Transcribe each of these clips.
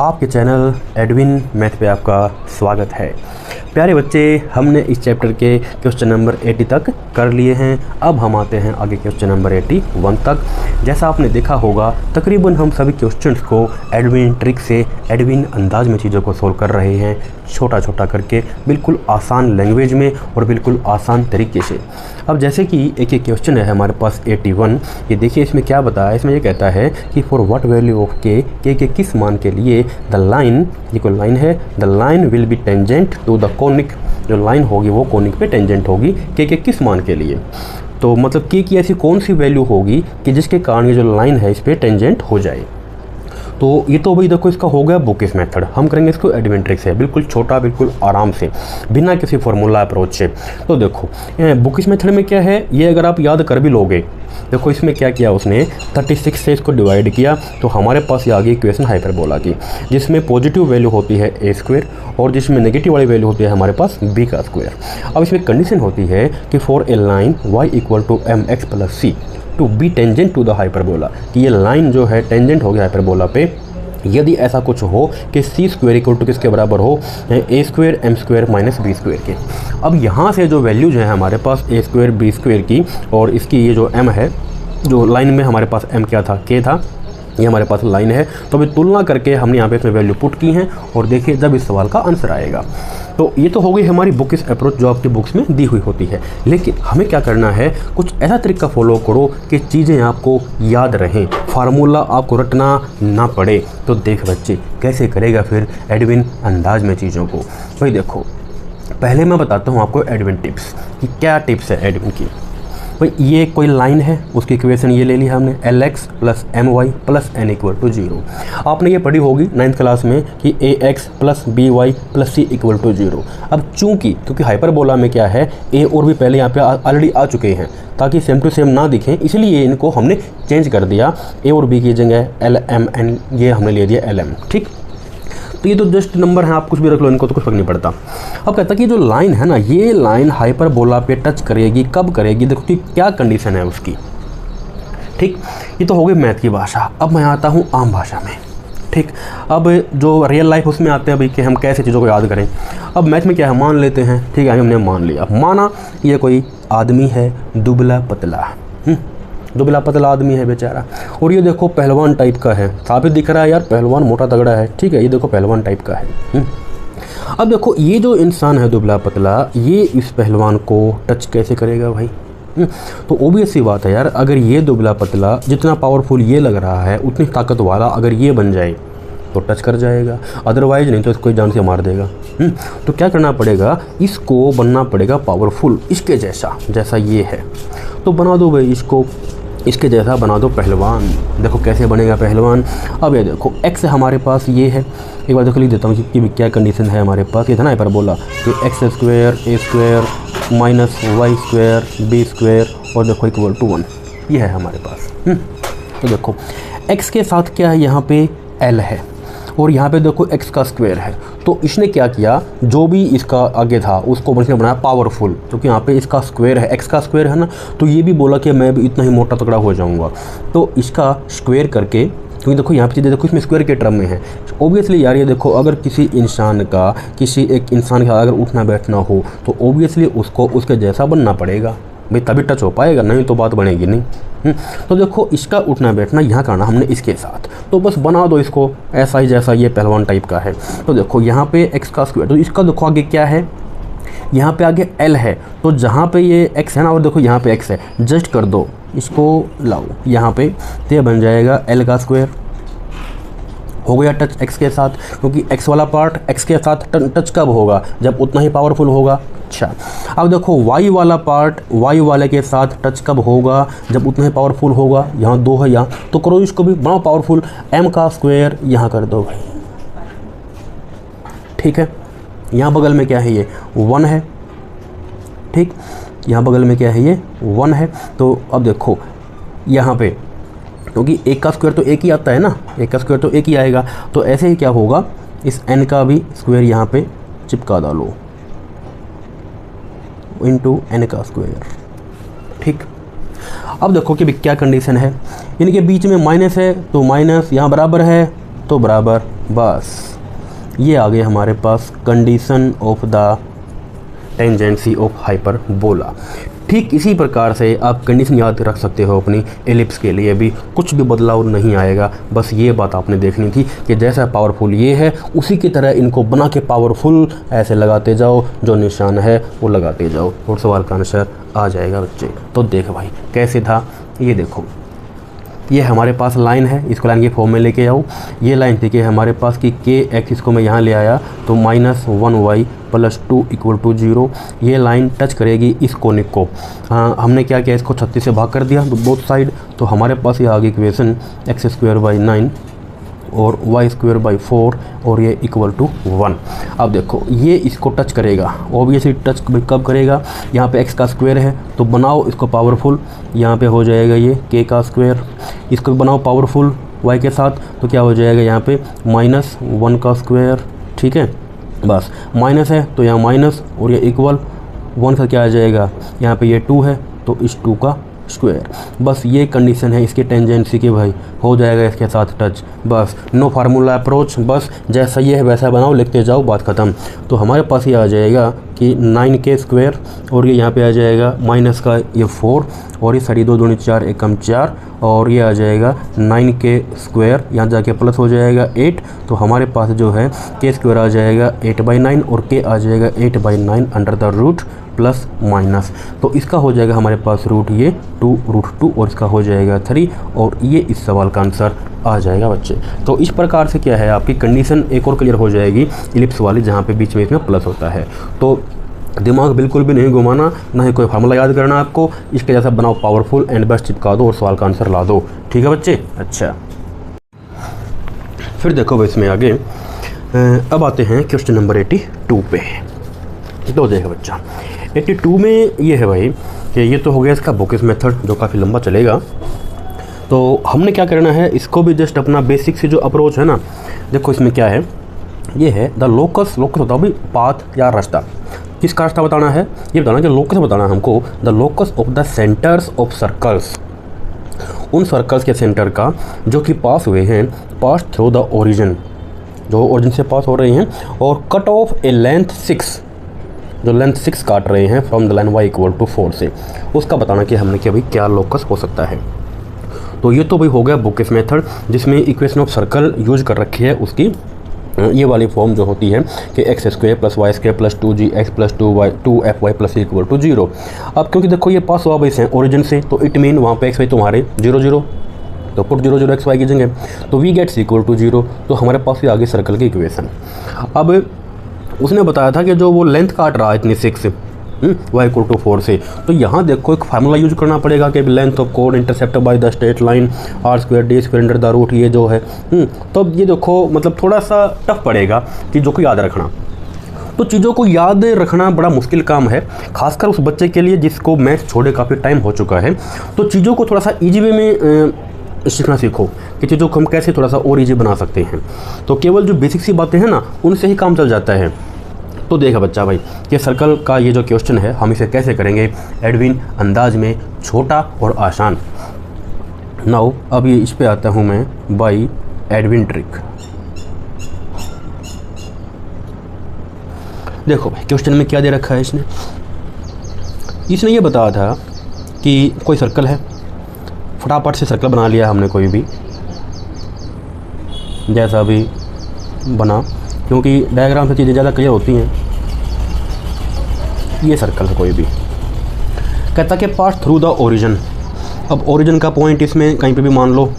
आपके channel Edwin math पे आपका स्वागत है। प्यारे बच्चे, हमने इस चैप्टर के क्वेश्चन नंबर 80 तक कर लिए हैं। अब हम आते हैं आगे क्वेश्चन नंबर 81 तक। जैसा आपने देखा होगा, तकरीबन हम सभी क्वेश्चंस को एडविन ट्रिक से एडविन अंदाज में चीज़ों को सोल्व कर रहे हैं, छोटा छोटा करके, बिल्कुल आसान लैंग्वेज में और बिल्कुल आसान तरीके से। अब जैसे कि एक क्वेश्चन है हमारे पास 81, ये देखिए इसमें क्या बताया। इसमें ये कहता है कि फॉर व्हाट वैल्यू ऑफ के के किस मान के लिए द लाइन, ये कोई लाइन है, the line will be tangent to the conic, जो लाइन होगी वो कोनिक पे टेंजेंट होगी के किस मान के लिए। तो मतलब के की ऐसी कौन सी वैल्यू होगी कि जिसके कारण ये जो लाइन है इस पर टेंजेंट हो जाए। तो ये तो भाई देखो इसका हो गया बुकिश मेथड। हम करेंगे इसको एडविन ट्रिक से, बिल्कुल छोटा, बिल्कुल आराम से, बिना किसी फॉर्मूला अप्रोच से। तो देखो बुकिश मेथड में क्या है, ये अगर आप याद कर भी लोगे, देखो इसमें क्या किया उसने, 36 से इसको डिवाइड किया तो हमारे पास ये आ गई इक्वेशन हाइपरबोला की, जिसमें पॉजिटिव वैल्यू होती है ए स्क्वायर और जिसमें नेगेटिव वाली वैल्यू होती है हमारे पास बी का स्क्वायर। अब इसमें कंडीशन होती है कि for a line y equal to M X plus C to be tangent to the hyperbola, कि ये लाइन जो है टेंजेंट हो गया हाइपरबोला पे, यदि ऐसा कुछ हो कि सी स्क्वायर इक्वल टू किसके बराबर हो, a square m square minus b square के। अब यहाँ से जो वैल्यूज हैं हमारे पास ए स्क्वायर बी स्क्वायर की और इसकी ये जो एम है, जो लाइन में हमारे पास एम क्या था, के था, ये हमारे पास लाइन है। तो अभी तुलना करके हमने यहाँ पे इसमें वैल्यू पुट की हैं और देखिए जब इस सवाल का आंसर आएगा। तो ये तो हो गई हमारी बुकिश अप्रोच जो आपकी बुक्स में दी हुई होती है। लेकिन हमें क्या करना है, कुछ ऐसा तरीका फॉलो करो कि चीज़ें आपको याद रहें, फार्मूला आपको रटना ना पड़े। तो देख बच्चे कैसे करेगा फिर एडविन अंदाज में चीज़ों को। भाई देखो, पहले मैं बताता हूँ आपको एडविन टिप्स कि क्या टिप्स है एडविन की। भाई ये कोई लाइन है, उसकी इक्वेशन ये ले ली हमने, l x plus m y plus n equal to 0। आपने ये पढ़ी होगी 9th क्लास में कि a x plus b y plus c equal to 0। अब क्योंकि हाइपरबोला में क्या है, ए और भी पहले यहाँ पे ऑलरेडी आ चुके हैं, ताकि सेम टू सेम ना दिखें, इसलिए इनको हमने चेंज कर दिया। ए और बी की जगह एल एम एन, ये हमने ले दिया एल एम। ठीक, तो ये तो जस्ट नंबर है, आप कुछ भी रख लो, इनको तो कुछ फर्क नहीं पड़ता। अब कहता है कि जो लाइन है ना, ये लाइन हाइपरबोला पे टच करेगी, कब करेगी, देखो कि क्या कंडीशन है उसकी। ठीक, ये तो हो गई मैथ की भाषा। अब मैं आता हूँ आम भाषा में। ठीक, अब जो रियल लाइफ उसमें आते हैं भाई कि हम कैसे चीज़ों को याद करें। अब मैथ में क्या है, मान लेते हैं, ठीक है, हमने मान लिया, माना ये कोई आदमी है, दुबला पतला, दुबला पतला आदमी है बेचारा, और ये देखो पहलवान टाइप का है, साबित दिख रहा है यार, पहलवान मोटा तगड़ा है। ठीक है, ये देखो पहलवान टाइप का है। अब देखो ये जो इंसान है दुबला पतला, ये इस पहलवान को टच कैसे करेगा भाई। तो ओबियस सी बात है यार, अगर ये दुबला पतला जितना पावरफुल ये लग रहा है, उतनी ताकत वाला अगर ये बन जाए तो टच कर जाएगा, अदरवाइज नहीं तो इसको जान से मार देगा। तो क्या करना पड़ेगा, इसको बनना पड़ेगा पावरफुल, इसके जैसा, जैसा ये है। तो बना दो भाई इसको, इसके जैसा बना दो पहलवान। देखो कैसे बनेगा पहलवान। अब ये देखो एक्स हमारे पास ये है, एक बार देखो लिख देता हूँ कि क्या कंडीशन है हमारे पास। ये था ना हाइपरबोला कि x square a square minus y square b square और देखो इक्वल टू 1, ये है हमारे पास। तो देखो एक्स के साथ क्या है, यहाँ पे एल है और यहाँ पे देखो एक्स का स्क्वायर है। तो इसने क्या किया, जो भी इसका आगे था उसको इसने बनाया पावरफुल, क्योंकि यहाँ पे इसका स्क्वायर है, एक्स का स्क्वायर है ना, तो ये भी बोला कि मैं भी इतना ही मोटा तगड़ा हो जाऊँगा। तो इसका स्क्वायर करके, क्योंकि देखो यहाँ पे चीज़ें देखो इसमें स्क्वायर के टर्म में है। ओबियसली यार ये देखो, अगर किसी इंसान का, किसी एक इंसान का अगर उठना बैठना हो तो ओबियसली उसको उसके जैसा बनना पड़ेगा भाई, तभी टच हो पाएगा, नहीं तो बात बनेगी नहीं। तो देखो इसका उठना बैठना यहाँ करना हमने इसके साथ, तो बस बना दो इसको ऐसा ही जैसा ये पहलवान टाइप का है। तो देखो यहाँ पे एक्स का स्क्वायर, तो इसका देखो आगे क्या है, यहाँ पे आगे एल है, तो जहाँ पे ये एक्स है ना, और देखो यहाँ पे एक्स है, जस्ट कर दो इसको, लाओ यहाँ पे, तो ये बन जाएगा एल का स्क्वायर। हो गया टच एक्स के साथ, क्योंकि एक्स वाला पार्ट एक्स के साथ टच कब होगा, जब उतना ही पावरफुल होगा। अच्छा, अब देखो वाई वाला पार्ट वाई वाले के साथ टच कब होगा, जब उतना ही पावरफुल होगा। यहाँ 2 है यहाँ, तो करो इसको भी बनाओ पावरफुल, एम का स्क्वायर यहाँ कर दो भाई। ठीक है, यहाँ बगल में क्या है, ये 1 है। ठीक, यहाँ बगल में क्या है, ये 1 है। तो अब देखो यहाँ पे, क्योंकि एक का स्क्वायर तो एक ही आता है ना, एक का स्क्वायर तो एक ही आएगा, तो ऐसे ही क्या होगा, इस n का भी स्क्वायर यहाँ पे चिपका डालो इंटू n का स्क्वायर। ठीक, अब देखो कि क्या कंडीशन है, इनके बीच में माइनस है, तो माइनस यहाँ बराबर है, तो बराबर बस ये आ गया हमारे पास condition of the tangency of hyperbola. ठीक इसी प्रकार से आप कंडीशन याद रख सकते हो अपनी एलिप्स के लिए भी, कुछ भी बदलाव नहीं आएगा। बस ये बात आपने देखनी थी कि जैसा पावरफुल ये है उसी की तरह इनको बना के पावरफुल ऐसे लगाते जाओ, जो निशान है वो लगाते जाओ और सवाल का आंसर आ जाएगा बच्चे। तो देख भाई कैसे था, ये देखो ये हमारे पास लाइन है, इसको लाइन के फॉर्म में लेके आओ। ये लाइन थी कि हमारे पास कि के एक्स इसको मैं यहाँ ले आया तो -1y + 2 = 0। ये लाइन टच करेगी इस कोनिक को। हाँ हमने क्या किया, इसको 36 से भाग कर दिया बोथ साइड, तो हमारे पास ये आ गई इक्वेशन x² / 9 और y² / 4 और ये = 1। अब देखो ये इसको टच करेगा, ऑब्वियसली टच कब करेगा, यहाँ पे x का स्क्वायर है तो बनाओ इसको पावरफुल, यहाँ पे हो जाएगा ये k का स्क्वायर, इसको बनाओ पावरफुल y के साथ तो क्या हो जाएगा यहाँ पे -1 का स्क्वायर। ठीक है, बस माइनस है तो यहाँ माइनस और ये इक्वल 1 का क्या आ जाएगा, यहाँ पे ये 2 है तो इस 2 का स्क्वायर। बस ये कंडीशन है इसके टेंजेंसी की भाई, हो जाएगा इसके साथ टच। बस नो फार्मूला अप्रोच, बस जैसा ये है वैसा बनाओ, लिखते जाओ, बात ख़त्म। तो हमारे पास ये आ जाएगा कि 9k² और ये यहाँ पे आ जाएगा माइनस का ये 4 और ये सारी 2 दूनी 4 एकम 4 और ये आ जाएगा 9k², यहाँ जाके प्लस हो जाएगा 8। तो हमारे पास जो है k² आ जाएगा 8/9 और k आ जाएगा 8/9 under the root plus minus. तो इसका हो जाएगा हमारे पास रूट ये 2√2 और इसका हो जाएगा 3 और ये इस सवाल का आंसर आ जाएगा बच्चे। तो इस प्रकार से क्या है आपकी कंडीशन एक और क्लियर हो जाएगी इलिप्स वाली, जहाँ पे बीच में इसमें प्लस होता है। तो दिमाग बिल्कुल भी नहीं घुमाना, ना ही कोई फार्मूला याद करना आपको, इसके जैसा बनाओ पावरफुल एंड बस चिपका दो और सवाल का आंसर ला दो। ठीक है बच्चे। अच्छा फिर देखो इसमें आगे अब आते हैं क्वेश्चन नंबर 82 पे। तो देखो बच्चा 82 में ये है भाई कि ये तो हो गया इसका बुकिस मेथड जो काफ़ी लंबा चलेगा। तो हमने क्या करना है, इसको भी जस्ट अपना बेसिक से जो अप्रोच है ना, देखो इसमें क्या है, ये है द लोकस होता है भाई पाथ या रास्ता। किसका रास्ता बताना है, ये बताना कि लोकस बताना है हमको, the locus of the centres of circles, उन सर्कल्स के सेंटर का जो कि पास हुए हैं पास थ्रू द ओरिजिन, जो ओरिजिन से पास हो रहे हैं, और कट ऑफ ए लेंथ 6, जो लेंथ 6 काट रहे हैं फ्रॉम द लाइन y = 4 से, उसका बताना कि हमने कि भाई क्या लोकस हो सकता है। तो ये तो भाई हो गया बुकिस मेथड, जिसमें इक्वेशन ऑफ सर्कल यूज कर रखी है उसकी ये वाली फॉर्म जो होती है कि x² + y² + 2gx + 2fy + = 0। अब क्योंकि देखो ये पास हुआ भाई से ओरिजिन से, तो इट मीन वहाँ पे x y तुम्हारे 0 0, तो पुट 0 0 x y की जगह, तो v गेट्स = 0। तो हमारे पास ये आगे सर्कल की इक्वेशन। अब उसने बताया था कि जो वो लेंथ काट रहा है इतनी 6 y = 4 से, तो यहाँ देखो एक फार्मूला यूज करना पड़ेगा कि लेंथ ऑफ कोड intercepted by the straight line r² d² under the root, ये जो है तो ये देखो मतलब थोड़ा सा टफ पड़ेगा चीज़ों को याद रखना। तो चीज़ों को याद रखना बड़ा मुश्किल काम है, खासकर उस बच्चे के लिए जिसको मैथ्स छोड़े काफ़ी टाइम हो चुका है। तो चीज़ों को थोड़ा सा ईजी वे में सीखना सीखो कि चीज़ों को हम कैसे थोड़ा सा और ईजी बना सकते हैं। तो केवल जो बेसिक सी बातें हैं ना उनसे ही काम चल जाता है। तो देखा बच्चा भाई कि सर्कल का ये जो क्वेश्चन है हम इसे कैसे करेंगे एडविन अंदाज में, छोटा और आसान। नाउ अब ये इस पे आता हूँ मैं बाई एडविन ट्रिक। देखो भाई क्वेश्चन में क्या दे रखा है इसने ये बताया था कि कोई सर्कल है, फटाफट से सर्कल बना लिया हमने कोई भी, जैसा भी बना, क्योंकि डायग्राम से चीज़ें ज़्यादा क्लियर होती हैं। ये सर्कल है कोई भी, कहता कि पास थ्रू द ओरिजिन। अब ओरिजिन का पॉइंट इसमें कहीं पे भी मान लो,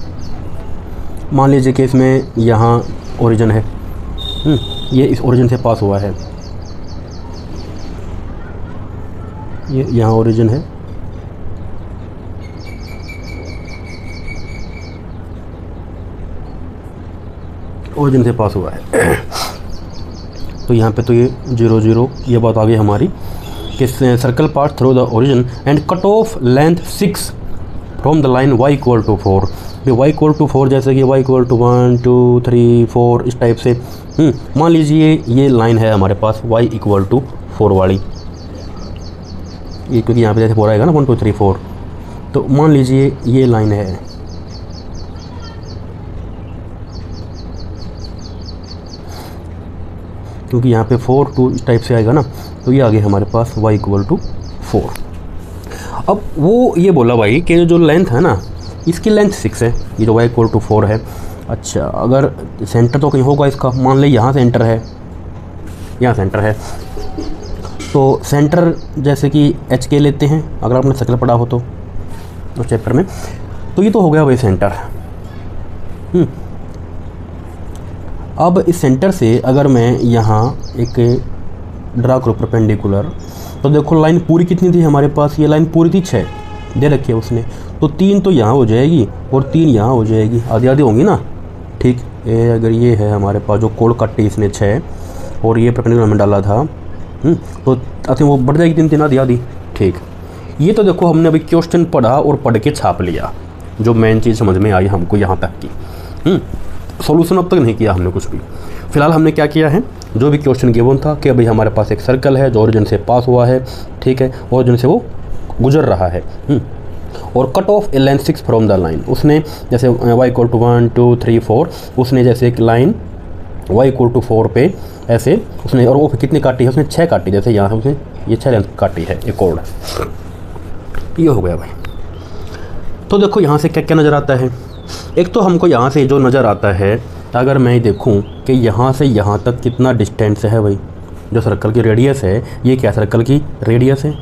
मान लीजिए कि इसमें यहाँ ओरिजिन है, ये इस ओरिजिन से पास हुआ है, ये यहाँ ओरिजिन है, ओरिजिन से पास हुआ है। तो यहाँ पे तो ये 0 0 ये बात आ गई हमारी कि circle pass through the origin and cut off length 6 from the line y = 4। y = 4 जैसे कि y = 1 2 3 4 इस टाइप से। मान लीजिए ये लाइन है हमारे पास y = 4 वाली, ये क्योंकि यहाँ पे जैसे 4 आएगा ना 1 2 3 4, तो मान लीजिए ये लाइन है, क्योंकि यहाँ पे 4 2 इस टाइप से आएगा ना, तो ये आ गया हमारे पास y इक्वल टू 4। अब वो ये बोला भाई कि जो लेंथ है ना इसकी लेंथ 6 है, ये जो y इक्वल टू 4 है। अच्छा, अगर सेंटर तो कहीं होगा इसका, मान ले यहाँ सेंटर है, यहाँ सेंटर है, तो सेंटर जैसे कि एच के लेते हैं, अगर आपने सर्कल पढ़ा हो तो उस चैप्टर में, तो ये तो हो गया भाई सेंटर। अब इस सेंटर से अगर मैं यहाँ एक ड्रा करूँ परपेंडिकुलर, तो देखो लाइन पूरी कितनी थी हमारे पास, ये लाइन पूरी थी 6 दे रखी है उसने, तो 3 तो यहाँ हो जाएगी और 3 यहाँ हो जाएगी, आधी आधी होंगी ना। ठीक, अगर ये है हमारे पास जो कोड काटी इसने 6 और ये परपेंडिकुलर में डाला था, तो आती वो बढ़ जाएगी 3 3 आधी आधी। ठीक, ये तो देखो हमने अभी क्वेश्चन पढ़ा और पढ़ के छाप लिया, जो मेन चीज़ समझ में आई हमको यहाँ तक की। सॉल्यूशन अब तक नहीं किया हमने कुछ भी। फिलहाल हमने क्या किया है, जो भी क्वेश्चन गिवन था कि अभी हमारे पास एक सर्कल है जो ओरिजिन से पास हुआ है, ठीक है, ओरिजिन से वो गुजर रहा है, और cut off A length 6 from the line. उसने जैसे y इक्वल टू 1 2 3 4, उसने जैसे एक लाइन y इक्वल टू 4 पे ऐसे उसने, और वो कितनी काटी है उसने 6 काटी, जैसे यहाँ उसने ये 6 लेंथ काटी है एक कोड, ये हो गया भाई। तो देखो यहाँ से क्या क्या नज़र आता है। एक तो हमको यहाँ से जो नज़र आता है, अगर मैं देखूँ कि यहाँ से यहाँ तक कितना डिस्टेंस है भाई, जो सर्कल की रेडियस है, ये क्या सर्कल की रेडियस है,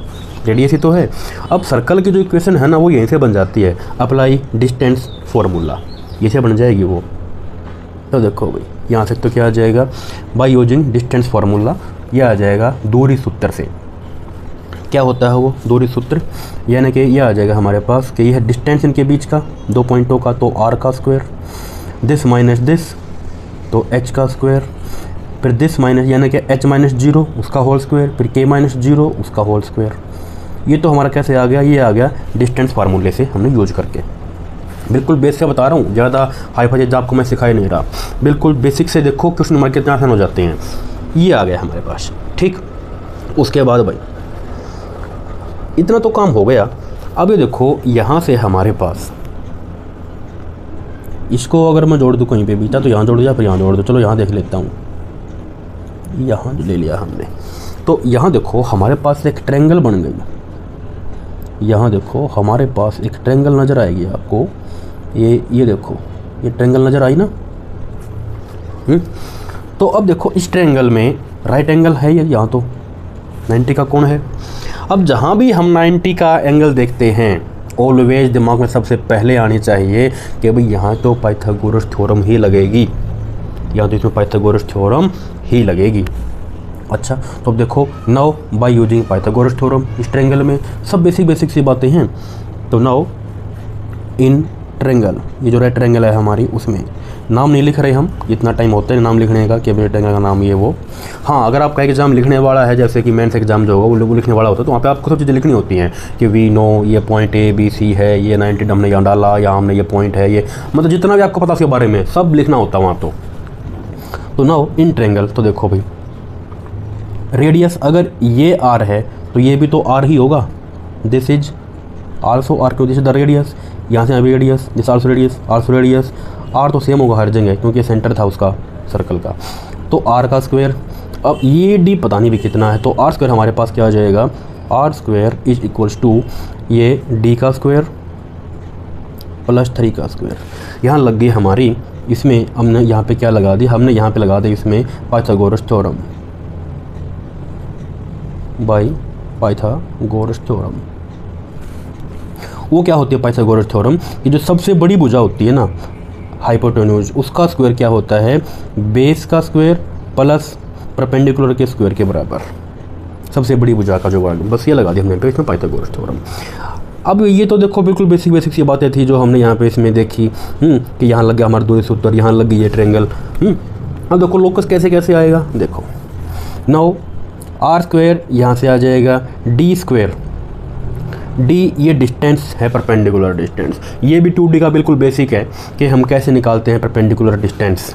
रेडियस ही तो है। अब सर्कल की जो इक्वेशन है ना वो यहीं से बन जाती है, अप्लाई डिस्टेंस फार्मूला, ये से बन जाएगी वो। तो देखो भाई यहाँ से तो क्या आ जाएगा, बाय यूजिंग डिस्टेंस फार्मूला, ये आ जाएगा दूरी सूत्र से। क्या होता है वो दूरी सूत्र, यानी कि ये आ जाएगा हमारे पास कि यह है डिस्टेंस इनके बीच का 2 पॉइंटों का, तो r का स्क्वायर, दिस माइनस दिस तो h का स्क्वायर, फिर दिस माइनस यानी कि h माइनस 0 उसका होल स्क्वायर, फिर k माइनस 0 उसका होल स्क्वायर। ये तो हमारा कैसे आ गया, ये आ गया डिस्टेंस फार्मूले से हमने यूज करके। बिल्कुल बेसिक से बता रहा हूँ, ज़्यादा हाई फाई चीज़ आपको मैं सिखा ही नहीं रहा, बिल्कुल बेसिक से देखो क्वेश्चन नंबर कितना आसान हो जाते हैं। ये आ गया हमारे पास, ठीक। उसके बाद भाई इतना तो काम हो गया। अब ये देखो यहाँ से हमारे पास, इसको अगर मैं जोड़ दूँ कहीं पे भी, तो यहाँ जोड़ दिया, फिर यहाँ जोड़ दो, चलो यहाँ देख लेता हूँ, यहाँ ले लिया हमने। तो यहाँ देखो हमारे पास एक ट्रायंगल बन गई, यहाँ देखो हमारे पास एक ट्रायंगल नज़र आएगी आपको, ये देखो ये ट्रायंगल नज़र आई ना। तो अब देखो इस ट्रायंगल में राइट एंगल है ये, यहाँ तो 90 का कोण है। अब जहाँ भी हम 90 का एंगल देखते हैं, ऑलवेज दिमाग में सबसे पहले आनी चाहिए कि भाई यहाँ तो पाइथागोरस थ्योरम ही लगेगी, यहाँ तो इसमें पाइथागोरस थ्योरम ही लगेगी। अच्छा, तो अब देखो now by using Pythagoras theorem इस ट्रायंगल में, सब बेसिक सी बातें हैं। तो नाउ इन ट्रायंगल, ये जो रेड ट्रायंगल है हमारी, उसमें नाम नहीं लिख रहे हम, इतना टाइम होता है नाम लिखने का कि मेरे ट्रायंगल का नाम ये वो। हाँ, अगर आपका एग्जाम लिखने वाला है, जैसे कि मेंस एग्जाम जो होगा वो लिखने वाला होता है, तो वहाँ पे आपको सब चीज़ें लिखनी होती हैं कि वी नो ये पॉइंट ए बी सी है, ये 90 हमने यहाँ डाला, या हमने ये पॉइंट है, ये मतलब जितना भी आपको पता उसके बारे में सब लिखना होता है वहाँ। तो नाउ इन ट्रायंगल, तो देखो भाई रेडियस अगर ये आर है तो ये भी तो आर ही होगा, दिस इज आल्सो आर, क्योंकि दिस इज द रेडियस, यहाँ से अभी radius, this also radius, R तो सेम होगा हर जगह क्योंकि सेंटर था उसका सर्कल का, तो आर का स्क्वायर। अब ये डी पता नहीं भी कितना है, तो आर स्क्वायर हमारे पास क्या आ जाएगा, R square is equals to ये डी का स्क्वायर प्लस 3 का स्क्वायर। यहाँ लग गई हमारी, इसमें हमने यहाँ पे क्या लगा दी, हमने यहाँ पे लगा दी इसमें Pythagoras theorem, by Pythagoras theorem. वो क्या होती है पाइथागोरस थ्योरम, कि जो सबसे बड़ी भुजा होती है ना हाइपोटेन्यूज, उसका स्क्वायर क्या होता है, बेस का स्क्वायर प्लस परपेंडिकुलर के स्क्वायर के बराबर, सबसे बड़ी भुजा का जो वर्ग, बस ये लगा दिया हमने पे इसमें पाइथागोरस थ्योरम। अब ये तो देखो बिल्कुल बेसिक सी बातें थी जो हमने यहाँ पे इसमें देखी, कि यहाँ लग गया हमारा दूरी सूत्र, यहाँ लग गई ये ट्रायंगल। अब देखो लोकस कैसे आएगा, देखो नाउ आर स्क्वायर यहाँ से आ जाएगा डी स्क्वायर, डी ये डिस्टेंस है परपेंडिकुलर डिस्टेंस, ये भी 2D का बिल्कुल बेसिक है कि हम कैसे निकालते हैं परपेंडिकुलर डिस्टेंस।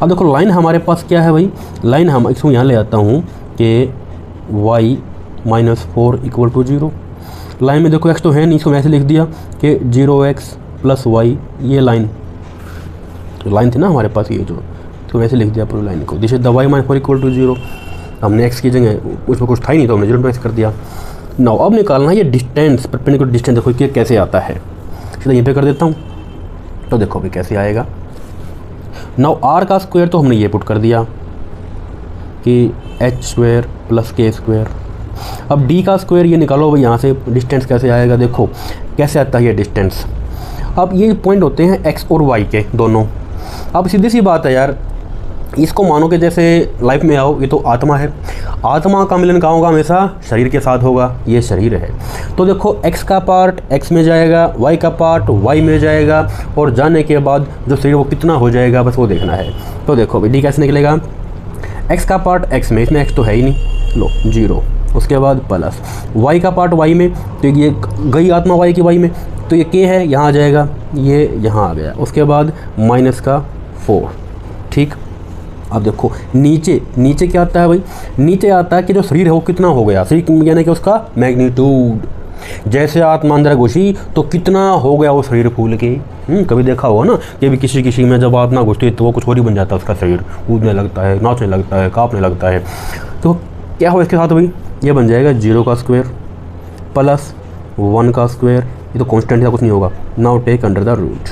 अब देखो लाइन हमारे पास क्या है भाई, लाइन हम इसको यहाँ ले आता हूँ कि y minus 4 equal to 0। Line में देखो x तो है नहीं, इसको मैं ऐसे लिख दिया कि 0x प्लस y, ये लाइन थी ना हमारे पास, ये जो इसको वैसे लिख दिया पूरी लाइन को, this is the y minus 4 equal to 0। हमने x की जगह उसमें कुछ था ही नहीं तो हमने 0 प्लेस कर दिया। नाउ अब निकालना है ये डिस्टेंस, परपेंडिकुलर डिस्टेंस। देखो कि कैसे आता है, सीधा यहीं पे कर देता हूँ तो देखो भी कैसे आएगा। नाउ r का स्क्वायर तो हमने ये पुट कर दिया कि h square plus k square. अब d का स्क्वायर ये निकालो भाई, यहाँ से डिस्टेंस कैसे आएगा, देखो कैसे आता है ये डिस्टेंस। अब ये पॉइंट होते हैं x और y के दोनों। अब सीधी सी बात है यार, इसको मानो कि जैसे लाइफ में आओ, ये तो आत्मा है, आत्मा का मिलन कहाँ होगा, हमेशा शरीर के साथ होगा, ये शरीर है। तो देखो x का पार्ट x में जाएगा, y का पार्ट y में जाएगा, और जाने के बाद जो शरीर वो कितना हो जाएगा बस वो देखना है। तो देखो भाई d कैसे निकलेगा, x का पार्ट x में, इसमें x तो है ही नहीं, लो 0, उसके बाद प्लस y का पार्ट y में, तो ये गई आत्मा y की y में, तो ये k है यहाँ आ जाएगा, ये यहाँ आ गया, उसके बाद माइनस का 4। ठीक, अब देखो नीचे क्या आता है भाई, नीचे आता है कि जो शरीर है वो कितना हो गया, शरीर यानी कि उसका मैग्नीट्यूड। जैसे आत्मा अंदर घुसी तो कितना हो गया वो शरीर फूल के। कभी देखा होगा ना कि भी किसी में जब आत्मा घुसती है तो वो कुछ और ही बन जाता है, उसका शरीर कूदने लगता है, नाचने लगता है, काँपने लगता है। तो क्या हो इसके साथ भाई, ये बन जाएगा 0 का स्क्वायर प्लस 1 का स्क्वायर, ये तो कॉन्स्टेंट का कुछ नहीं होगा। Now take under the root,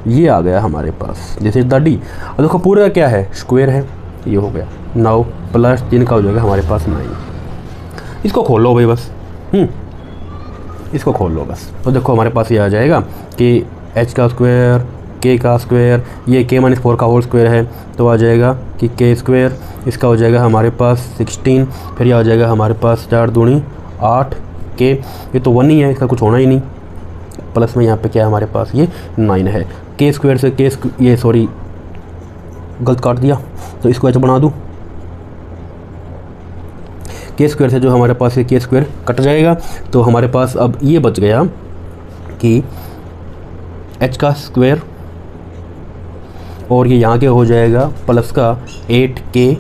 ये आ गया हमारे पास, दिस इज द डी। और देखो पूरा क्या है, स्क्वायर है, ये हो गया। नाउ प्लस 3 का हो जाएगा हमारे पास 9। इसको खोल लो भाई बस, इसको खोल लो बस। तो देखो हमारे पास ये आ जाएगा कि h का स्क्वायर, k का स्क्वायर, ये k माइनस 4 का होल स्क्वायर है, तो आ जाएगा कि k स्क्वायर, इसका हो जाएगा हमारे पास 16, फिर ये आ जाएगा हमारे पास 4 दूनी 8 k, ये तो 1 ही है, इसका कुछ होना ही नहीं। प्लस में यहाँ पे क्या है हमारे पास, ये 9 है। k स्क्वायर से ये सॉरी गलत काट दिया, तो इसको ऐसे बना दूँ, k स्क्वायर से जो हमारे पास ये k स्क्वायर कट जाएगा, तो हमारे पास अब ये बच गया कि h का स्क्वायर, और ये यहाँ के हो जाएगा प्लस का 8k,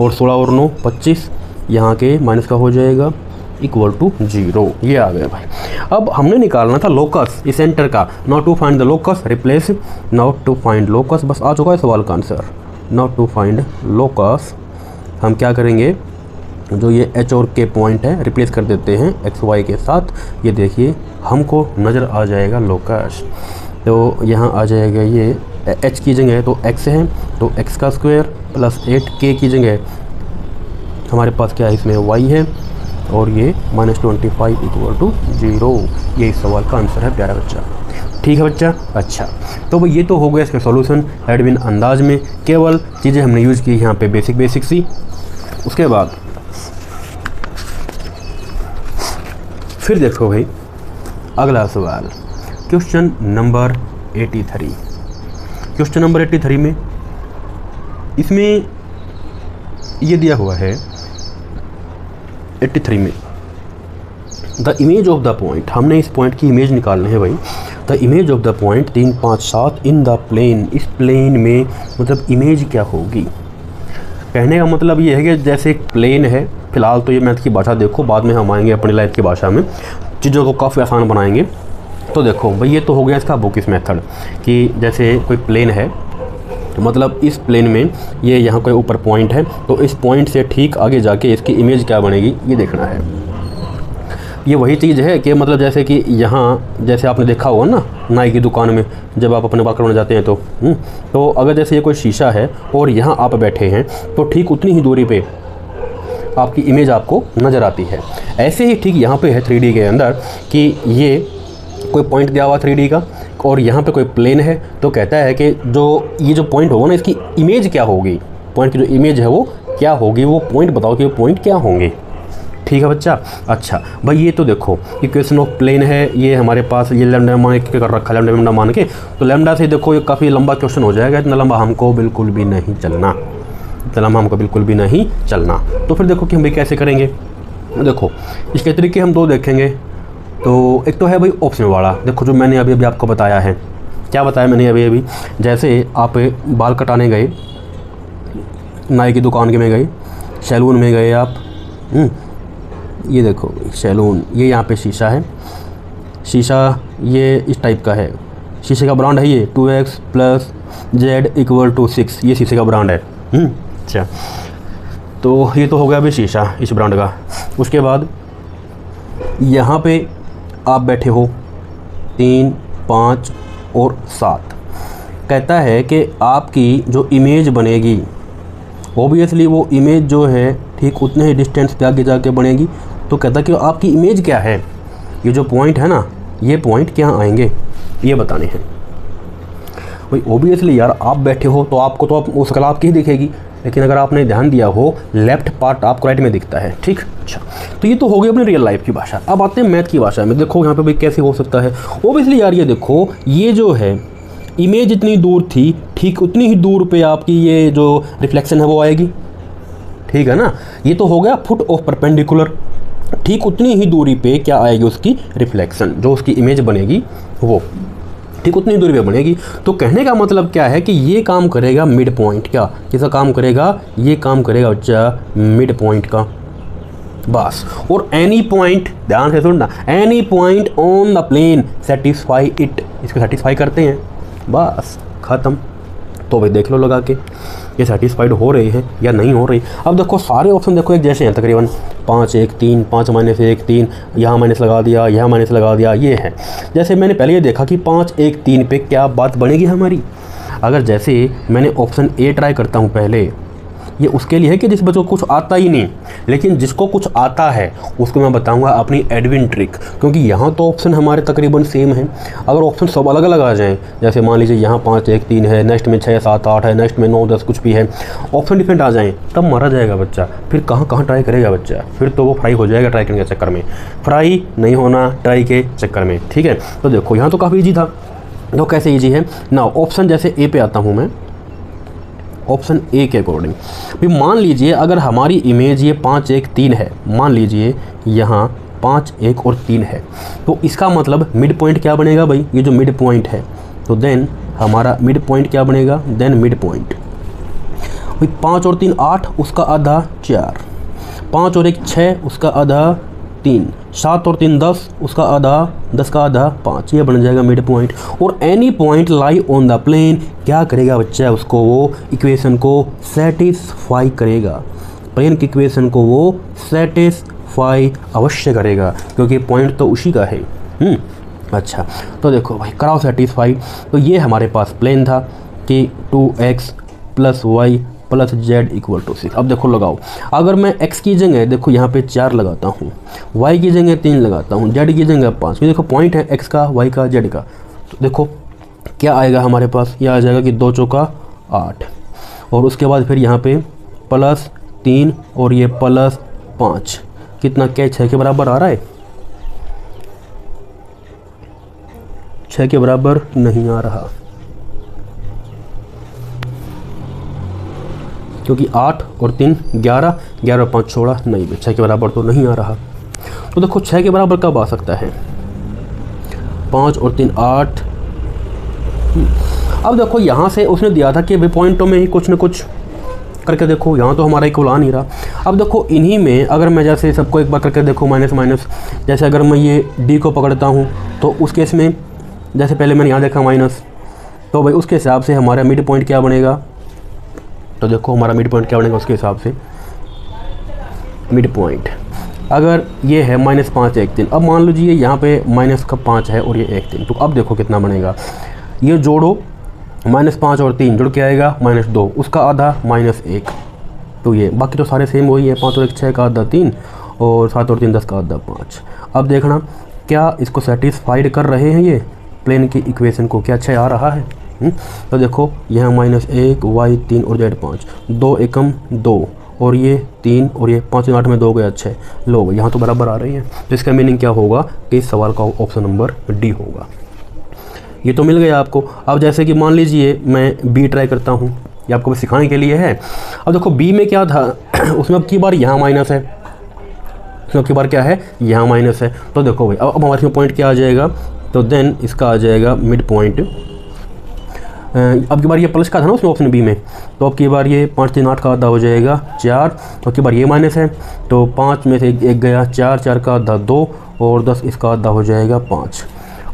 और 16 और 9 25, यहाँ के माइनस का हो जाएगा इक्वल टू 0। ये आ गया भाई। अब हमने निकालना था लोकस इस सेंटर का। Now to find the locus replace, now to find locus, बस आ चुका है सवाल का answer. Now to find locus हम क्या करेंगे, जो ये h और k पॉइंट है रिप्लेस कर देते हैं x y के साथ। ये देखिए हमको नज़र आ जाएगा लोकस, तो यहाँ आ जाएगा ये h की जगह तो x है, तो x का स्क्वायर प्लस 8k की जगह हमारे पास क्या है, इसमें y है, और ये -25 इक्वल टू 0। ये इस सवाल का आंसर है प्यारा बच्चा। ठीक है बच्चा, अच्छा तो भाई ये तो हो गया इसका सॉल्यूशन एडविन अंदाज में। केवल चीज़ें हमने यूज़ की यहाँ पे बेसिक सी। उसके बाद फिर देखो भाई अगला सवाल, क्वेश्चन नंबर 83। क्वेश्चन नंबर 83 में इसमें ये दिया हुआ है 83 में the image of the point, हमने इस पॉइंट की इमेज निकालनी है भाई। The image of the point 3 5 7 in the plane, इस प्लेन में मतलब इमेज क्या होगी। कहने का मतलब ये है कि जैसे एक प्लेन है, फिलहाल तो ये मैथ की भाषा देखो, बाद में हम आएंगे अपनी लाइफ की भाषा में, चीज़ों को काफ़ी आसान बनाएंगे। तो देखो भाई ये तो हो गया इसका बुक इस मेथड कि जैसे कोई प्लेन है, मतलब इस प्लेन में ये यहाँ कोई ऊपर पॉइंट है, तो इस पॉइंट से ठीक आगे जाके इसकी इमेज क्या बनेगी ये देखना है। ये वही चीज़ है कि मतलब जैसे कि यहाँ जैसे आपने देखा होगा ना नाई की दुकान में जब आप अपने बाल कटवाने जाते हैं तो अगर जैसे ये कोई शीशा है और यहाँ आप बैठे हैं तो ठीक उतनी ही दूरी पे आपकी इमेज आपको नज़र आती है। ऐसे ही ठीक यहाँ पे है 3D के अंदर कि ये कोई पॉइंट दिया हुआ 3D का और यहाँ पे कोई प्लेन है, तो कहता है कि ये जो पॉइंट होगा ना इसकी इमेज क्या होगी, पॉइंट की जो इमेज है वो क्या होगी, वो पॉइंट बताओ कि वो पॉइंट क्या होंगे। ठीक है बच्चा। अच्छा भाई ये तो देखो इक्वेशन ऑफ प्लेन है, ये हमारे पास ये लैम्डा मान के कर रखा है, लैम्डा मान के, तो लैम्डा से देखो ये काफ़ी लंबा क्वेश्चन हो जाएगा, इतना लंबा हमको बिल्कुल भी नहीं चलना, इतना लंबा हमको बिल्कुल भी नहीं चलना। तो फिर देखो कि हम भाई कैसे करेंगे। देखो इसके तरीके हम दो देखेंगे। तो एक तो है भाई ऑप्शन वाला, देखो जो मैंने अभी आपको बताया है। क्या बताया मैंने अभी जैसे आप बाल कटाने गए, नाई की दुकान के में गए, सैलून में गए आप, ये देखो सैलून, ये यहाँ पे शीशा है, शीशा ये इस टाइप का है, शीशे का ब्रांड है ये 2x + z = 6, ये शीशे का ब्रांड है। अच्छा, तो ये तो हो गया अभी शीशा इस ब्रांड का। उसके बाद यहाँ पे आप बैठे हो 3, 5 और 7, कहता है कि आपकी जो इमेज बनेगी ओबियसली वो इमेज जो है ठीक उतने ही डिस्टेंस पे आगे जाके बनेगी। तो कहता है कि आपकी इमेज क्या है, ये जो पॉइंट है ना, ये पॉइंट क्या आएंगे ये बताने हैं भाई। ओबियसली यार आप बैठे हो तो आपको तो वो शक्ल आपकी ही दिखेगी, लेकिन अगर आपने ध्यान दिया हो लेफ्ट पार्ट आपको राइट में दिखता है, ठीक। अच्छा, तो ये तो हो गई अपनी रियल लाइफ की भाषा। अब आते हैं मैथ की भाषा में। देखो यहाँ पे भाई कैसे हो सकता है। ओबियसली यार ये देखो, ये जो है इमेज जितनी दूर थी ठीक उतनी ही दूर पे आपकी ये जो रिफ्लेक्शन है वो आएगी, ठीक है ना। ये तो हो गया फुट ऑफ परपेंडिकुलर, ठीक उतनी ही दूरी पे क्या आएगी उसकी रिफ्लेक्शन, जो उसकी इमेज बनेगी वो ठीक उतनी दूरी पे बनेगी। तो कहने का मतलब क्या है कि ये काम करेगा मिड पॉइंट, क्या किसका काम करेगा, ये काम करेगा बच्चा मिड पॉइंट का, बस। और एनी पॉइंट, ध्यान से सुनना, any point on the plane satisfy it, इसको सेटिस्फाई करते हैं, बस ख़त्म। तो भाई देख लो लगा के ये सेटिस्फाइड हो रही है या नहीं हो रही। अब देखो सारे ऑप्शन देखो एक जैसे हैं तकरीबन, 5 1 3, 5 -1 3, यहाँ माइनस लगा दिया, यहाँ माइनस लगा दिया, ये है। जैसे मैंने पहले ये देखा कि 5 1 3 पे क्या बात बनेगी हमारी। अगर जैसे मैंने ऑप्शन ए ट्राई करता हूँ पहले, ये उसके लिए है कि जिस बच्चों को कुछ आता ही नहीं, लेकिन जिसको कुछ आता है उसको मैं बताऊंगा अपनी एडविन ट्रिक, क्योंकि यहाँ तो ऑप्शन हमारे तकरीबन सेम है। अगर ऑप्शन सब अलग अलग आ जाएं, जैसे मान लीजिए यहाँ 5 1 3 है, नेक्स्ट में 6 7 8 है, नेक्स्ट में 9 10 कुछ भी है, ऑप्शन डिफरेंट आ जाएँ, तब मारा जाएगा बच्चा। फिर कहाँ कहाँ ट्राई करेगा बच्चा, फिर तो वो फ्राई हो जाएगा ट्राई करने के चक्कर में, फ्राई नहीं होना ट्राई के चक्कर में, ठीक है। तो देखो यहाँ तो काफ़ी ईजी था। तो कैसे ईजी है ना, ऑप्शन जैसे ए पे आता हूँ मैं, ऑप्शन ए के अकॉर्डिंग भी मान लीजिए अगर हमारी इमेज ये 5 1 3 है, मान लीजिए यहाँ 5 1 और 3 है, तो इसका मतलब मिड पॉइंट क्या बनेगा भाई, ये जो मिड पॉइंट है, तो देन हमारा मिड पॉइंट क्या बनेगा, देन मिड पॉइंट भाई 5 और 3 8, उसका आधा 4, 5 और 1 6, उसका आधा 3, 7 और 3 10, उसका आधा 10 का आधा 5, ये बन जाएगा मिड पॉइंट। और any point lie on the plane क्या करेगा बच्चा, उसको वो इक्वेशन को सेटिस्फाई करेगा, प्लेन की इक्वेशन को वो सेटिस्फाई अवश्य करेगा, क्योंकि पॉइंट तो उसी का है। अच्छा, तो देखो भाई कराओ सेटिस्फाई। तो ये हमारे पास प्लेन था कि 2x + y + z = 6। अब देखो लगाओ, अगर मैं x की जगह देखो यहाँ पे 4 लगाता हूँ, y की जगह 3 लगाता हूँ, z की जगह 5, ये देखो पॉइंट है x का, y का, z का, तो देखो क्या आएगा हमारे पास, ये आ जाएगा कि 2 चौका 8, और उसके बाद फिर यहाँ पे +3 और ये +5, कितना क्या 6 के बराबर आ रहा है, 6 के बराबर नहीं आ रहा, क्योंकि 8 और 3 11, 11 और 5 16, नहीं 6 के बराबर तो नहीं आ रहा। तो देखो 6 के बराबर कब आ सकता है, 5 और 3 8। अब देखो यहाँ से उसने दिया था कि भाई पॉइंटों में ही कुछ न कुछ करके देखो, यहाँ तो हमारा इक्वल आ नहीं रहा। अब देखो इन्हीं में अगर मैं जैसे सबको एक बार करके देखो माइनस माइनस, जैसे अगर मैं ये डी को पकड़ता हूँ तो उस केस में जैसे पहले मैंने यहाँ देखा माइनस, तो भाई उसके हिसाब से हमारा मिड पॉइंट क्या बनेगा, तो देखो हमारा मिड पॉइंट क्या बनेगा उसके हिसाब से, मिड पॉइंट अगर ये है -5 1 3, अब मान लीजिए यहाँ पे -5 है और ये 1 3, तो अब देखो कितना बनेगा, ये जोड़ो -5 और 3 जुड़ के आएगा -2, उसका आधा -1, तो ये बाकी तो सारे सेम वही है, 5 और 1 6 का आधा 3 और 7 और 3 10 का आधा 5। अब देखना क्या इसको सेटिस्फाइड कर रहे हैं ये प्लेन की इक्वेशन को, क्या 6 आ रहा है। तो देखो यहाँ -1 y 3 और z 5, 2 एकम 2 और ये 3 और ये 5 8 में 2 गया 6, लो यहाँ तो बराबर आ रही है। तो इसका मीनिंग क्या होगा कि इस सवाल का ऑप्शन नंबर डी होगा। ये तो मिल गया आपको। अब जैसे कि मान लीजिए मैं बी ट्राई करता हूँ, ये आपको सिखाने के लिए है। अब देखो बी में क्या था उसमें अब की बार यहाँ माइनस है, उसमें की बार क्या है यहाँ माइनस है। तो देखो भाई अब हमारे पॉइंट क्या आ जाएगा, तो देन इसका आ जाएगा मिड पॉइंट। अब की बार ये प्लस का था ना उसमें ऑप्शन बी में, तो अब की बार ये 5 3 8 का आधा हो जाएगा 4, तो की बार ये माइनस है, तो 5 में से एक गया 4, 4 का आधा 2 और 10 इसका आधा हो जाएगा 5।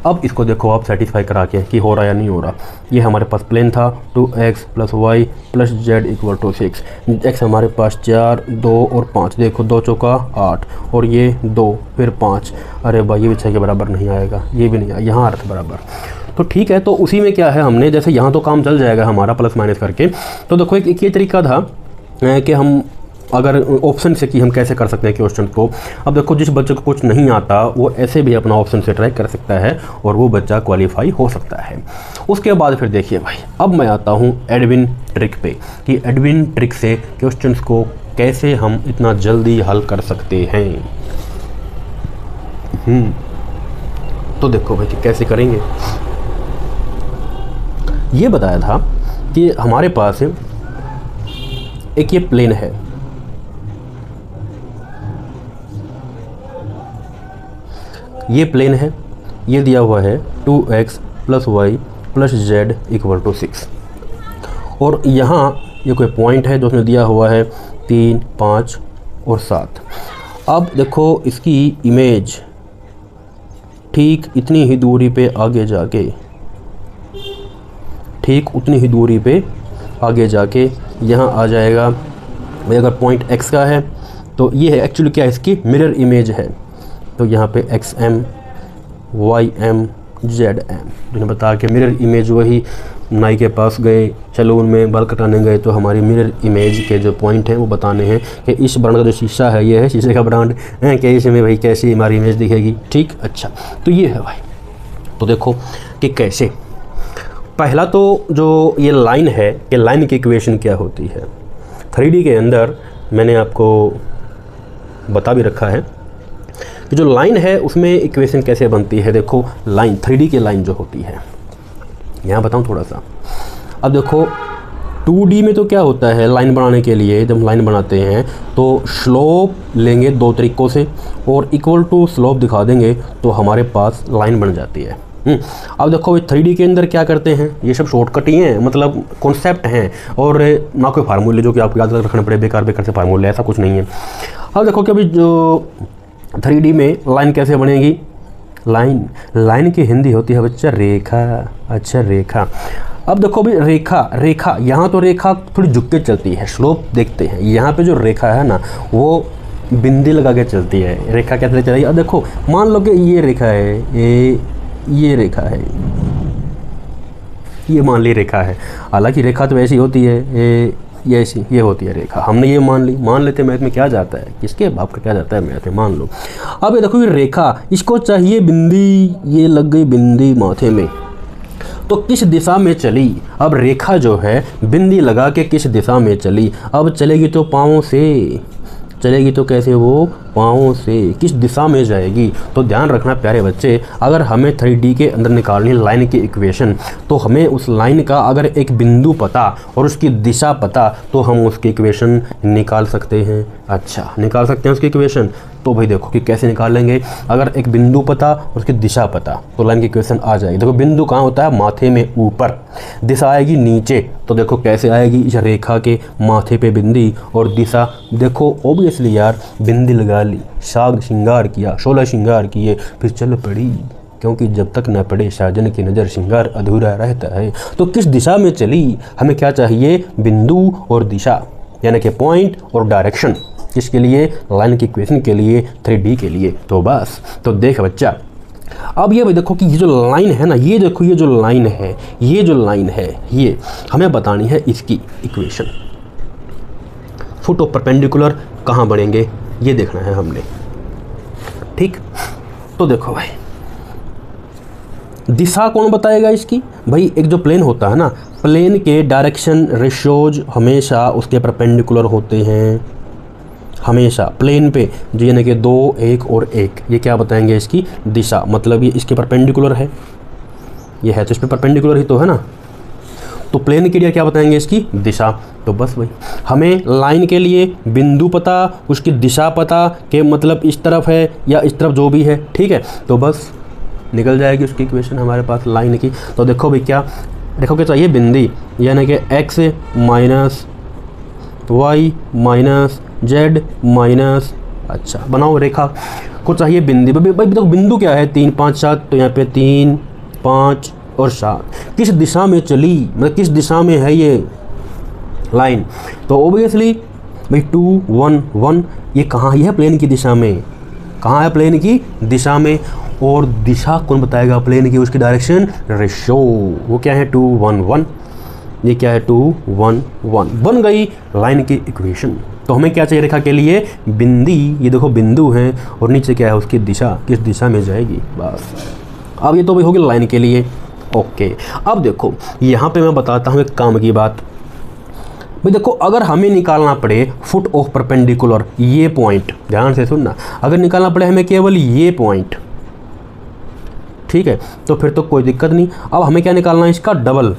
अब इसको देखो आप सेटिस्फाई करा के कि हो रहा या नहीं हो रहा। ये हमारे पास प्लेन था 2x + y + z = 6, x हमारे पास 4, 2 और 5, देखो 2 चौका 8 और ये 2 फिर 5, अरे भाई ये भी 6 के बराबर नहीं आएगा, ये भी नहीं आया, यहाँ अर्थ बराबर। तो ठीक है, तो उसी में क्या है, हमने जैसे यहाँ तो काम चल जाएगा हमारा प्लस माइनस करके। तो देखो एक ये तरीका था कि हम अगर ऑप्शन से कि हम कैसे कर सकते हैं क्वेश्चन को। अब देखो जिस बच्चे को कुछ नहीं आता वो ऐसे भी अपना ऑप्शन से ट्राई कर सकता है और वो बच्चा क्वालिफाई हो सकता है। उसके बाद फिर देखिए भाई, अब मैं आता हूँ एडविन ट्रिक पे कि एडविन ट्रिक से क्वेश्चंस को कैसे हम इतना जल्दी हल कर सकते हैं। तो देखो भाई कि कैसे करेंगे। ये बताया था कि हमारे पास एक ये प्लेन है, ये प्लेन है, ये दिया हुआ है 2x + y + z = 6 और यहाँ ये कोई पॉइंट है जो उसने दिया हुआ है 3, 5 और 7। अब देखो इसकी इमेज ठीक इतनी ही दूरी पे आगे जाके, ठीक उतनी ही दूरी पे आगे जाके यहाँ आ जाएगा भाई। अगर पॉइंट x का है तो ये है एक्चुअली क्या है, इसकी मिरर इमेज है। तो यहाँ पे xm, ym, zm, जिन्हें बता के मिरर इमेज, वही नाई के पास गए, सैलून में बाल कटाने गए तो हमारी मिरर इमेज के जो पॉइंट हैं वो बताने हैं कि इस ब्रांड का जो शीशा है ये है शीशे का ब्रांड है, कि इसमें भाई कैसी हमारी इमेज दिखेगी। ठीक, अच्छा तो ये है भाई। तो देखो कि कैसे, पहला तो जो ये लाइन है कि लाइन की इक्वेशन क्या होती है 3D के अंदर, मैंने आपको बता भी रखा है कि जो लाइन है उसमें इक्वेशन कैसे बनती है। देखो लाइन 3D की लाइन जो होती है, यहाँ बताऊँ थोड़ा सा। अब देखो 2D में तो क्या होता है, लाइन बनाने के लिए जब लाइन बनाते हैं तो स्लोप लेंगे 2 तरीक़ों से और इक्वल टू स्लोप दिखा देंगे तो हमारे पास लाइन बन जाती है। अब देखो 3D के अंदर क्या करते हैं, ये सब शॉर्टकट ही हैं, मतलब कॉन्सेप्ट हैं और ना कोई फार्मूले जो कि आपको याद रखने पड़े बेकार से फार्मूले, ऐसा कुछ नहीं है। अब देखो कि अभी जो 3D में लाइन कैसे बनेगी, लाइन की हिंदी होती है बच्चा रेखा। अच्छा रेखा। अब देखो भी रेखा यहाँ तो रेखा थोड़ी झुक के चलती है, स्लोप देखते हैं। यहाँ पे जो रेखा है ना वो बिंदी लगा के चलती है। रेखा कैसे चलेगी, अब देखो मान लो कि ये रेखा है, ये रेखा है, ये मान ली रेखा है। हालांकि रेखा तो ऐसी होती है, ये ऐसी ये होती है रेखा, हमने ये मान लेते हैं। मैथ में क्या जाता है, किसके बाप का क्या जाता है मैथ में, मान लो। अब ये देखो ये रेखा, इसको चाहिए बिंदी, ये लग गई बिंदी माथे में, तो किस दिशा में चली। अब रेखा जो है बिंदी लगा के किस दिशा में चली, अब चलेगी तो पाँवों से चलेगी, तो कैसे, वो पाँवों से, किस दिशा में जाएगी। तो ध्यान रखना प्यारे बच्चे, अगर हमें 3D के अंदर निकालनी लाइन की इक्वेशन तो हमें उस लाइन का अगर एक बिंदु पता और उसकी दिशा पता तो हम उसकी इक्वेशन निकाल सकते हैं। अच्छा निकाल सकते हैं उसकी इक्वेशन। तो भाई देखो कि कैसे निकालेंगे, अगर एक बिंदु पता उसकी दिशा पता तो लाइन की इक्वेशन आ जाएगी। देखो बिंदु कहाँ होता है, माथे में ऊपर, दिशा आएगी नीचे। तो देखो कैसे आएगी, इस रेखा के माथे पे बिंदी और दिशा, देखो ऑब्वियसली यार बिंदी लगा ली, साग श्रृंगार किया, 16 श्रृंगार किए, फिर चल पड़ी, क्योंकि जब तक न पड़े साजन की नज़र श्रृंगार अधूरा रहता है। तो किस दिशा में चली, हमें क्या चाहिए, बिंदु और दिशा, यानी कि पॉइंट और डायरेक्शन। किसके लिए, लाइन की इक्वेशन के लिए, 3D के लिए। तो बस, तो देख बच्चा, अब ये भाई देखो कि ये जो लाइन है ना, ये देखो ये जो लाइन है, ये हमें बतानी है इसकी इक्वेशन। फुट ऑफ परपेंडिकुलर कहाँ बनेंगे ये देखना है हमने। ठीक, तो देखो भाई दिशा कौन बताएगा इसकी, भाई एक जो प्लेन होता है ना, प्लेन के डायरेक्शन रेशियोज हमेशा उसके परपेंडिकुलर होते हैं, हमेशा प्लेन पे, जो यानी कि 2, 1 और 1, ये क्या बताएंगे इसकी दिशा, मतलब ये इसके परपेंडिकुलर है, ये है तो इस पर परपेंडिकुलर ही तो है ना। तो प्लेन के लिए क्या बताएंगे इसकी दिशा। तो बस भाई हमें लाइन के लिए बिंदु पता, उसकी दिशा पता कि मतलब इस तरफ है या इस तरफ जो भी है, ठीक है। तो बस निकल जाएगी उसकी इक्वेशन हमारे पास लाइन की। तो देखो भाई क्या, देखो क्या चाहिए, बिंदी, यानी कि x minus y minus z minus, अच्छा बनाओ रेखा। को चाहिए बिंदु। भाई देखो बिंदु क्या है 3 5 7, तो यहाँ पे 3 5 और 7 किस दिशा में चली, मतलब किस दिशा में है ये लाइन, तो ओबियसली भाई 2 1 1 ये कहाँ, ये है प्लेन की दिशा में, कहाँ है प्लेन की दिशा में। और दिशा कौन बताएगा प्लेन की, उसकी डायरेक्शन रेशो, वो क्या है 2 1 1, ये क्या है 2 1 1, बन गई लाइन की इक्वेशन। तो हमें क्या चाहिए रेखा के लिए, बिंदी, ये देखो बिंदु है और नीचे क्या है उसकी दिशा, किस दिशा में जाएगी, बस। अब ये तो भाई होगी लाइन के लिए, ओके। अब देखो यहाँ पे मैं बताता हूँ एक काम की बात। भाई देखो अगर हमें निकालना पड़े फुट ऑफ परपेंडिकुलर, ये पॉइंट ध्यान से सुनना, अगर निकालना पड़े हमें केवल ये पॉइंट, ठीक है, तो फिर तो कोई दिक्कत नहीं। अब हमें क्या निकालना है, इसका डबल,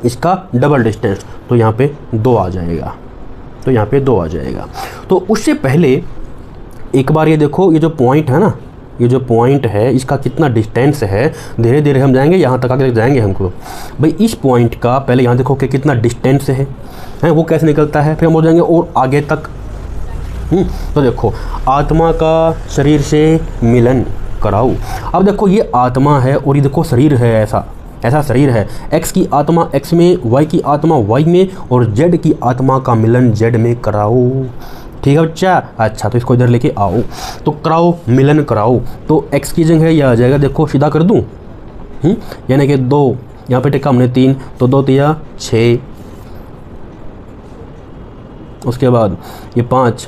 इसका डबल डिस्टेंस, तो यहाँ पे 2 आ जाएगा, तो यहाँ पे 2 आ जाएगा। तो उससे पहले एक बार ये देखो, ये जो पॉइंट है ना, ये जो पॉइंट है इसका कितना डिस्टेंस है, धीरे धीरे हम जाएंगे, यहाँ तक आगे जाएंगे हमको। भाई इस पॉइंट का पहले यहाँ देखो कि कितना डिस्टेंस है, वो कैसे निकलता है, फिर हम हो जाएंगे और आगे तक। तो देखो आत्मा का शरीर से मिलन कराओ। अब देखो ये आत्मा है और ये देखो शरीर है, ऐसा शरीर है, एक्स की आत्मा एक्स में, वाई की आत्मा वाई में, और जेड की आत्मा का मिलन जेड में कराओ, ठीक है बच्चा। अच्छा तो इसको इधर लेके आओ, तो कराओ, मिलन कराओ। तो एक्स की जगह यह आ जाएगा, देखो सीधा कर दूँ, यानी कि 2, यहाँ पे टेका हमने 3, तो 2 3 6, उसके बाद ये 5,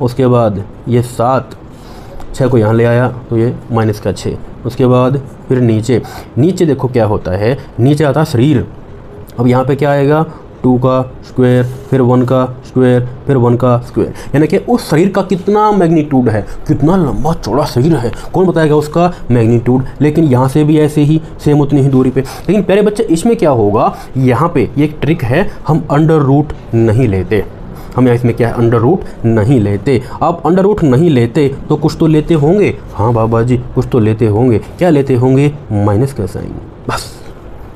उसके बाद ये 7, 6 को यहाँ ले आया तो ये माइनस का 6, उसके बाद फिर नीचे, नीचे देखो क्या होता है, नीचे आता है शरीर। अब यहाँ पे क्या आएगा, 2 का स्क्वायर, फिर 1 का स्क्वायर, फिर 1 का स्क्वायर, यानी कि उस शरीर का कितना मैग्नीट्यूड है, कितना लंबा चौड़ा शरीर है, कौन बताएगा उसका मैग्नीट्यूड। लेकिन यहाँ से भी ऐसे ही सेम उतनी ही दूरी पे। लेकिन प्यारे बच्चे इसमें क्या होगा, यहाँ पे ये एक ट्रिक है, हम अंडर रूट नहीं लेते, हम यहाँ इसमें क्या है अंडर रूट नहीं लेते। अब अंडर रूट नहीं लेते तो कुछ तो लेते होंगे, हाँ बाबा जी कुछ तो लेते होंगे। क्या लेते होंगे, माइनस का साइन, बस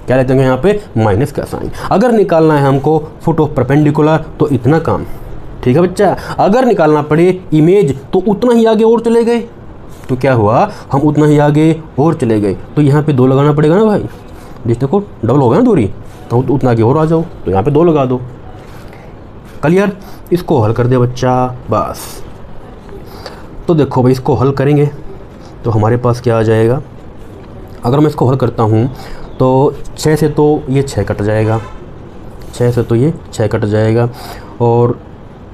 क्या लेते होंगे यहाँ पे, माइनस का साइन। अगर निकालना है हमको फुट ऑफ परपेंडिकुलर तो इतना काम, ठीक है बच्चा। अगर निकालना पड़े इमेज तो उतना ही आगे और चले गए, तो क्या हुआ, हम उतना ही आगे और चले गए, तो यहाँ पे 2 लगाना पड़ेगा ना भाई, जिस देखो डबल हो गया ना दूरी, तो उतना आगे और आ जाओ, तो यहाँ पे 2 लगा दो। क्लियर, इसको हल कर दे बच्चा, बस। तो देखो भाई इसको हल करेंगे तो हमारे पास क्या आ जाएगा, अगर मैं इसको हल करता हूँ तो 6 से तो ये 6 कट जाएगा, 6 से तो ये 6 कट जाएगा, और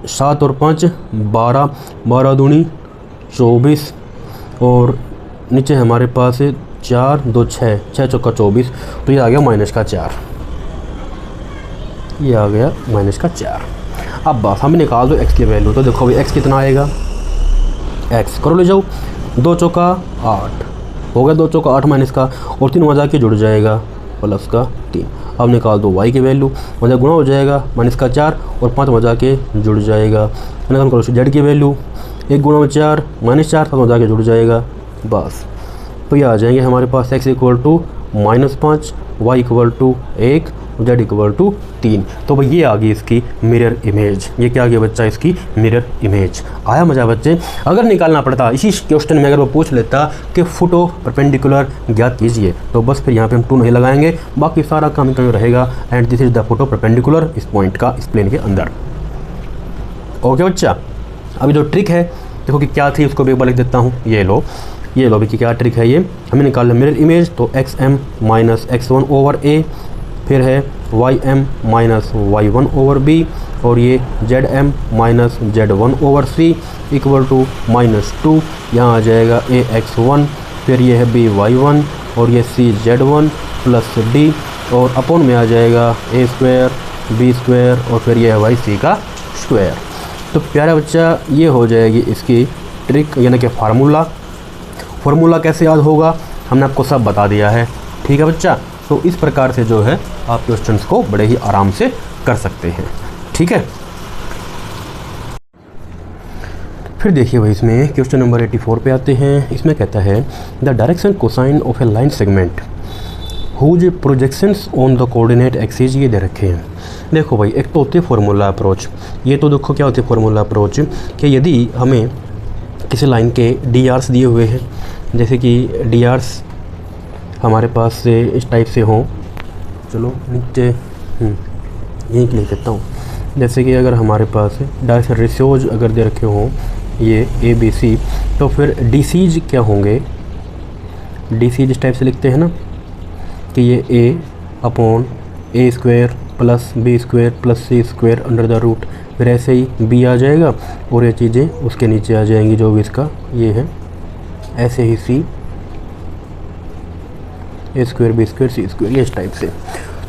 7 और 5 12, 12 दूनी 24, और नीचे हमारे पास 4 2 6, 6 चौका 24, तो ये आ गया माइनस का 4, ये आ गया माइनस का 4। अब बस हम निकाल दो x की वैल्यू, तो देखो भाई x कितना आएगा, x करो ले जाओ, 2 चौका 8 हो गया, 2 चौका 8 माइनस का, और 3 वहाँ के जुड़ जाएगा प्लस का 3। अब निकाल दो y की वैल्यू, वजह गुणा हो जाएगा माइनस का 4, और 5 वजह के जुड़ जाएगा। निकाल करो z की वैल्यू, 1 गुणा में 4 माइनस 4, 7 वजह के जुड़ जाएगा, बस। तो ये आ जाएंगे हमारे पास x equal to -5, y equal to 1, z equal to 3। तो भाई ये आ गई इसकी मिरर इमेज, ये क्या आ गया बच्चा, इसकी मिरर इमेज। आया मजा बच्चे। अगर निकालना पड़ता इसी क्वेश्चन में, अगर वो पूछ लेता कि फुट ऑफ परपेंडिकुलर ज्ञात कीजिए, तो बस फिर यहाँ पे हम 2 नहीं लगाएंगे, बाकी सारा काम रहेगा। And this is the foot of perpendicular इस पॉइंट का, इस प्लेन के अंदर। ओके बच्चा, अभी जो ट्रिक है देखो कि क्या थी, उसको भी एक बार लिख देता हूँ। ये लो भी कि क्या ट्रिक है, ये हमें निकालना मिरर इमेज, तो XM minus X1 over A, फिर है YM minus Y1 over B, और ये ZM minus Z1 over C equal to -2, यहाँ आ जाएगा AX1, फिर ये है BY1, और ये CZ1 प्लस D, और अपॉन में आ जाएगा A स्क्वायर B स्क्वायर, और फिर ये है YC का स्क्वायर। तो प्यारा बच्चा ये हो जाएगी इसकी ट्रिक, यानी कि फार्मूला कैसे याद होगा हमने आपको सब बता दिया है, ठीक है बच्चा। तो इस प्रकार से जो है आप क्वेश्चंस को बड़े ही आराम से कर सकते हैं, ठीक है। फिर देखिए भाई इसमें क्वेश्चन नंबर 84 पे आते हैं। इसमें कहता है the direction cosine of a line segment whose projections on the coordinate axis, ये दे रखे हैं। देखो भाई एक तो होती है फार्मूला अप्रोच, ये तो देखो क्या होती है फार्मूला अप्रोच, कि यदि हमें किसी लाइन के डी आर्स दिए हुए हैं, जैसे कि डी आर्स हमारे पास से इस टाइप से हों, चलो नीचे यहीं लिख देता हूँ। जैसे कि अगर हमारे पास डायरेक्शन रेशियोज अगर दे रखे हों ये ए बी सी, तो फिर डी सीज क्या होंगे, डी सीज इस टाइप से लिखते हैं ना कि ये a upon a square plus b square plus c square under the root, फिर ऐसे ही बी आ जाएगा और ये चीज़ें उसके नीचे आ जाएंगी जो भी इसका ये है, ऐसे ही सी ए स्क्वायर बी स्क्वायर सी स्क्वायर, ये इस टाइप से।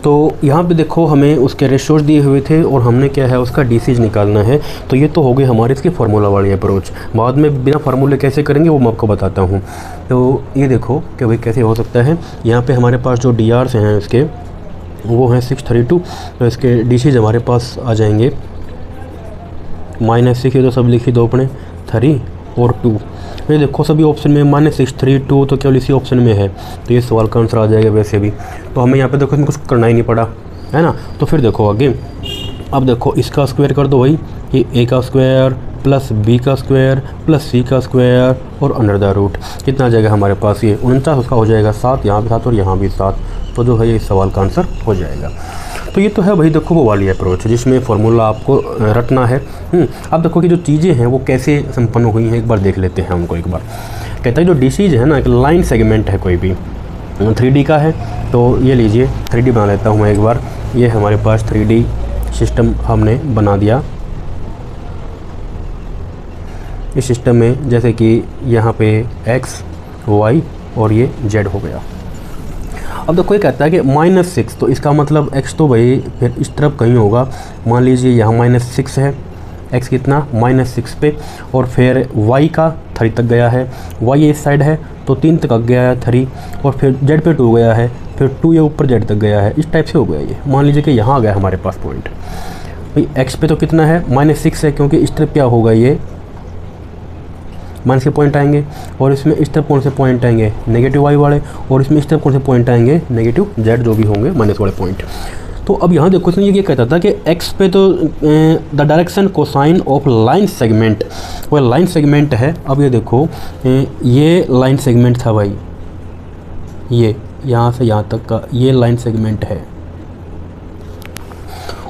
तो यहाँ पे देखो हमें उसके रेशोज दिए हुए थे और हमने क्या है उसका डीसीज निकालना है। तो ये तो हो गई हमारे इसकी फार्मूला वाली अप्रोच। बाद में बिना फार्मूले कैसे करेंगे वो मैं आपको बताता हूँ। तो ये देखो कि भाई कैसे हो सकता है। यहाँ पे हमारे पास जो डी आर्स हैं इसके वो हैं 632, तो इसके डीसीज हमारे पास आ जाएंगे -6, ये तो सब लिखी दो अपने 3 और 2। ये देखो सभी ऑप्शन में -6 3 2 तो केवल इसी ऑप्शन में है, तो ये सवाल का आंसर आ जाएगा वैसे भी। तो हमें यहाँ पे देखो इसमें कुछ करना ही नहीं पड़ा है ना। तो फिर देखो आगे, अब देखो इसका स्क्वायर कर दो भाई, ये ए का स्क्वायर प्लस बी का स्क्वायर प्लस सी का स्क्वायर और अंडर द रूट, कितना आ जाएगा हमारे पास ये 49, उसका हो जाएगा 7, यहाँ भी 7 और यहाँ भी 7, तो जो है ये इस सवाल का आंसर हो जाएगा। तो ये तो है भाई देखो वो वाली अप्रोच जिसमें फार्मूला आपको रटना है। अब देखो कि जो चीज़ें हैं वो कैसे संपन्न हुई हैं एक बार देख लेते हैं उनको एक बार। कहता है जो डीसीज है ना, एक लाइन सेगमेंट है कोई भी 3D का है, तो ये लीजिए 3D बना लेता हूँ मैं एक बार। ये हमारे पास 3D सिस्टम हमने बना दिया। इस सिस्टम में जैसे कि यहाँ पे x y और ये z हो गया। अब देखो ये कहता है कि -6, तो इसका मतलब x तो भाई फिर इस तरफ कहीं होगा। मान लीजिए यहाँ -6 है, x कितना -6 पे, और फिर y का 3 तक गया है, y इस साइड है तो 3 तक गया है 3, और फिर z पे 2 गया है, फिर 2 ये ऊपर z तक गया है, इस टाइप से हो गया ये। मान लीजिए कि यहाँ आ गया हमारे पास पॉइंट भाई, x पे तो कितना है -6 है, क्योंकि इस तरफ क्या होगा ये माइनस के पॉइंट आएंगे, और इसमें इस तरफ कौन से पॉइंट आएंगे नेगेटिव y वाले, और इसमें इस तरफ कौन से पॉइंट आएंगे नेगेटिव z, जो भी होंगे माइनस वाले पॉइंट। तो अब यहाँ देखो इसने ये कहता था कि x पे तो the direction cosine of line segment, वो लाइन सेगमेंट है। अब ये देखो ये लाइन सेगमेंट था भाई, ये यहाँ से यहाँ तक का ये लाइन सेगमेंट है,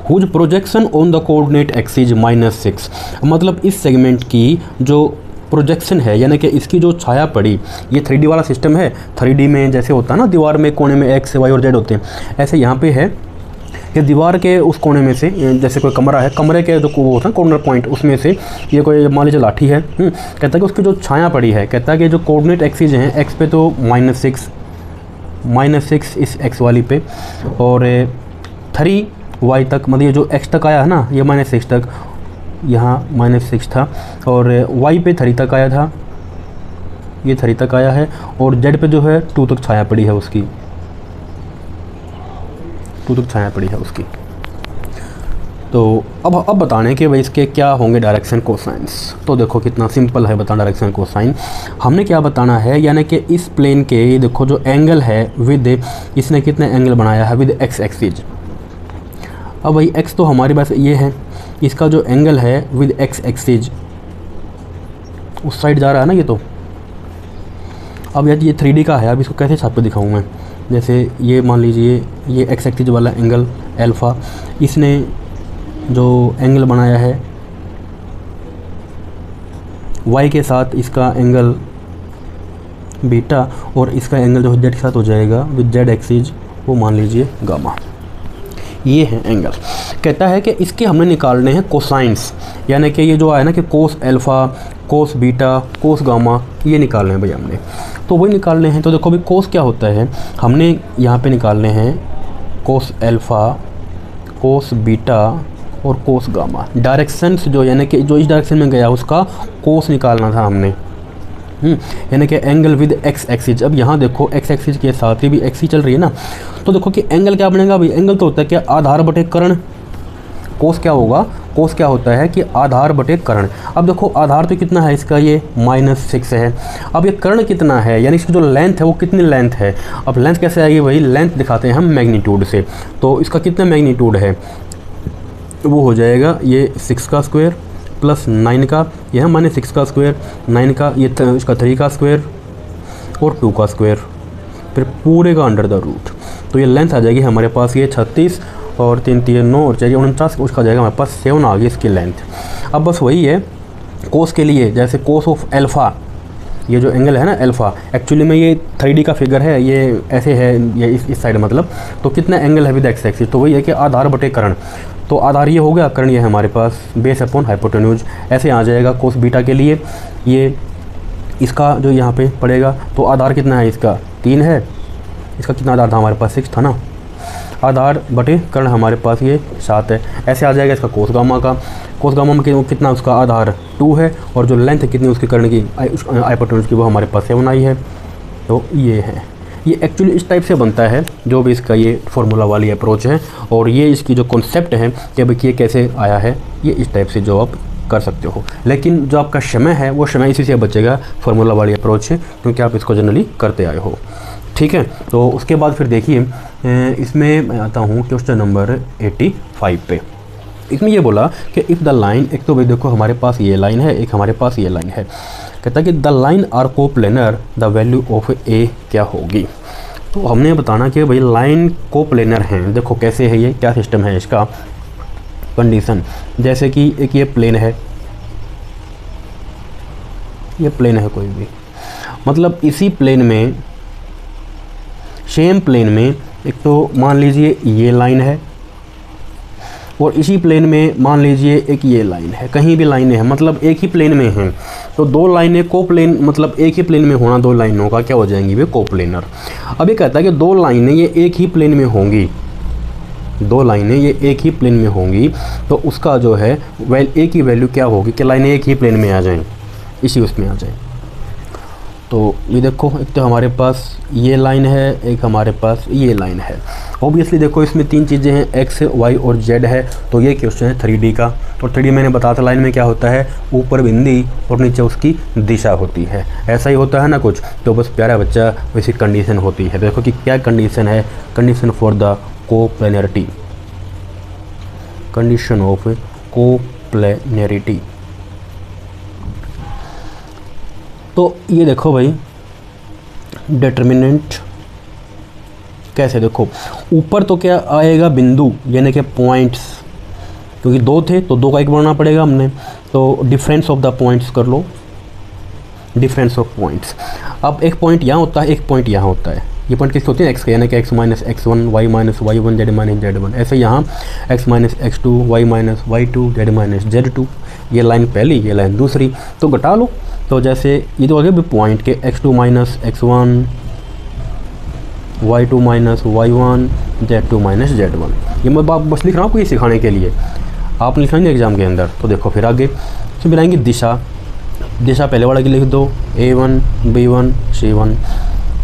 whose projection on the coordinate axis -6। मतलब इस सेगमेंट की जो प्रोजेक्शन है, यानी कि इसकी जो छाया पड़ी, ये 3D वाला सिस्टम है। 3D में जैसे होता है ना दीवार में कोने में x y और z होते हैं, ऐसे यहाँ पे है कि दीवार के उस कोने में से, जैसे कोई कमरा है, कमरे के जो वो होता है कॉर्नर पॉइंट, उसमें से ये कोई मान लीजिए लाठी है, कहता है कि उसकी जो छाया पड़ी है, कहता है कि जो कोऑर्डिनेट एक्सिस हैं x पे तो -6 इस x वाली पे, और 3y तक, मतलब ये जो x तक आया है ना ये -6 तक, यहाँ -6 था, और y पे 3 तक आया था, ये 3 तक आया है, और z पे जो है 2 तक छाया पड़ी है उसकी, 2 तक छाया पड़ी है उसकी। तो अब बताने के भाई इसके क्या होंगे डायरेक्शन कोसाइंस। तो देखो कितना सिंपल है बताना डायरेक्शन कोसाइन। हमने क्या बताना है, यानी कि इस प्लेन के ये देखो जो एंगल है विद, इसने कितने एंगल बनाया है विद x एक्सिस। अब भाई x तो हमारे पास ये है, इसका जो एंगल है विद x एक्सिस उस साइड जा रहा है ना ये तो। अब यार ये 3D का है, अब इसको कैसे छाप के दिखाऊँ मैं। जैसे ये मान लीजिए ये x एक्सिस वाला एंगल अल्फ़ा, इसने जो एंगल बनाया है y के साथ, इसका एंगल बीटा, और इसका एंगल जो z के साथ हो जाएगा विद z एक्सिस, वो मान लीजिए गामा। ये है एंगल। कहता है कि इसके हमने निकालने हैं कोसाइंस, यानी कि ये जो आया ना कि cos alpha, cos beta, cos gamma, ये निकालने हैं भाई हमने। तो वही निकालने हैं। तो देखो भाई कोस क्या होता है, हमने यहाँ पे निकालने हैं कोस अल्फ़ा, कोस बीटा और कोस गामा। डायरेक्शन जो, यानी कि जो इस डायरेक्शन में गया उसका कोस निकालना था हमने, यानी कि एंगल विद x एक्सिस। अब यहाँ देखो x एक्सिस के साथ ही भी x ही चल रही है ना, तो देखो कि एंगल क्या बनेगा भाई, एंगल तो होता है कि आधार बटे कर्ण। कोस क्या होगा, कोस क्या होता है कि आधार बटे कर्ण। अब देखो आधार तो कितना है इसका, ये -6 है। अब ये कर्ण कितना है, यानी इसकी जो लेंथ है वो कितनी लेंथ है। अब लेंथ कैसे आएगी भाई, लेंथ दिखाते हैं हम मैग्नीट्यूड से। तो इसका कितना मैग्नीट्यूड है, वो हो जाएगा ये 6 का स्क्वायर प्लस 9 का, यह है -6 का स्क्वायर, 9 का ये इसका 3 का स्क्वायर और 2 का स्क्वायर, फिर पूरे का अंडर द रूट। तो ये लेंथ आ जाएगी हमारे पास ये 36 और 3 3 9 और 4 49, उसका जाएगा हमारे पास 7 आ गई इसकी लेंथ। अब बस वही है कोस के लिए, जैसे कोस ऑफ एल्फ़ा, ये जो एंगल है ना एल्फ़ा, एक्चुअली में ये 3D का फिगर है, ये ऐसे है, ये इस साइड मतलब, तो कितना एंगल है विद एक्स एक्सिस, तो वही है कि आधार बटे कर्ण, तो आधार ये हो गया, कर्ण ये है हमारे पास, बेस अपॉन हाइपोटेन्यूज, ऐसे आ जाएगा कोस बीटा के लिए। ये इसका जो यहाँ पे पड़ेगा, तो आधार कितना है इसका 3 है, इसका कितना आधार था हमारे पास 6 था ना, आधार बटे कर्ण हमारे पास ये 7 है, ऐसे आ जाएगा इसका कोस गामा का। कोस गामा में कितना उसका आधार 2 है, और जो लेंथ है कितनी उसकी कर्ण की हाइपोटेन्यूज की वो हमारे पास 7 आई है। तो ये है, ये एक्चुअली इस टाइप से बनता है जो भी इसका ये फार्मूला वाली अप्रोच है, और ये इसकी जो कॉन्सेप्ट है कि भाई ये कैसे आया है, ये इस टाइप से जो आप कर सकते हो। लेकिन जो आपका समय है वो समय इसी से बचेगा फार्मूला वाली अप्रोच से, क्योंकि आप इसको जनरली करते आए हो। ठीक है, तो उसके बाद फिर देखिए इसमें मैं आता हूँ क्वेश्चन नंबर 85 पे। इसमें ये बोला कि इफ़ द लाइन, एक तो भाई देखो हमारे पास ये लाइन है, एक हमारे पास ये लाइन है, कहता है कि the line are coplanar the value of a क्या होगी। तो हमने बताना कि भाई लाइन कोप्लेनर हैं, देखो कैसे है ये, क्या सिस्टम है इसका कंडीशन, जैसे कि एक ये प्लेन है, ये प्लेन है कोई भी, मतलब इसी प्लेन में, सेम प्लेन में, एक तो मान लीजिए ये लाइन है, और इसी प्लेन में मान लीजिए एक ये लाइन है, कहीं भी लाइनें हैं मतलब एक ही प्लेन में हैं, तो दो लाइनें कोप्लेन, मतलब एक ही प्लेन में होना दो लाइनों का क्या हो जाएंगी वे कोप्लेनर। अब ये कहता है कि दो लाइनें ये एक ही प्लेन में होंगी, दो लाइनें ये एक ही प्लेन में होंगी, तो उसका जो है एक ही वैल्यू क्या होगी कि लाइनें एक ही प्लेन में आ जाएं, इसी उसमें आ जाएं। तो ये देखो एक तो हमारे पास ये लाइन है, एक हमारे पास ये लाइन है। ऑब्वियसली देखो इसमें तीन चीज़ें हैं, एक्स वाई और जेड है, तो ये क्वेश्चन है 3D का। तो 3D मैंने बताया था लाइन में क्या होता है, ऊपर बिंदी और नीचे उसकी दिशा होती है, ऐसा ही होता है ना कुछ। तो बस प्यारा बच्चा वैसी कंडीशन होती है। देखो कि क्या कंडीशन है, condition for the coplanarity, condition of coplanarity. तो ये देखो भाई डिटर्मिनेंट कैसे, देखो ऊपर तो क्या आएगा बिंदु यानी कि पॉइंट्स, क्योंकि दो थे तो दो का एक बनाना पड़ेगा हमने, तो डिफरेंस ऑफ द पॉइंट्स कर लो, डिफरेंस ऑफ पॉइंट्स। अब एक पॉइंट यहाँ होता है, एक पॉइंट यहाँ होता है, ये पॉइंट किसके होते हैं एक्स के, यानी कि X minus x1 Y minus y1 Z minus z1। ऐसे यहाँ X minus x2 Y minus y2 Z minus z2, ये लाइन पहली ये लाइन दूसरी, तो घटा लो। तो जैसे ये तो आगे भी पॉइंट के x2 minus x1 y2 minus y1 z2 minus z1, ये मैं बस लिख रहा हूँ आपको ये सिखाने के लिए, आप लिखेंगे एग्जाम के अंदर। तो देखो फिर आगे इसमें बनाएंगे दिशा, दिशा पहले वाला की लिख दो a1 b1 c1,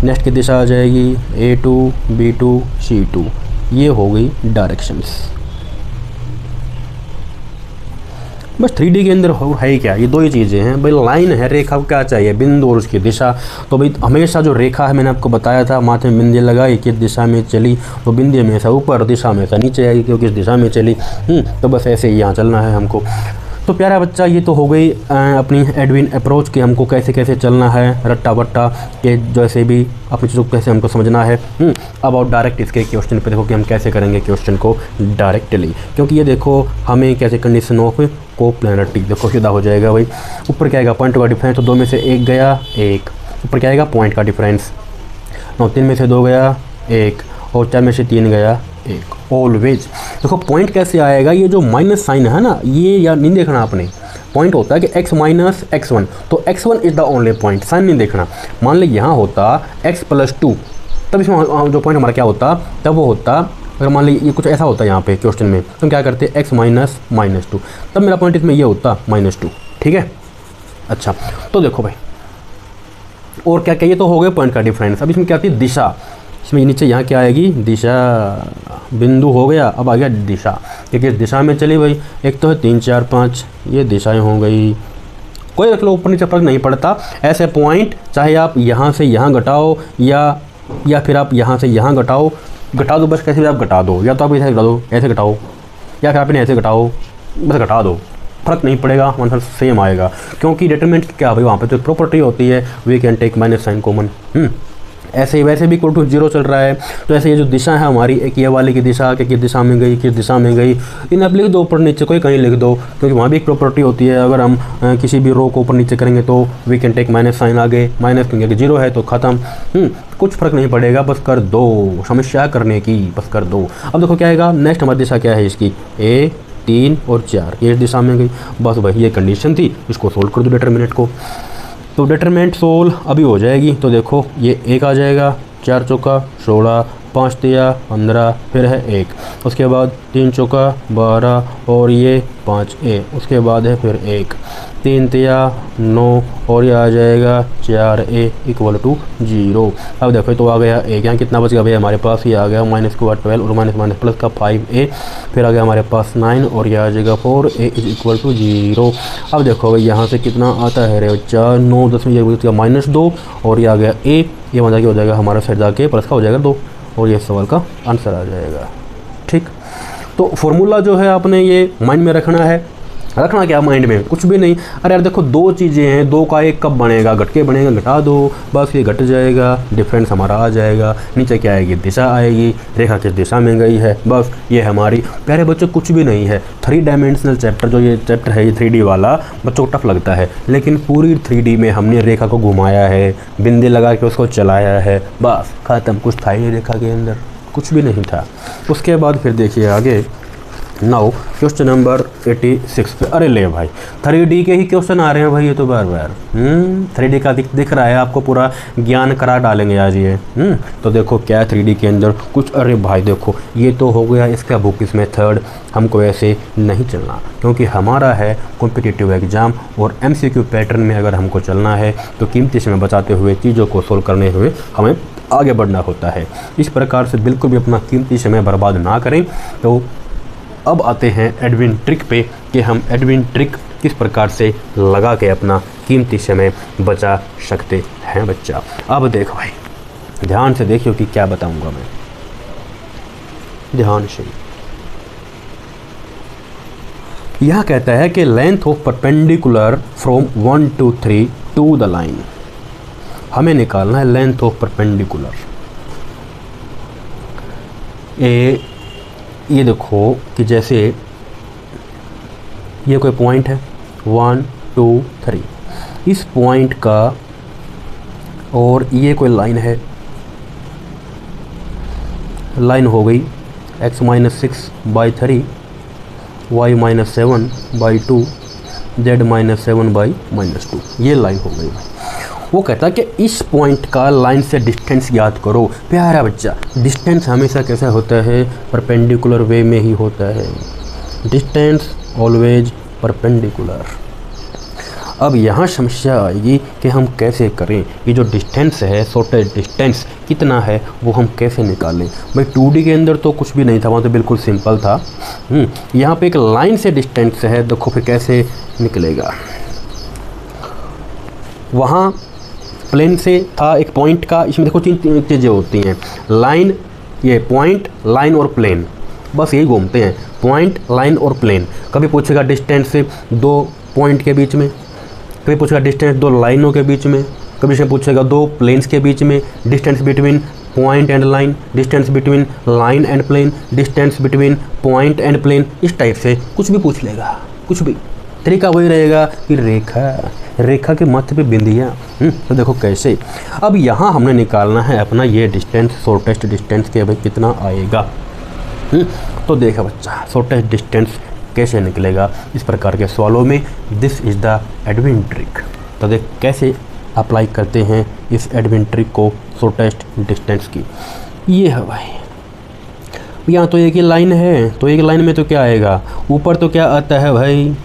नेक्स्ट की दिशा आ जाएगी a2 b2 c2, ये हो गई डायरेक्शंस। बस 3D के अंदर है ही क्या, ये दो ही चीज़ें हैं भाई, लाइन है, रेखा को क्या चाहिए बिंदु और उसकी दिशा। तो भाई हमेशा जो रेखा है मैंने आपको बताया था, माथे में बिंदी लगाई किस दिशा में चली, तो बिंदी हमेशा ऊपर, दिशा हमेशा नीचे आएगी क्योंकि किस दिशा में चली। तो बस ऐसे ही यहाँ चलना है हमको। तो प्यारा बच्चा ये तो हो गई अपनी एडविन अप्रोच कि हमको कैसे कैसे चलना है, रट्टा बट्टा के जैसे भी अपनी चीज़ों को कैसे हमको समझना है। अब और डायरेक्ट इसके क्वेश्चन पे देखो कि हम कैसे करेंगे क्वेश्चन को डायरेक्टली, क्योंकि ये देखो हमें कैसे कंडीशन ऑफ कोप्लेनरिटी, देखो सीधा हो जाएगा भाई। ऊपर क्या आएगा पॉइंट का डिफरेंस, तो दो में से एक गया एक, ऊपर क्या आएगा पॉइंट का डिफरेंस, 3 में से 2 गया एक, और 4 में से 3 गया एक। ऑलवेज देखो पॉइंट कैसे आएगा, ये जो माइनस साइन है ना, ये यार नहीं देखना आपने, पॉइंट होता है कि x माइनस x1, तो x1 is the only point, sign नहीं देखना। मान ली यहाँ होता x प्लस 2, तब इसमें जो पॉइंट हमारा क्या होता, तब वो होता, अगर मान ली ये कुछ ऐसा होता है यहाँ पे क्वेश्चन में, तो हम क्या करते x माइनस -2, तब मेरा पॉइंट इसमें ये होता -2। ठीक है, अच्छा तो देखो भाई और क्या क्या, ये तो हो गया पॉइंट का डिफरेंस। अब इसमें क्या आती है दिशा, इसमें नीचे यहाँ क्या आएगी दिशा, बिंदु हो गया, अब आ गया दिशा कि किस दिशा में चली भाई, एक तो है 3 4 5, ये दिशाएं हो गई, कोई रख लो ऊपर नीचे फर्क नहीं पड़ता। ऐसे पॉइंट चाहे आप यहाँ से यहाँ घटाओ या फिर आप यहाँ से यहाँ घटाओ दो, बस कैसे भी आप घटा दो, या तो आप ऐसे घटा दो, ऐसे घटाओ, या फिर आप इन्हें ऐसे घटाओ, बस घटा दो, फ़र्क नहीं पड़ेगा, आंसर सेम आएगा। क्योंकि डिटरमिनेंट क्या भाई, वहाँ पे तो प्रॉपर्टी होती है we can take minus sign common. ऐसे ही वैसे भी इक्वल टू 0 चल रहा है, तो ऐसे ये जो दिशा है हमारी, एक ये वाली की दिशा कि किस दिशा में गई, किस दिशा में गई, इन आप लिख दो ऊपर नीचे, कोई कहीं लिख दो, क्योंकि वहाँ भी एक प्रॉपर्टी होती है। अगर हम किसी भी रो को ऊपर नीचे करेंगे तो we can take minus sign, आगे माइनस, क्योंकि 0 है तो ख़त्म। कुछ फ़र्क नहीं पड़ेगा, बस कर दो, समस्या करने की बस कर दो। अब देखो क्या आएगा, नेक्स्ट हमारी दिशा क्या है इसकी, A 3 और 4, ये इस दिशा में गई। बस भाई ये कंडीशन थी, इसको सोल्व कर दो डिटरमिनेंट को। तो डिटरमिनेंट सोल्व अभी हो जाएगी। तो देखो ये 1 आ जाएगा, 4 चौका 16, 5 तिया 15, फिर है 1, उसके बाद 3 चौका 12 और ये 5A, उसके बाद है फिर 1, 3 तिया 9 और ये आ जाएगा 4A इक्वल टू 0। अब देखो तो आ गया 1, यहाँ कितना बच गया भैया हमारे पास, ये आ गया माइनस के बाद 12 और माइनस माइनस प्लस का 5A, फिर आ गया हमारे पास 9 और यह आ जाएगा 4A इज इक्वल टू 0। अब देखो भाई यहाँ से कितना आता है रे बच्चा, 9 10 में ये बच गया -2 और ये आ गया A, ये बन जाके हो जाएगा हमारा साइड जाके प्लस का हो जाएगा 2 और ये सवाल का आंसर आ जाएगा। ठीक, तो फॉर्मूला जो है आपने ये माइंड में रखना है। रखना क्या माइंड में, कुछ भी नहीं। अरे यार देखो 2 चीज़ें हैं, 2 का 1 कब बनेगा, घट के बनेगा, घटा दो बस, ये घट जाएगा, डिफरेंस हमारा आ जाएगा। नीचे क्या आएगी, दिशा आएगी, रेखा किस दिशा में गई है, बस ये हमारी। प्यारे बच्चों कुछ भी नहीं है। 3 डायमेंशनल चैप्टर जो ये चैप्टर है, ये 3D वाला बच्चों को टफ लगता है, लेकिन पूरी 3D में हमने रेखा को घुमाया है, बिंदी लगा के उसको चलाया है, बस ख़त्म। कुछ था ही रेखा के अंदर, कुछ भी नहीं था। उसके बाद फिर देखिए आगे, नाउ क्वेश्चन नंबर 86 पे। अरे ले भाई 3D के ही क्वेश्चन आ रहे हैं भाई, ये तो बार बार 3D का दिख रहा है आपको, पूरा ज्ञान करा डालेंगे आज ये। तो देखो क्या 3D के अंदर कुछ, अरे भाई देखो ये तो हो गया इसका बुक इस मेथड। हमको ऐसे नहीं चलना, क्योंकि हमारा है कॉम्पिटिटिव एग्ज़ाम और MCQ पैटर्न में अगर हमको चलना है तो कीमती समय बचाते हुए, चीज़ों को सोल्व करने हुए हमें आगे बढ़ना होता है। इस प्रकार से बिल्कुल भी अपना कीमती समय बर्बाद ना करें। तो अब आते हैं एडविन ट्रिक पे कि हम एडविन ट्रिक किस प्रकार से लगा के अपना कीमती समय बचा सकते हैं बच्चा। अब देखो भाई ध्यान से देखियो कि क्या बताऊंगा मैं, ध्यान से। यह कहता है कि length of perpendicular from 1 to 3 to the line. हमें निकालना है लेंथ ऑफ परपेंडिकुलर। ये देखो कि जैसे ये कोई पॉइंट है 1 2 3, इस पॉइंट का, और ये कोई लाइन है, लाइन हो गई x - 6/3, y - 7/2, z - 7/-2, ये लाइन हो गई। वो कहता है कि इस पॉइंट का लाइन से डिस्टेंस ज्ञात करो। प्यारा बच्चा, डिस्टेंस हमेशा कैसा होता है, परपेंडिकुलर वे में ही होता है। Distance always perpendicular. अब यहाँ समस्या आएगी कि हम कैसे करें, ये जो डिस्टेंस है, शॉर्टेज डिस्टेंस कितना है वो हम कैसे निकालें। भाई 2D के अंदर तो कुछ भी नहीं था, वहाँ तो बिल्कुल सिंपल था। यहाँ पे एक लाइन से डिस्टेंस है, देखो फिर कैसे निकलेगा। वहाँ प्लेन से था एक पॉइंट का, इसमें देखो 3 चीज़ें होती हैं, लाइन, ये पॉइंट, लाइन और प्लेन, बस यही घूमते हैं, पॉइंट, लाइन और प्लेन। कभी पूछेगा डिस्टेंस 2 पॉइंट के बीच में, कभी पूछेगा डिस्टेंस 2 लाइनों के बीच में, कभी से पूछेगा 2 प्लेन्स के बीच में, distance between point and line, distance between line and plane, distance between point and plane. इस टाइप से कुछ भी पूछ लेगा, कुछ भी। तरीका वही रहेगा कि रेखा के मध्य पे बिंदियाँ। तो देखो कैसे। अब यहाँ हमने निकालना है अपना ये डिस्टेंस, शॉर्टेस्ट डिस्टेंस के भाई कितना आएगा। तो देखा बच्चा शॉर्टेस्ट डिस्टेंस कैसे निकलेगा इस प्रकार के सवालों में। This is the Edwin trick. तो देख कैसे अप्लाई करते हैं इस एडविन ट्रिक को शॉर्टेस्ट डिस्टेंस की। ये है भाई, यहाँ तो एक ही लाइन है, तो एक लाइन में तो क्या आएगा, ऊपर तो क्या आता है भाई,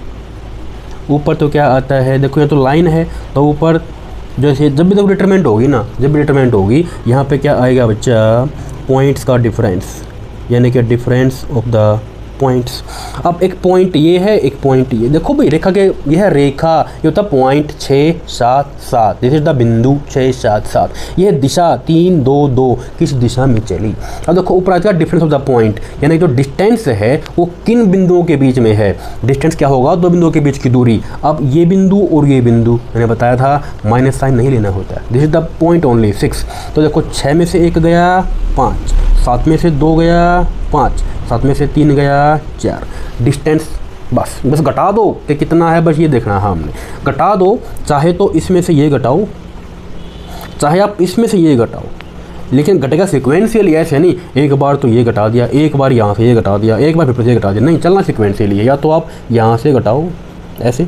ऊपर तो क्या आता है, देखो यहाँ तो लाइन है, तो ऊपर जैसे जब भी तो डिटरमिनेंट होगी ना, जब भी डिटरमिनेंट होगी यहाँ पे क्या आएगा बच्चा, पॉइंट्स का डिफरेंस, यानी कि डिफरेंस ऑफ द पॉइंट्स। अब एक पॉइंट ये है, एक पॉइंट ये। देखो भाई रेखा के, यह रेखा ये होता पॉइंट 6 7 7, दिस इज द बिंदु 6 7 7। यह दिशा 3 2 2 किस दिशा में चली। अब देखो ऊपर आता है डिफरेंस ऑफ द पॉइंट, यानी जो डिस्टेंस है वो किन बिंदुओं के बीच में है। डिस्टेंस क्या होगा, दो बिंदुओं के बीच की दूरी। अब ये बिंदु और ये बिंदु, मैंने बताया था माइनस साइन नहीं लेना होता है। This is the point only 6। तो देखो 6 में से 1 गया 5, 7 में से 2 गया 5, 7 में से 3 गया 4। डिस्टेंस बस घटा दो कि कितना है, बस ये देखना है हमने। घटा दो, चाहे तो इसमें से ये घटाओ, चाहे आप इसमें से ये घटाओ, लेकिन घटेगा सिक्वेंशियली, ऐसे नहीं एक बार तो ये घटा दिया, एक बार यहाँ से ये घटा दिया, एक बार फिर से ये घटा दिया, नहीं चलना सिक्वेंशियली है। या तो आप यहाँ से घटाओ ऐसे,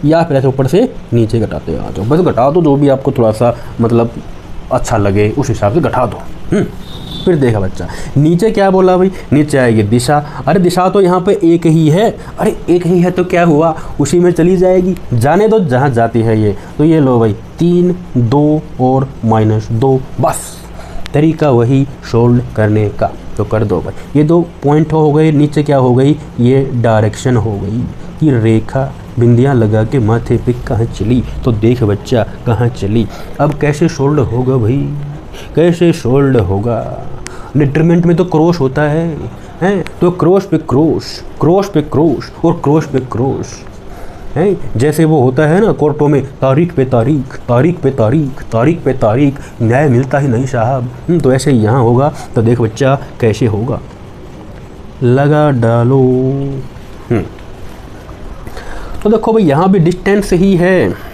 या फिर ऐसे ऊपर से नीचे घटाते आ जाओ। बस घटा दो, जो भी आपको थोड़ा सा मतलब अच्छा लगे उस हिसाब से घटा दो। फिर देखा बच्चा नीचे क्या बोला भाई, नीचे आएगी दिशा। अरे दिशा तो यहाँ पे एक ही है, अरे एक ही है तो क्या हुआ, उसी में चली जाएगी, जाने दो जहाँ जाती है ये। तो ये लो भाई 3 2 और -2, बस तरीका वही सोल्व करने का। तो कर दो भाई, ये 2 पॉइंट हो गए। नीचे क्या हो गई, ये डायरेक्शन हो गई कि रेखा बिंदियाँ लगा के माथे पे कहाँ चली। तो देख बच्चा कहाँ चली। अब कैसे सोल्व होगा भाई, कैसे सोल्व होगा। डिटरमिनेंट में तो क्रॉस होता है तो क्रॉस पे क्रॉस, क्रॉस पे क्रॉस और क्रॉस पे क्रॉस है। जैसे वो होता है ना कोर्टों में, तारीख पे तारीख, तारीख पे तारीख, तारीख पे तारीख, न्याय मिलता ही नहीं साहब। तो ऐसे ही यहाँ होगा। तो देख बच्चा कैसे होगा, लगा डालो। तो देखो भाई यहाँ भी डिस्टेंस ही है।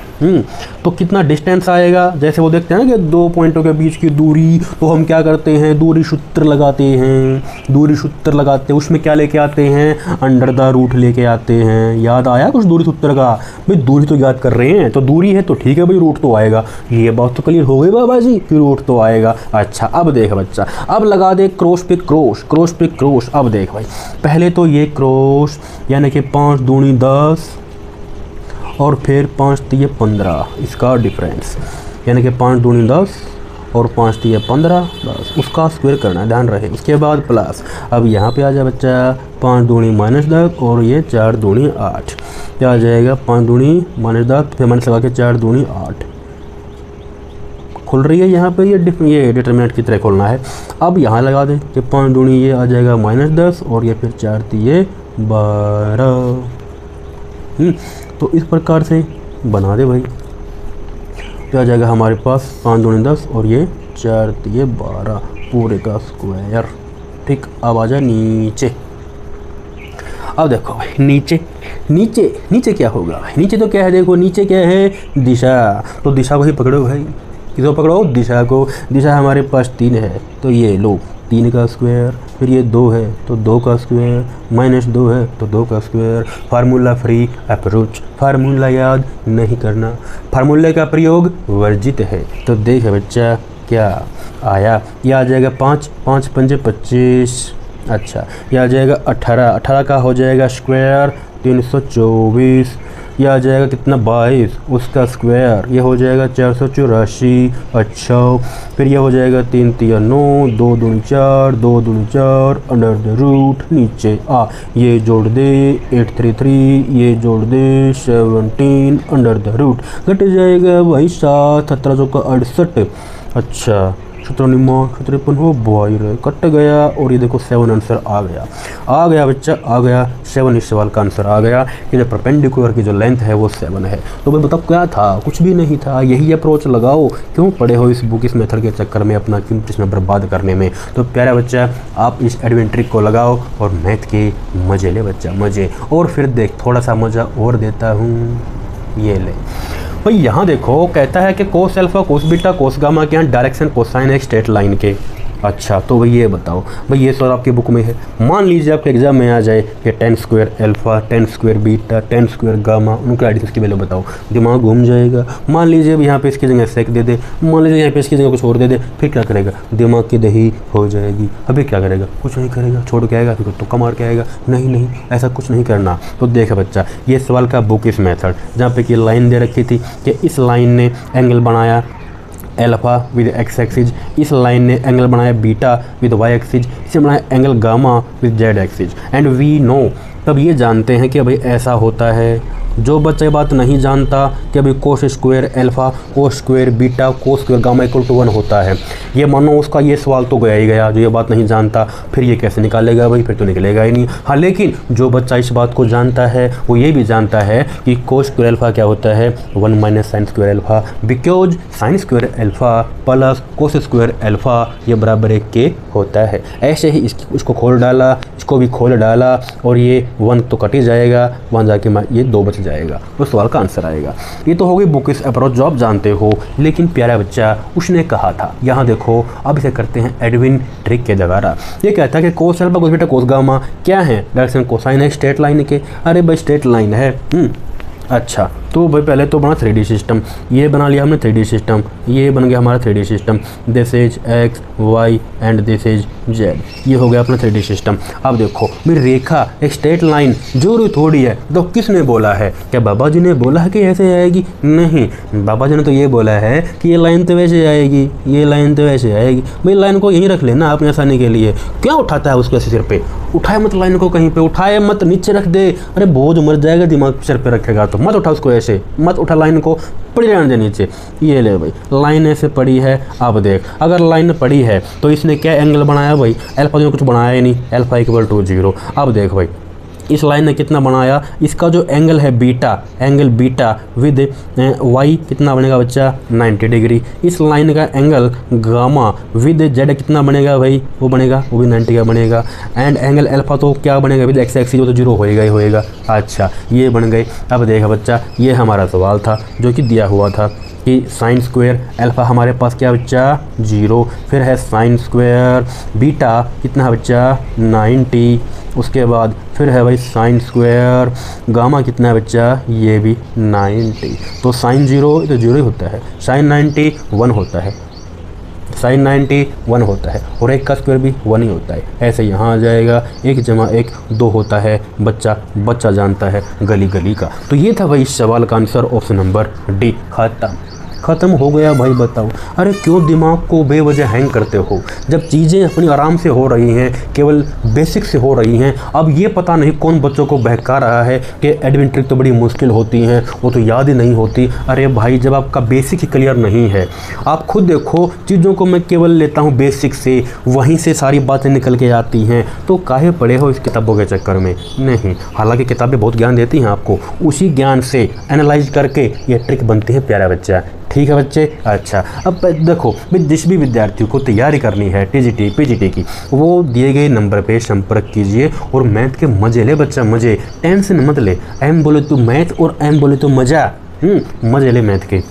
तो कितना डिस्टेंस आएगा, जैसे वो देखते हैं ना कि 2 पॉइंटों के बीच की दूरी, तो हम क्या करते हैं, दूरी सूत्र लगाते हैं। दूरी सूत्र लगाते हैं, उसमें क्या लेके आते हैं, अंडर द रूट लेके आते हैं। याद आया कुछ दूरी सूत्र का भाई, दूरी तो याद कर रहे हैं, तो दूरी है तो ठीक है भाई, रूट तो आएगा। ये बात तो क्लियर हो गई बाबा जी कि रूट तो आएगा। अच्छा अब देख बच्चा, अब लगा दे क्रॉस पे क्रॉस, क्रॉस पे क्रॉस। अब देख भाई पहले तो ये क्रॉस, यानी कि 5 दूनी 10 और फिर 5 3 15, इसका डिफरेंस, यानी कि 5 दूनी 10 और 5 3 15, बस उसका स्क्वायर करना है, ध्यान रहे। उसके बाद प्लस, अब यहाँ पे आ जाए बच्चा 5 दूनी -10 और ये 4 दूनी 8, क्या आ जाएगा 5 दूनी -10 फिर माइनस लगा के 4 दूनी 8 खुल रही है यहाँ पे, ये डिटरमिनेंट की तरह खोलना है। अब यहाँ लगा दे कि 5 दूनी ये आ जाएगा -10 और ये फिर 4 3 12। तो इस प्रकार से बना दे भाई, तो आ जाएगा हमारे पास 5 दूनी 10 और ये 4 3 12 पूरे का स्क्वायर। ठीक, अब आ जाए नीचे। अब देखो भाई नीचे, नीचे नीचे क्या होगा, नीचे तो क्या है, देखो नीचे क्या है, दिशा। तो दिशा को ही पकड़ो भाई, किसको पकड़ो, दिशा को। दिशा हमारे पास 3 है, तो ये लो 3 का स्क्वायर, फिर ये 2 है तो 2 का स्क्वायर, -2 है तो 2 का square. Formula free approach, formula याद नहीं करना, फार्मूले का प्रयोग वर्जित है। तो देख बच्चा क्या आया, ये आ जाएगा 5 5 5 25। अच्छा ये आ जाएगा 18, 18 का हो जाएगा स्क्वायर 324। यह आ जाएगा कितना 22, उसका स्क्वायर, ये हो जाएगा 484। अच्छा फिर यह हो जाएगा 3 3 9, 2 दूनी 4, 2 दूनी 4 अंडर द रूट, नीचे आ ये जोड़ दे 833, ये जोड़ दे 17 अंडर द रूट, घट जाएगा भाई 7, 17 चौका 68। अच्छा 17 53 हो बॉय रे, कट गया। और ये देखो 7 आंसर आ गया, आ गया बच्चा, आ गया 7 इस सवाल का आंसर आ गया कि जो परपेंडिकुलर की जो लेंथ है वो 7 है। तो भाई बताओ क्या था, कुछ भी नहीं था। यही अप्रोच लगाओ, क्यों पड़े हो इस बुक इस मेथड के चक्कर में अपना कीमती समय बर्बाद करने में। तो प्यारा बच्चा आप इस एडवेंट ट्रिक को लगाओ और मैथ के मज़े ले बच्चा, मज़े। और फिर देख थोड़ा सा मज़ा और देता हूँ, ये ले भाई यहाँ देखो, कहता है कि cos alpha cos beta cos gamma के यहाँ डायरेक्शन कोसाइन है स्ट्रेट लाइन के। अच्छा तो भाई ये बताओ, भाई ये सवाल आपकी बुक में है। मान लीजिए आपके एग्जाम में आ जाए कि 10 square alpha, 10 square beta, 10 square gamma, उनके एडिशन की वैल्यू बताओ, दिमाग घूम जाएगा। मान लीजिए अब यहाँ पे इसकी जगह सेक दे दे, मान लीजिए यहाँ पे इसकी जगह कुछ और दे दे, फिर क्या करेगा, दिमाग की दही हो जाएगी। अभी क्या करेगा, कुछ नहीं करेगा, छोड़ के आएगा, फिर तुक्का मार के आएगा। नहीं नहीं ऐसा कुछ नहीं करना। तो देखा बच्चा ये सवाल का बुक इस मेथड, जहाँ पे कि लाइन दे रखी थी कि इस लाइन ने एंगल बनाया अल्फा विद एक्स एक्सिज, इस लाइन ने एंगल बनाया बीटा विद वाई एक्सिज, इसे बनाया angle gamma with Z axis. And we know, तब ये जानते हैं कि भाई ऐसा होता है। जो बच्चा ये बात नहीं जानता कि अभी cos square alpha cos square beta cos square gamma equal to 1 होता है, ये मानो उसका ये सवाल तो गया ही गया। जो ये बात नहीं जानता फिर ये कैसे निकालेगा भाई, फिर तो निकलेगा ही नहीं। हाँ, लेकिन जो बच्चा इस बात को जानता है वो ये भी जानता है कि कोस स्क्वायर अल्फा क्या होता है 1 minus sine square alpha, because sine square alpha plus cos square alpha ये बराबर 1 के होता है। ऐसे ही इसको खोल डाला, इसको भी खोल डाला और ये 1 तो कट ही जाएगा, 1 जाके ये 2 बच जाएगा, उस सवाल का आंसर आएगा। ये तो हो गई बुकिश अप्रोच जो आप जानते हो। लेकिन प्यारा बच्चा उसने कहा था, यहाँ देखो अब इसे करते हैं एडविन ट्रिक के द्वारा। ये कहता है कि cos alpha cos beta cos gamma क्या है, डायरेक्शन कोसाइन है स्ट्रेट लाइन के। अरे भाई स्ट्रेट लाइन है, अच्छा तो भाई पहले तो बना 3D सिस्टम, ये बना लिया हमने 3D सिस्टम, ये बन गया हमारा 3D system, this is X Y and this is Z, ये हो गया अपना 3D सिस्टम। अब देखो मेरी रेखा एक स्ट्रेट लाइन जरूरी थोड़ी है, तो किसने बोला है? क्या बाबा जी ने बोला है कि ऐसे आएगी? नहीं, बाबा जी ने तो ये बोला है कि ये लाइन तो वैसे आएगी, ये लाइन तो वैसे आएगी। भाई लाइन को यहीं रख लेना अपने आसानी के लिए, क्या उठाता है उसके सिर पे? उठाए मत लाइन को, कहीं पे उठाए मत, नीचे रख दे। अरे बोझ मर जाएगा, दिमाग सिर पे रखेगा तो मत उठा उसको, ऐसे मत उठा लाइन को, पड़ी रहने दे नीचे। ये ले भाई लाइन ऐसे पड़ी है। अब देख अगर लाइन पड़ी है तो इसने क्या एंगल बनाया भाई, अल्फा ने कुछ बनाया ही नहीं, अल्फा इक्वल टू 0। अब देख भाई इस लाइन ने कितना बनाया, इसका जो एंगल है beta, angle beta with Y कितना बनेगा बच्चा 90 डिग्री। इस लाइन का एंगल गामा विद जेड कितना बनेगा भाई, वो बनेगा वो भी 90 का बनेगा। एंड एंगल अल्फा तो क्या बनेगा विद एक्स एक्सिस, वो तो 0 होएगा ही होएगा। अच्छा ये बन गए। अब देखा बच्चा ये हमारा सवाल था जो कि दिया हुआ था कि साइन स्क्वायर अल्फा हमारे पास क्या बच्चा 0, फिर है साइन स्क्वायर बीटा कितना है बच्चा 90, उसके बाद फिर है भाई साइन स्क्वायर गामा कितना है बच्चा, ये भी 90। तो साइन 0 तो 0 ही होता है, साइन 90 1 होता है, साइन 90 1 होता है और 1 का स्क्वायर भी 1 ही होता है। ऐसे यहाँ आ जाएगा 1 जमा 1 2 होता है। बच्चा जानता है गली गली का। तो ये था भाई इस सवाल का आंसर, ऑप्शन नंबर डी। ख़त्म हो गया भाई। बताओ अरे क्यों दिमाग को बेवजह हैंग करते हो, जब चीज़ें अपनी आराम से हो रही हैं, केवल बेसिक से हो रही हैं। अब ये पता नहीं कौन बच्चों को बहका रहा है कि एडमिन ट्रिक तो बड़ी मुश्किल होती हैं, वो तो याद ही नहीं होती। अरे भाई जब आपका बेसिक ही क्लियर नहीं है, आप खुद देखो चीज़ों को मैं केवल लेता हूँ बेसिक से, वहीं से सारी बातें निकल के आती हैं। तो काहे पढ़े हो इस किताबों के चक्कर में? नहीं, हालांकि किताबें बहुत ज्ञान देती हैं आपको, उसी ज्ञान से एनालाइज करके ये ट्रिक बनती है प्यारा बच्चा। ठीक है बच्चे। अच्छा अब देखो जिस भी विद्यार्थियों को तैयारी करनी है टीजीटी पीजीटी की, वो दिए गए नंबर पे संपर्क कीजिए और मैथ के मजे ले बच्चा, मजे, टेंशन मत ले। एम बोले तो मैथ और एम बोले तो मज़ा, मजे ले मैथ के।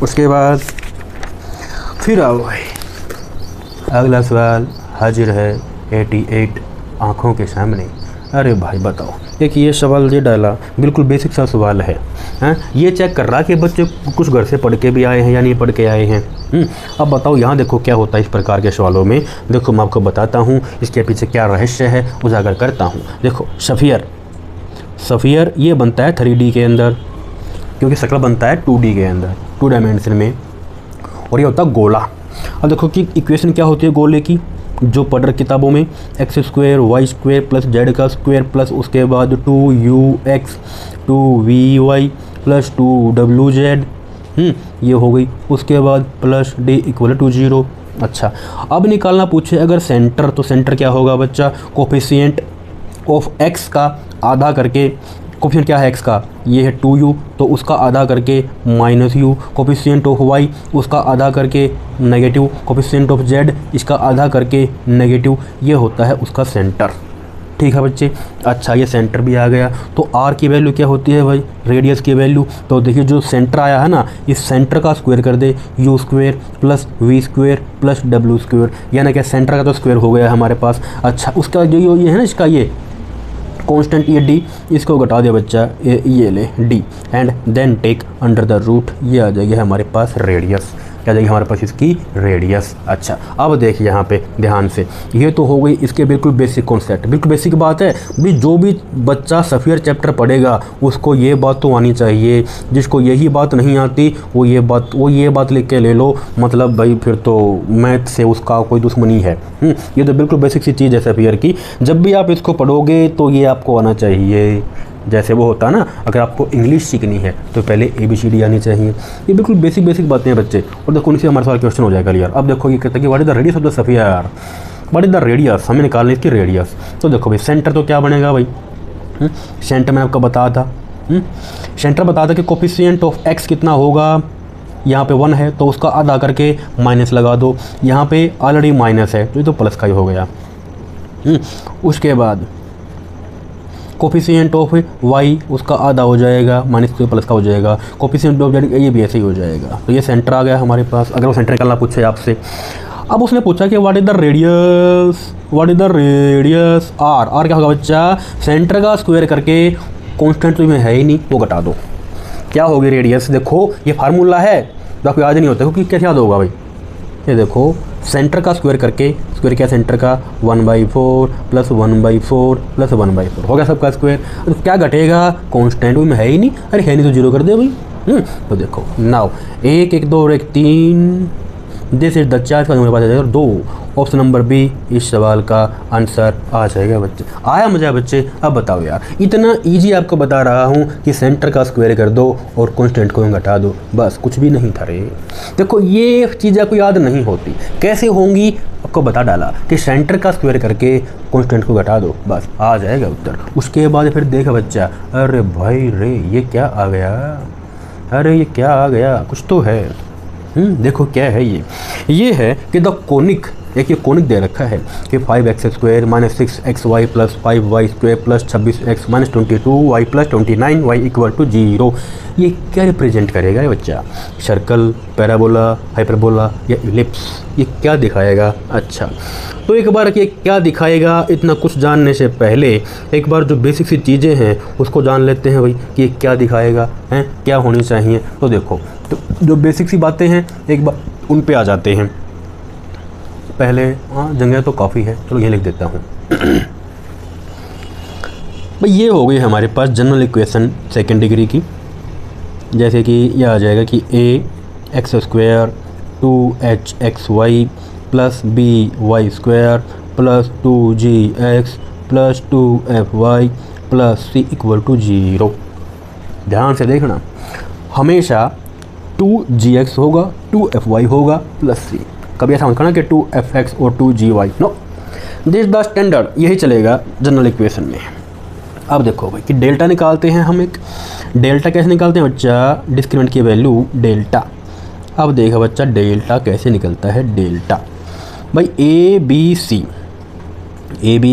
उसके बाद फिर आओ भाई अगला सवाल हाजिर है 88 आँखों के सामने। अरे भाई बताओ, एक ये सवाल ये डाला, बिल्कुल बेसिक सा सवाल है। ये चेक कर रहा कि बच्चे कुछ घर से पढ़ के भी आए हैं या नहीं पढ़ के आए हैं। अब बताओ यहाँ देखो क्या होता है इस प्रकार के सवालों में। देखो मैं आपको बताता हूँ इसके पीछे क्या रहस्य है, उजागर करता हूँ। देखो सफ़ियर ये बनता है 3D के अंदर, क्योंकि शक्ल बनता है 2D के अंदर, 2 डायमेंशन में, और ये होता है गोला। अब देखो कि इक्वेशन क्या होती है गोले की, जो पढ़ रहे किताबों में, X square Y square plus Z का स्क्वायर प्लस उसके बाद 2ux 2vy प्लस 2wz, ये हो गई। उसके बाद प्लस d इक्वल टू 0। अच्छा अब निकालना पूछे अगर सेंटर, तो सेंटर क्या होगा बच्चा, कोफिशिएंट ऑफ x का आधा करके, कोफिशिएंट क्या है x का, ये है 2u, तो उसका आधा करके -u, कोफिशिएंट ऑफ y उसका आधा करके नेगेटिव, कोफिशिएंट ऑफ z इसका आधा करके नेगेटिव, ये होता है उसका सेंटर। ठीक है बच्चे। अच्छा ये सेंटर भी आ गया, तो r की वैल्यू क्या होती है भाई, रेडियस की वैल्यू। तो देखिए जो सेंटर आया है ना, इस सेंटर का स्क्वायर कर दे, u square plus v square plus w square, यानी कि सेंटर का तो स्क्वायर हो गया हमारे पास। अच्छा उसका जो ये है ना, इसका ये कांस्टेंट ये d, इसको घटा दिया बच्चा, ये ले d, and then take under the root, ये आ जाएगी हमारे पास रेडियस। क्या जाएगी हमारे पास इसकी रेडियस। अच्छा अब देखिए यहाँ पे ध्यान से, ये तो हो गई इसके बिल्कुल बेसिक कॉन्सेप्ट, बिल्कुल बेसिक बात है भी। जो भी बच्चा सफ़ियर चैप्टर पढ़ेगा उसको ये बात तो आनी चाहिए, जिसको यही बात नहीं आती वो ये बात लिख के ले लो, मतलब भाई फिर तो मैथ से उसका कोई दुश्मनी है। ये तो बिल्कुल बेसिक सी चीज़ है सफ़ियर की। जब भी आप इसको पढ़ोगे तो ये आपको आना चाहिए। जैसे वो होता है ना, अगर आपको इंग्लिश सीखनी है तो पहले ABCD आनी चाहिए। ये बिल्कुल बेसिक बातें हैं बच्चे। और देखो उनसे हमारे साथ क्वेश्चन हो जाएगा क्लियर। अब देखो ये कहता है कि what is the radius of the sphere, what is the radius, हमें निकालनी इसकी रेडियस। तो देखो भाई सेंटर तो क्या बनेगा भाई, सेंटर मैंने आपको बताया था, सेंटर बताया था कि कोफिशिएंट ऑफ x कितना होगा, यहाँ पे 1 है तो उसका आधा करके माइनस लगा दो, यहाँ पे ऑलरेडी माइनस है तो ये तो प्लस का ही हो गया। उसके बाद कोफिशिएंट ऑफ y उसका आधा हो जाएगा, माइनस के प्लस का हो जाएगा, कोफिशिएंट ऑफ z ये भी ऐसे ही हो जाएगा। तो ये सेंटर आ गया हमारे पास, अगर वो सेंटर निकालना पूछे आपसे। अब उसने पूछा कि what is the radius, what is the radius r क्या होगा बच्चा, सेंटर का स्क्वायर करके कांस्टेंट तो इसमें है ही नहीं वो घटा दो, क्या होगी रेडियस। देखो ये फार्मूला है तो आपको याद नहीं होता, क्योंकि कैसे याद होगा भाई, ये देखो सेंटर का स्क्वायर करके, स्क्वायर क्या सेंटर का 1/4 प्लस 1/4 प्लस 1/4 हो गया सबका स्क्वायर। तो क्या घटेगा, कांस्टेंट में है ही नहीं, अरे है नहीं तो जीरो कर दे भाई। तो देखो नाउ 1 1 2 और 1 3, दिस इज द चार्ज का हमारे पास आ जाएगा 2। ऑप्शन नंबर बी इस सवाल का आंसर आ जाएगा बच्चे। आया मजा बच्चे। अब बताओ यार, इतना इजी आपको बता रहा हूँ कि सेंटर का स्क्वायर कर दो और कांस्टेंट को घटा दो, बस कुछ भी नहीं था रे। देखो ये चीज़ आपको याद नहीं होती, कैसे होंगी आपको बता डाला कि सेंटर का स्क्वायर करके कांस्टेंट को घटा दो, बस आ जाएगा उत्तर। उसके बाद फिर देखा बच्चा, अरे भाई रे ये क्या आ गया, अरे ये क्या आ गया, कुछ तो है। देखो क्या है ये है कि द कोनिक, एक ये कोनिक दे रखा है कि 5x square minus 6xy plus 5y square plus 26x minus 22y plus 29y equal to 0। ये क्या रिप्रेजेंट करेगा ये बच्चा, सर्कल, पैराबोला, हाइपरबोला या इलिप्स, ये क्या दिखाएगा। अच्छा तो एक बार ये क्या दिखाएगा, इतना कुछ जानने से पहले एक बार जो बेसिक सी चीज़ें हैं उसको जान लेते हैं भाई कि ये क्या दिखाएगा, हैं क्या होनी चाहिए। तो देखो तो जो बेसिक सी बातें हैं एक बार उन पे आ जाते हैं। पहले हाँ जगह तो काफ़ी है, चलो ये लिख देता हूँ। भाई ये हो गई हमारे पास जनरल इक्वेशन सेकेंड डिग्री की, जैसे कि यह आ जाएगा कि ax square 2hxy plus by square plus 2gx plus 2fy plus c equal to 0। ध्यान से देखना, हमेशा 2gx होगा 2fy होगा प्लस c, कभी ऐसा मत करना कि 2fx और 2gy, no, this the standard, यही चलेगा जनरल इक्वेशन में। अब देखो भाई कि डेल्टा निकालते हैं हम, एक डेल्टा कैसे निकालते हैं बच्चा, डिस्क्रिमिनेंट की वैल्यू डेल्टा। अब देखो बच्चा डेल्टा कैसे निकलता है, डेल्टा भाई ए बी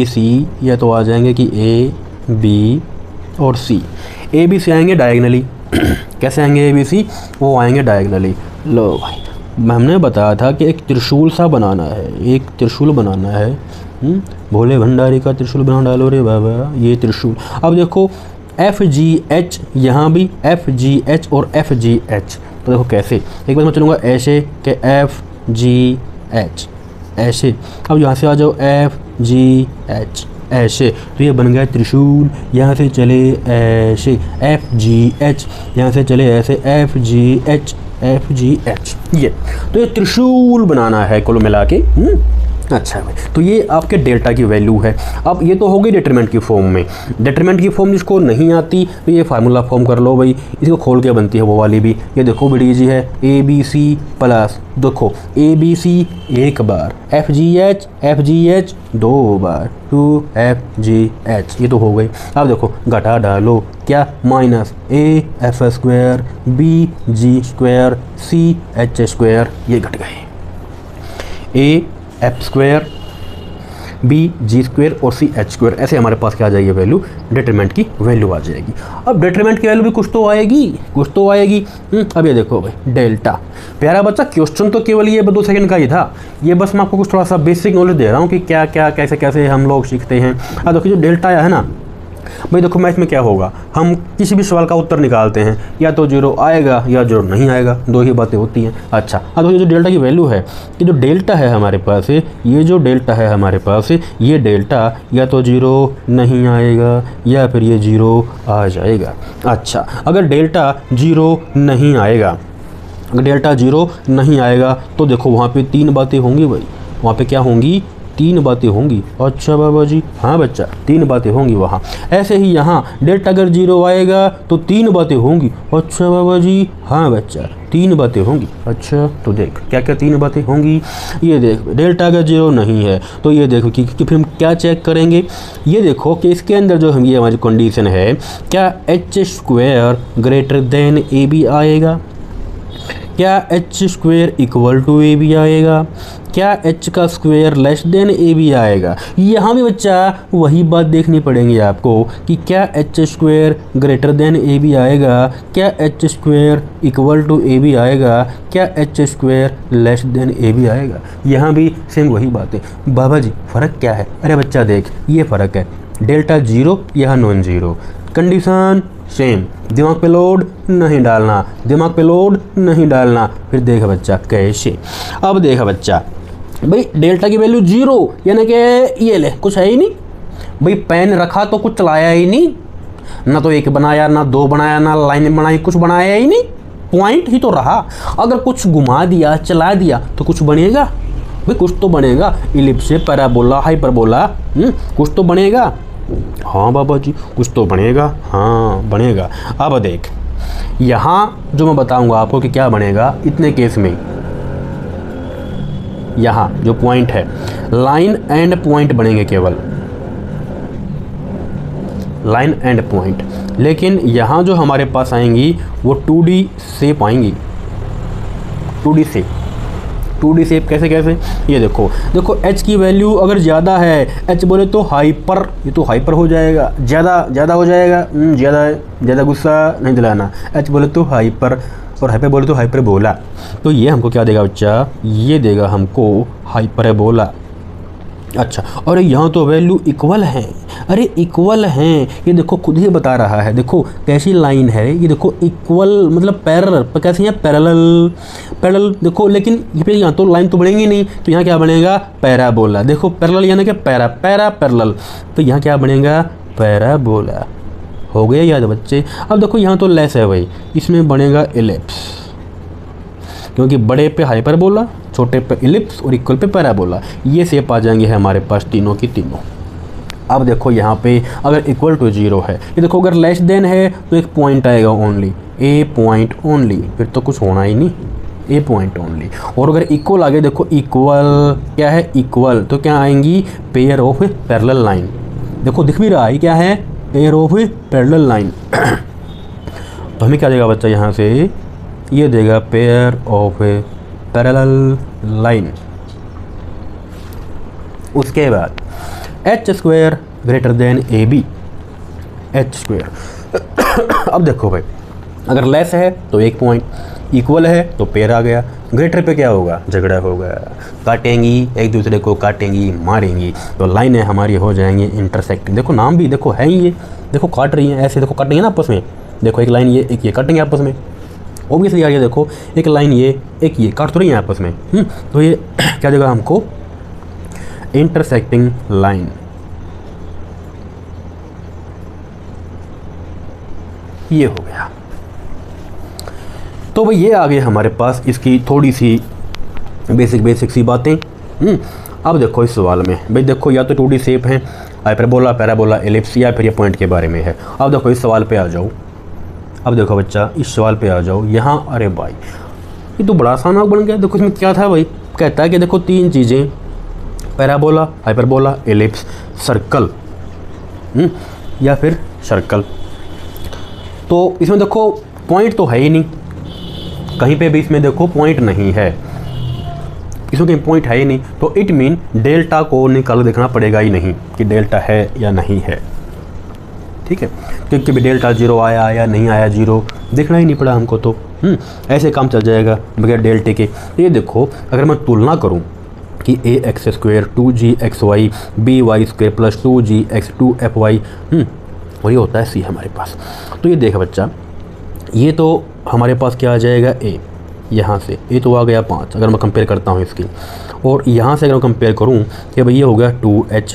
सी या तो आ जाएंगे कि A B और C। ABC आएंगे डायगनली, कैसे आएंगे ABC, वो आएंगे डायगनली। लो भाई हमने बताया था कि एक त्रिशूल सा बनाना है, एक त्रिशूल बनाना है, भोले भंडारी का त्रिशूल बना डालो रे बाबा, ये त्रिशूल। अब देखो FGH, यहाँ भी FGH और FGH, तो देखो कैसे, एक बार मैं चलूँगा ऐसे कि FGH ऐसे, अब यहाँ से आ जाओ FGH ऐसे, तो ये बन गया त्रिशूल। यहाँ से चले ऐसे FGH, यहाँ से चले ऐसे FGH, ये तो ये त्रिशूल बनाना है कुल मिला के। अच्छा भाई, तो ये आपके डेल्टा की वैल्यू है। अब ये तो हो गई डिटरमिनेंट की फॉर्म में। डिटरमिनेंट की फॉर्म जिसको नहीं आती तो ये फार्मूला फॉर्म कर लो भाई, इसको खोल के बनती है वो वाली भी। ये देखो बड़ी ईजी है, ABC प्लस, देखो ABC एक बार, FGH 2 बार, 2FGH, ये तो हो गई। अब देखो घटा डालो, क्या, minus AF square BG square CH square, ये घट गए। AF स्क्वायर BG स्क्वायर और CH स्क्वायर, ऐसे हमारे पास क्या आ जाएगी वैल्यू, डिटरमिनेंट की वैल्यू आ जाएगी। अब डिटरमिनेंट की वैल्यू भी कुछ तो आएगी, अब ये देखो भाई डेल्टा। प्यारा बच्चा क्वेश्चन तो केवल ये 2 सेकंड का ही था, ये बस मैं आपको कुछ थोड़ा सा बेसिक नॉलेज दे रहा हूँ कि क्या क्या कैसे कैसे हम लोग सीखते हैं। अब देखो जो डेल्टा है ना, भाई देखो मैथ में क्या होगा, हम किसी भी सवाल का उत्तर निकालते हैं, या तो 0 आएगा या 0 नहीं आएगा, दो ही बातें होती हैं। अच्छा, अब ये जो डेल्टा की वैल्यू है, ये जो डेल्टा है हमारे पास, ये जो डेल्टा है हमारे पास, ये डेल्टा या तो 0 नहीं आएगा या फिर ये 0 आ जाएगा। अच्छा, अगर डेल्टा 0 नहीं आएगा, अगर डेल्टा 0 नहीं आएगा तो देखो वहाँ पे 3 बातें होंगी भाई, वहाँ पे क्या होंगी, 3 बातें होंगी। अच्छा बाबा जी, हाँ बच्चा 3 बातें होंगी वहाँ। ऐसे ही यहाँ डेल्टा अगर 0 आएगा तो 3 बातें होंगी। अच्छा बाबा जी, हाँ बच्चा 3 बातें होंगी। अच्छा तो देख क्या क्या 3 बातें होंगी, ये देख डेल्टा अगर 0 नहीं है तो ये देखो कि फिर हम क्या चेक करेंगे, ये देखो कि इसके अंदर जो हम ये हमारी कंडीशन है, क्या h² ग्रेटर देन AB आएगा, क्या h² इक्वल टू AB आएगा, क्या h का स्क्वायर लेस देन AB आएगा। यहाँ भी बच्चा वही बात देखनी पड़ेगी आपको कि क्या h² ग्रेटर देन AB आएगा, क्या h² इक्वल टू AB आएगा, क्या h² लेस देन AB आएगा। यहाँ भी सेम वही बात है। बाबा जी फ़र्क क्या है, अरे बच्चा देख ये फ़र्क है, डेल्टा 0 या नॉन 0, कंडीशन सेम, दिमाग पे लोड नहीं डालना, दिमाग पे लोड नहीं डालना। फिर देखा बच्चा कैसे, अब देखा बच्चा भाई डेल्टा की वैल्यू 0 यानी कि ये ले कुछ है ही नहीं भाई, पेन रखा तो कुछ चलाया ही नहीं, ना तो 1 बनाया ना 2 बनाया ना लाइन बनाई, कुछ बनाया ही नहीं, पॉइंट ही तो रहा। अगर कुछ घुमा दिया चला दिया तो कुछ बनेगा भाई, कुछ तो बनेगा, इलिप्स, पैराबोला, हाइपरबोला, कुछ तो बनेगा। हाँ बाबा जी कुछ तो बनेगा, हाँ बनेगा। अब देख यहाँ जो मैं बताऊंगा आपको कि क्या बनेगा इतने केस में, यहाँ जो पॉइंट है लाइन एंड पॉइंट बनेंगे, केवल लाइन एंड पॉइंट। लेकिन यहाँ जो हमारे पास आएंगी वो 2D शेप आएंगी, 2D शेप। 2D शेप कैसे कैसे, ये देखो देखो h की वैल्यू अगर ज़्यादा है, h बोले तो हाइपर, ये तो हाइपर हो जाएगा, ज़्यादा हो जाएगा, ज़्यादा गुस्सा नहीं दिलाना, h बोले तो हाइपर और हाइपर बोले तो हाइपरबोला। तो ये हमको क्या देगा बच्चा, ये देगा हमको हाइपरबोला। अच्छा, और यहाँ तो वैल्यू इक्वल है, अरे इक्वल हैं, ये देखो खुद ही बता रहा है, देखो कैसी लाइन है, ये देखो इक्वल मतलब पैरेलल, कैसी है पैरेलल देखो। लेकिन ये यहाँ तो लाइन तो बनेगी नहीं, तो यहाँ क्या बनेगा, पैराबोला। देखो पैरेलल यानी कि पैरेलल, तो यहाँ क्या बनेगा, पैराबोला। हो गया याद बच्चे। अब देखो यहाँ तो लेस है भाई, इसमें बनेगा इलिप्स, क्योंकि बड़े पे हाइपरबोला, छोटे पे इलिप्स और इक्वल पे पैराबोला। ये शेप आ जाएंगे हमारे पास तीनों की तीनों। अब देखो यहाँ पे अगर इक्वल टू 0 है, ये देखो अगर लेस देन है तो एक पॉइंट आएगा ओनली, ए पॉइंट ओनली, फिर तो कुछ होना ही नहीं, ए पॉइंट ओनली। और अगर इक्वल आगे देखो, इक्वल क्या है, इक्वल तो क्या आएंगी, पेयर ऑफ पैरेलल लाइन। देखो दिख भी रहा है क्या है, पेयर ऑफ पैरेलल लाइन। तो हमें क्या देगा बच्चा यहाँ से, ये देगा पेयर ऑफ पैरेलल लाइन। उसके बाद h² greater than AB, h²। अब देखो भाई अगर लेस है तो एक पॉइंट, इक्वल है तो पेयर आ गया, ग्रेटर पे क्या होगा, झगड़ा होगा, काटेंगी एक दूसरे को, काटेंगी मारेंगी, तो लाइनें हमारी हो जाएंगी इंटरसेक्टिंग। देखो नाम भी देखो है ही ये, देखो काट रही हैं ऐसे, देखो काटेंगे ना आपस में, देखो एक लाइन ये एक ये काटेंगे आपस में, ऑब्वियसली यार ये देखो एक लाइन ये एक ये काट तो रही है आपस में। तो ये क्या देगा हमको, इंटरसेक्टिंग लाइन। ये हो गया। तो भाई ये आ गए हमारे पास इसकी थोड़ी सी बेसिक सी बातें। अब देखो इस सवाल में भाई देखो या तो 2D शेप है, हाइपरबोला, पैराबोला, एलिप्स, या फिर ये पॉइंट के बारे में है। अब देखो इस सवाल पे आ जाओ, अब देखो बच्चा इस सवाल पे आ जाओ यहाँ। अरे भाई ये तो बड़ा आसान बन गया। देखो इसमें क्या था भाई, कहता है कि देखो 3 चीज़ें, पैराबोला, हाइपरबोला, एलिप्स, सर्कल या फिर सर्कल। तो इसमें देखो पॉइंट तो है ही नहीं, कहीं पे भी इसमें देखो पॉइंट नहीं है, इसमें कहीं पॉइंट है ही नहीं, तो इट मीन डेल्टा को निकाल देखना पड़ेगा ही नहीं कि डेल्टा है या नहीं है। ठीक है, क्योंकि भी डेल्टा 0 आया या नहीं आया, 0 देखना ही नहीं पड़ा हमको, तो ऐसे काम चल जाएगा बगैर डेल्टे के। ये देखो अगर मैं तुलना करूं कि ax² 2gxy by² + 2gx 2fy, और ये होता है सी हमारे पास। तो ये देख बच्चा, ये तो हमारे पास क्या आ जाएगा ए, यहाँ से ए तो आ गया 5 अगर मैं कंपेयर करता हूँ इसकी, और यहाँ से अगर मैं कंपेयर करूँ कि भाई ये हो गया 2h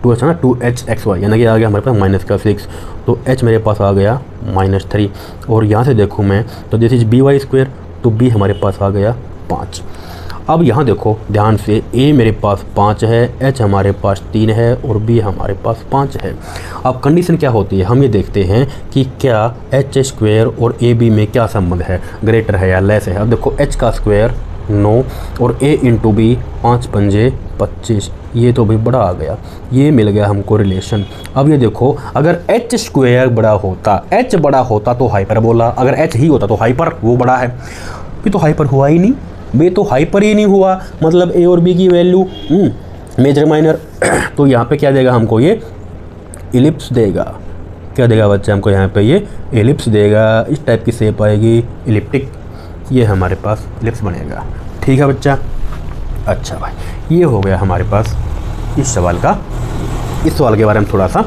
है ना, 2hxy यानी कि आ गया हमारे पास -6, तो h मेरे पास आ गया -3, और यहाँ से देखूँ मैं तो दिस इज by², तो b हमारे पास आ गया 5। अब यहाँ देखो ध्यान से, a मेरे पास 5 है, h हमारे पास 3 है और b हमारे पास 5 है। अब कंडीशन क्या होती है, हम ये देखते हैं कि क्या h² और ab में क्या संबंध है, ग्रेटर है या लेस है। अब देखो h का स्क्वायर 9 और a इंटू बी 5 पंजे 25, ये तो भाई बड़ा आ गया, ये मिल गया हमको रिलेशन। अब ये देखो, अगर h² बड़ा होता, h बड़ा होता तो हाइपरबोला, अगर h ही होता तो हाइपर, वो बड़ा है, ये तो हाइपर हुआ ही नहीं, बे तो हाइपर ही नहीं हुआ, मतलब a और b की वैल्यू मेजर माइनर। तो यहाँ पे क्या देगा हमको, ये इलिप्स देगा। क्या देगा बच्चा हमको यहाँ पे, ये इलिप्स देगा। इस टाइप की शेप आएगी इलिप्टिक, ये हमारे पास इलिप्स बनेगा। ठीक है बच्चा। अच्छा भाई, ये हो गया हमारे पास इस सवाल का, इस सवाल के बारे में थोड़ा सा।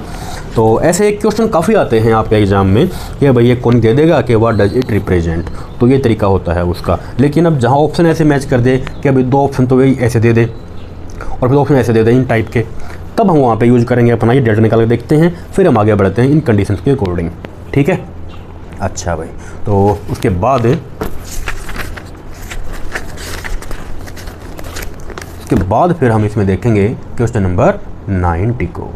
तो ऐसे क्वेश्चन काफ़ी आते हैं आपके एग्ज़ाम में कि भाई ये कौन दे देगा कि व्हाट डज इट रिप्रेजेंट, तो ये तरीका होता है उसका। लेकिन अब जहाँ ऑप्शन ऐसे मैच कर दे कि भाई 2 ऑप्शन तो वही ऐसे दे दे और फिर ऑप्शन ऐसे दे दे इन टाइप के, तब हम वहाँ पे यूज़ करेंगे अपना ये डेटा निकाल के देखते हैं, फिर हम आगे बढ़ते हैं इन कंडीशंस के अकॉर्डिंग। ठीक है। अच्छा भाई, तो उसके बाद फिर हम इसमें देखेंगे क्वेश्चन नंबर 90 को।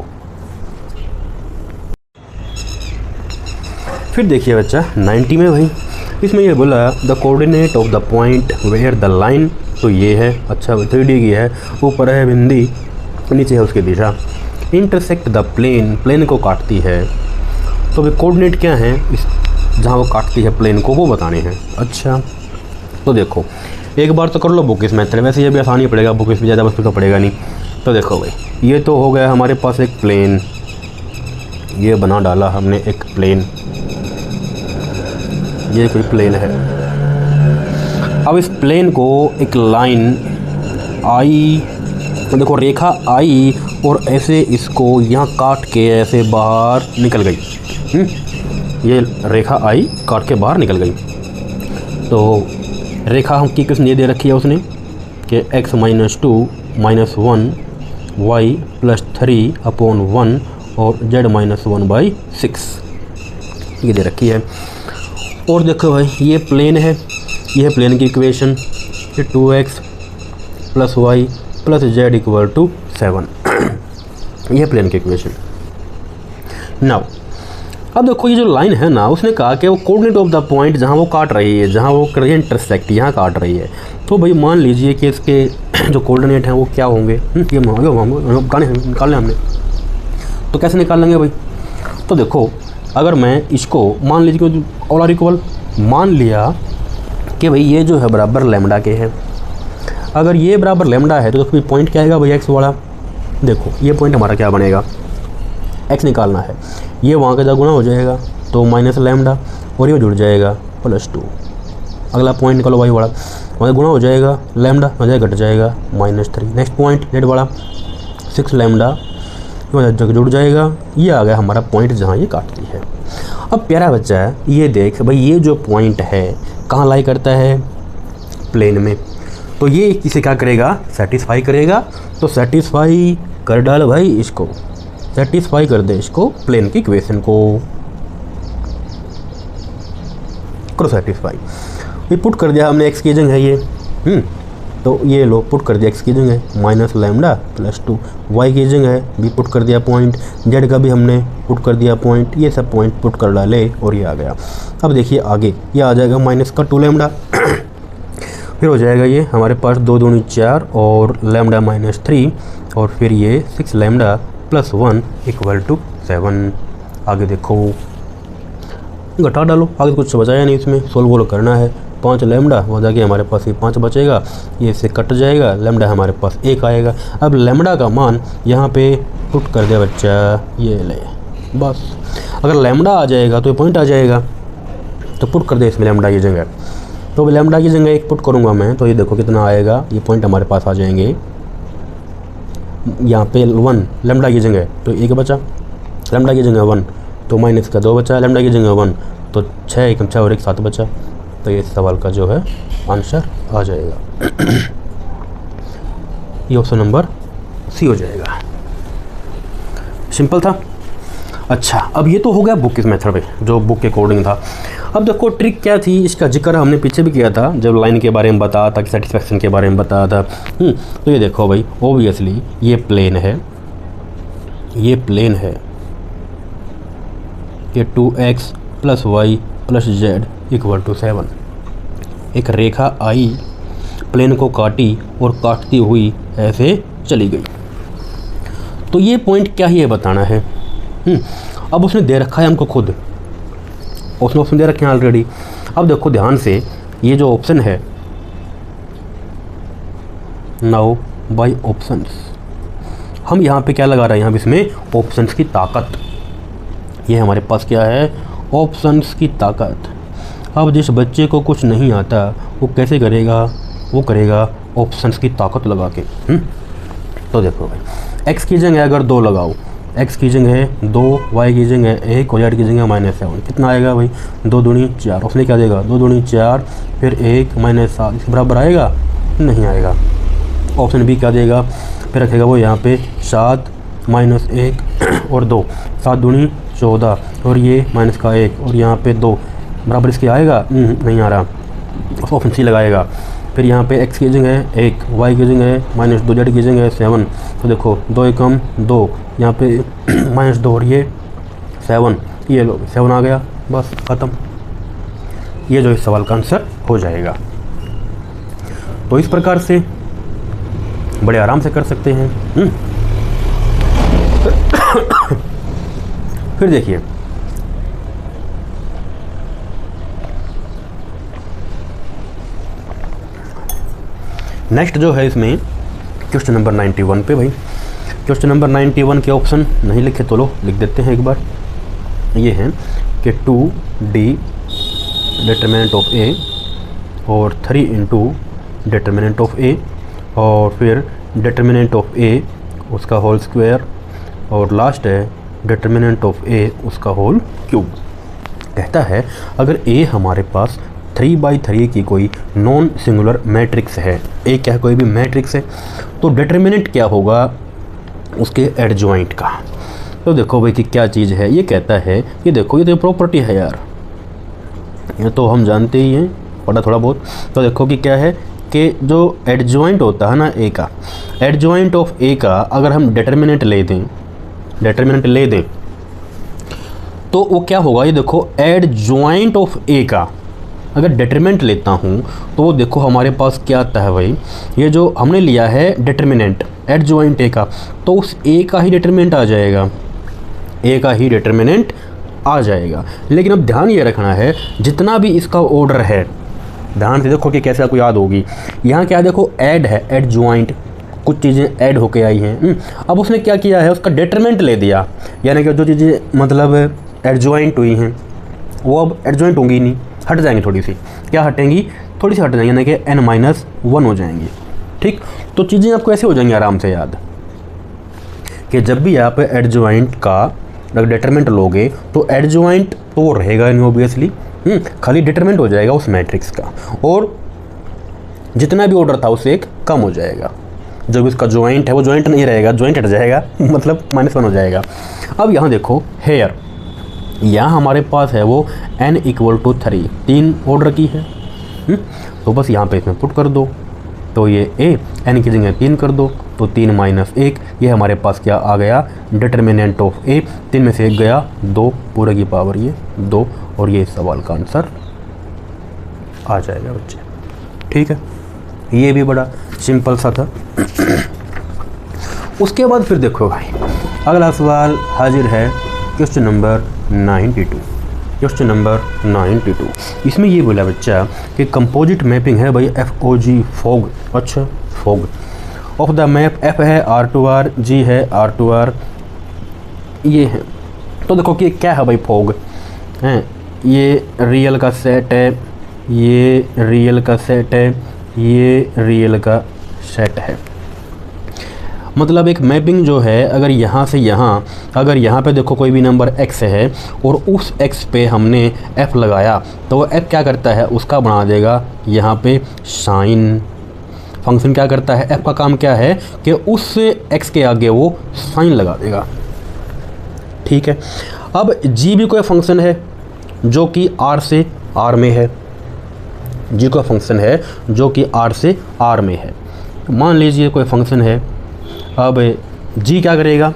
फिर देखिए बच्चा 90 में भाई, इसमें ये बोला the coordinate of the point where the line, तो ये है, अच्छा 3D की है, ऊपर है बिंदी, नीचे है उसकी दिशा, इंटरसेक्ट द प्लेन, प्लेन को काटती है। तो भाई कोऑर्डिनेट क्या है, इस जहाँ वो काटती है प्लेन को, वो बताने हैं। अच्छा तो देखो, एक बार तो कर लो बुक इस मेथड, वैसे ये भी आसानी पड़ेगा, बुक इस भी ज़्यादा मुश्किल तो पड़ेगा नहीं। तो देखो भाई, ये तो हो गया हमारे पास एक प्लेन, ये बना डाला हमने एक प्लेन, ये कोई प्लेन है। अब इस प्लेन को एक लाइन आई, देखो रेखा आई और ऐसे इसको यहाँ काट के ऐसे बाहर निकल गई। ये रेखा आई, काट के बाहर निकल गई। तो रेखा हम की किसने दे रखी है उसने कि x - 2 - 1 y + 3 अपॉन 1 और z - 1/6 ये दे रखी है। और देखो भाई, ये प्लेन है, ये है प्लेन की इक्वेशन, ये 2x + y + z = 7 ये प्लेन की इक्वेशन। नाउ अब देखो, ये जो लाइन है ना, उसने कहा कि वो कोऑर्डिनेट ऑफ द पॉइंट जहाँ वो काट रही है, जहाँ वो कर रही है इंटरसेक्ट, यहाँ काट रही है। तो भाई मान लीजिए कि इसके जो कोऑर्डिनेट हैं वो क्या होंगे, ये गाने निकालने हमने, तो कैसे निकाल लेंगे भाई। तो देखो, अगर मैं इसको मान लीजिए कि ऑल आर इक्वल, मान लिया कि भाई ये जो है बराबर लैम्डा के है, अगर ये बराबर लैम्डा है तो फिर पॉइंट क्या आएगा भाई, एक्स वाला। देखो ये पॉइंट हमारा क्या बनेगा, एक्स निकालना है, ये वहाँ का गुणा हो जाएगा तो माइनस लैम्डा, और ये जुड़ जाएगा +2। अगला पॉइंट निकालो वाई वाला, वहाँ गुणा हो जाएगा लैम्डा, वहाँ घट जाएगा -3। नेक्स्ट पॉइंट जेड वाला 6 लैम्डा, जग जुड़ जाएगा। ये आ गया हमारा पॉइंट जहाँ ये काटती है। अब प्यारा बच्चा है, ये देख भाई, ये जो पॉइंट है कहाँ लाई करता है, प्लेन में। तो ये इसे क्या करेगा, सेटिस्फाई करेगा। तो सेटिस्फाई कर डाल भाई इसको, सेटिस्फाई कर दे इसको, प्लेन की इक्वेशन को करो सेटिस्फाई। ये पुट कर दिया हमने, एक्स की जगह है ये, तो ये लो पुट कर दिया, एक्स की जगह है माइनस लैम्डा +2, वाई की जगह है भी पुट कर दिया पॉइंट, जेड का भी हमने पुट कर दिया पॉइंट, ये सब पॉइंट पुट कर डाले और ये आ गया। अब देखिए आगे ये आ जाएगा -2 लैम्डा फिर हो जाएगा ये हमारे पास 2 दूनी 4 और लैम्डा -3 और फिर ये 6 लैम्डा +1 = 7। आगे देखो घटा डालो, आगे कुछ बचाया नहीं, इसमें सोल्व करना है। 5 लैम्डा हो जाके हमारे पास ये 5 बचेगा, ये इससे कट जाएगा, लैम्डा हमारे पास 1 आएगा। अब लैम्डा का मान यहाँ पे पुट कर दिया बच्चा, ये ले बस। अगर लैम्डा आ जाएगा तो ये पॉइंट आ जाएगा, तो पुट कर दे इसमें लैम्डा की जगह। तो लैम्डा की जगह 1 पुट करूँगा मैं, तो ये देखो कितना आएगा, ये पॉइंट हमारे पास आ जाएंगे। यहाँ पे 1 लैम्डा की जगह तो 1 बचा, लैम्डा की जगह 1 तो माइनस का 2 बचा, लैम्डा की जगह 1 तो 6 एकम 6 और 1 7 बचा। तो ये सवाल का जो है आंसर आ जाएगा ये ऑप्शन नंबर सी हो जाएगा। सिंपल था। अच्छा, अब ये तो हो गया बुक इस मेथड पे, जो बुक के अकॉर्डिंग था। अब देखो ट्रिक क्या थी, इसका जिक्र हमने पीछे भी किया था जब लाइन के बारे में बताया था कि सेटिस्फेक्शन के बारे में बताया था। तो ये देखो भाई, ओबियसली ये प्लेन है, ये प्लेन है कि 2x + y + z = 7। एक रेखा आई, प्लेन को काटी और काटती हुई ऐसे चली गई। तो ये पॉइंट क्या ही है बताना है। अब उसने दे रखा है हमको खुद, उसने ऑप्शन दे रखे हैं ऑलरेडी। अब देखो ध्यान से, ये जो ऑप्शन है, नाउ बाय ऑप्शंस, हम यहाँ पे क्या लगा रहे हैं, हम इसमें ऑप्शंस की ताकत। ये हमारे पास क्या है, ऑप्शंस की ताकत। अब जिस बच्चे को कुछ नहीं आता वो कैसे करेगा, वो करेगा ऑप्शंस की ताकत लगा के। तो देखो भाई, x की जगह अगर 2 लगाओ, x की जगह 2, y की जगह 1 और z की जगह -7, कितना आएगा भाई, 2 दूनी 4। उसने क्या देगा, 2 दूनी 4 फिर 1 -7, इसके बराबर आएगा, नहीं आएगा। ऑप्शन बी क्या देगा, फिर रखेगा वो यहाँ पे 7 -1 और 2, 7 दूनी 14 और ये माइनस का 1 और यहाँ पे 2 बराबर इसके आएगा, नहीं आ रहा। ऑप्शन सी लगाएगा। फिर यहाँ पे x की जगह 1, y की जगह -2, z की जगह 7। तो देखो 2 एकम 2, यहाँ पे -2 और ये 7, ये लो 7 आ गया, बस ख़त्म। ये जो इस सवाल का आंसर हो जाएगा। तो इस प्रकार से बड़े आराम से कर सकते हैं। फिर देखिए, नेक्स्ट जो है इसमें क्वेश्चन नंबर 91 पे। भाई क्वेश्चन नंबर 91 के ऑप्शन नहीं लिखे तो लो लिख देते हैं एक बार। ये हैं कि 2d डिटरमिनेंट ऑफ a और 3 इंटू डिटरमिनेंट ऑफ a और फिर डिटरमिनेंट ऑफ a उसका होल स्क्वायर और लास्ट है डिटरमिनेंट ऑफ a उसका होल क्यूब। कहता है अगर a हमारे पास 3/3 की कोई नॉन सिंगुलर मैट्रिक्स है, ए क्या है, कोई भी मैट्रिक्स है, तो डिटरमिनेंट क्या होगा उसके एडजॉइंट का। तो देखो भाई कि क्या चीज़ है, ये कहता है कि देखो ये तो प्रॉपर्टी है यार, ये तो हम जानते ही हैं, पढ़ा थोड़ा बहुत। तो देखो कि क्या है कि जो एडजॉइंट होता है ना ए का, एडजॉइंट ऑफ ए का अगर हम डिटरमिनेंट ले दें तो वो क्या होगा, ये देखो एडजॉइंट ऑफ ए का अगर डिटरमिनेंट लेता हूँ तो वो देखो हमारे पास क्या आता है भाई, ये जो हमने लिया है डिटरमिनेंट एडजॉइंट ए का, तो उस ए का ही डिटरमिनेंट आ जाएगा, ए का ही डिटरमिनेंट आ जाएगा। लेकिन अब ध्यान ये रखना है जितना भी इसका ऑर्डर है, ध्यान से देखो कि कैसे आपको याद होगी। यहाँ क्या देखो ऐड है, एडजॉइंट, कुछ चीज़ें ऐड होके आई हैं। अब उसने क्या किया है, उसका डिटरमिनेंट ले दिया, यानी कि जो चीज़ें मतलब एडजॉइंट हुई हैं वो अब एडजॉइंट होंगी नहीं, हट जाएंगी, थोड़ी सी क्या हटेंगी, थोड़ी सी हट जाएंगी, यानी कि n-1 हो जाएंगी। ठीक, तो चीज़ें आपको ऐसे हो जाएंगी आराम से याद कि जब भी आप एडजॉइंट का डिटरमिनेंट लोगे तो एडजॉइंट तो रहेगा नहीं ऑब्वियसली, खाली डिटरमिनेंट हो जाएगा उस मैट्रिक्स का, और जितना भी ऑर्डर था उससे एक कम हो जाएगा। जब इसका जॉइंट है वो जॉइंट नहीं रहेगा, जॉइंट हट जाएगा, मतलब -1 हो जाएगा। अब यहाँ देखो हेयर, यहाँ हमारे पास है वो n = 3, 3 ऑर्डर की है। तो बस यहाँ पे इसमें पुट कर दो, तो ये a n की जगह 3 कर दो, तो 3 - 1, ये हमारे पास क्या आ गया, डिटरमिनेंट ऑफ a। 3 में से 1 गया, 2 पूरे की पावर ये 2, और ये सवाल का आंसर आ जाएगा बच्चे। ठीक है, ये भी बड़ा सिंपल सा था। उसके बाद फिर देखो भाई, अगला सवाल हाजिर है, क्वेश्चन नंबर 92। क्वेश्चन नंबर 92, इसमें ये बोला बच्चा कि कंपोजिट मैपिंग है भाई FOG, फॉग। अच्छा, fog of the map, F है R2R, G है R2R, ये है। तो देखो कि क्या है भाई फॉग हैं, ये रियल का सेट है, ये रियल का सेट है, ये रियल का सेट है। मतलब एक मैपिंग जो है, अगर यहाँ से यहाँ, अगर यहाँ पे देखो कोई भी नंबर x है और उस x पे हमने f लगाया तो वो f क्या करता है, उसका बना देगा यहाँ पे साइन। फंक्शन क्या करता है, f का काम क्या है कि उस x के आगे वो साइन लगा देगा। ठीक है। अब g भी कोई फंक्शन है जो कि r से r में है, g का फंक्शन है जो कि r से r में है। मान लीजिए कोई फंक्शन है, अब g क्या करेगा,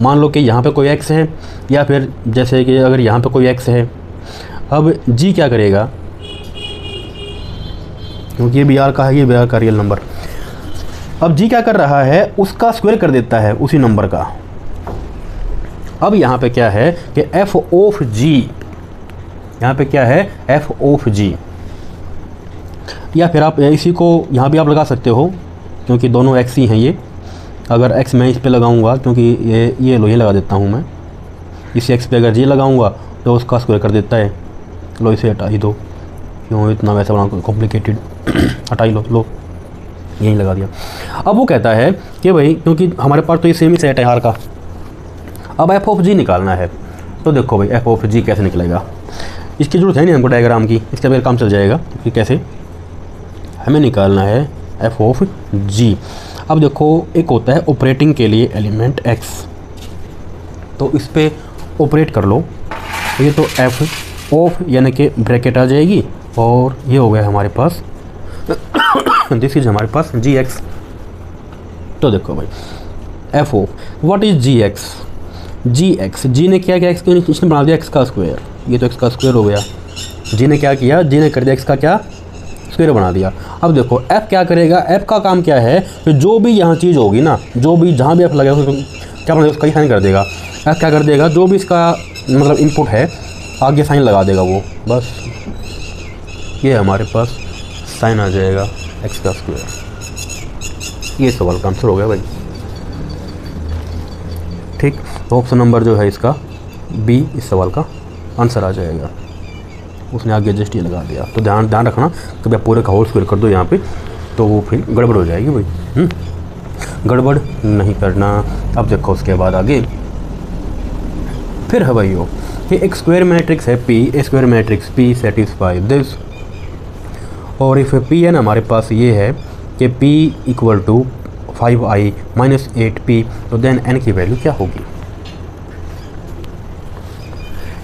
मान लो कि यहाँ पे कोई x है, या फिर जैसे कि अगर यहाँ पे कोई x है, अब g क्या करेगा, क्योंकि ये भी r का है, ये भी r का रियल नंबर। अब g क्या कर रहा है, उसका स्क्वायर कर देता है उसी नंबर का। अब यहाँ पे क्या है कि f ऑफ g, यहाँ पे क्या है, f ऑफ g, या फिर आप इसी को यहाँ भी आप लगा सकते हो क्योंकि दोनों x ही हैं ये। अगर x मैं इस पे लगाऊंगा, क्योंकि ये लो ये लगा देता हूँ मैं, इस x पे अगर g लगाऊंगा तो उसका स्क्वायर कर देता है। लो इसे हटा ही दो, क्यों इतना वैसा बना कॉम्प्लिकेटेड, हटा ही लो, लो यहीं लगा दिया। अब वो कहता है कि भाई क्योंकि हमारे पास तो ये सेम ही सेट है r का, अब f ऑफ g निकालना है। तो देखो भाई f ऑफ g कैसे निकलेगा, इसकी जरूरत है नहीं हमको डायग्राम की, इसके बगैर काम चल जाएगा। कि कैसे हमें निकालना है f ऑफ g। अब देखो एक होता है ऑपरेटिंग के लिए एलिमेंट x, तो इस पे ऑपरेट कर लो, ये तो f ऑफ यानी कि ब्रैकेट आ जाएगी, और ये हो गया हमारे पास दिस इज हमारे पास gx। तो देखो भाई f of what is gx, g ने क्या किया, x को इसने बना दिया x का स्क्वायर, ये तो x का स्क्वायर हो गया। g ने क्या किया, g ने कर दिया x का क्या, स्क्वायर बना दिया। अब देखो f क्या करेगा, f का काम क्या है कि जो भी यहाँ चीज़ होगी ना, जो भी जहाँ भी f लगेगा उसको क्या बना, उसका ही साइन कर देगा। f क्या कर देगा, जो भी इसका मतलब इनपुट है आगे साइन लगा देगा वो, बस ये हमारे पास साइन आ जाएगा x का स्क्वायर। ये सवाल का आंसर हो गया भाई। ठीक, तो ऑप्शन नंबर जो है इसका बी इस सवाल का आंसर आ जाएगा। उसने आगे जस्ट ये लगा दिया, तो ध्यान रखना कभी आप पूरे का होल स्क्वायर कर दो यहाँ पे तो वो फिर गड़बड़ हो जाएगी भाई। गड़बड़ नहीं करना। अब देखो उसके बाद आगे फिर है भाई वो कि एक स्क्वायर मैट्रिक्स है P, A square matrix P satisfy this, और इफ P है ना हमारे पास ये है कि P equal to 5i minus 8p, तो देन n की वैल्यू क्या होगी।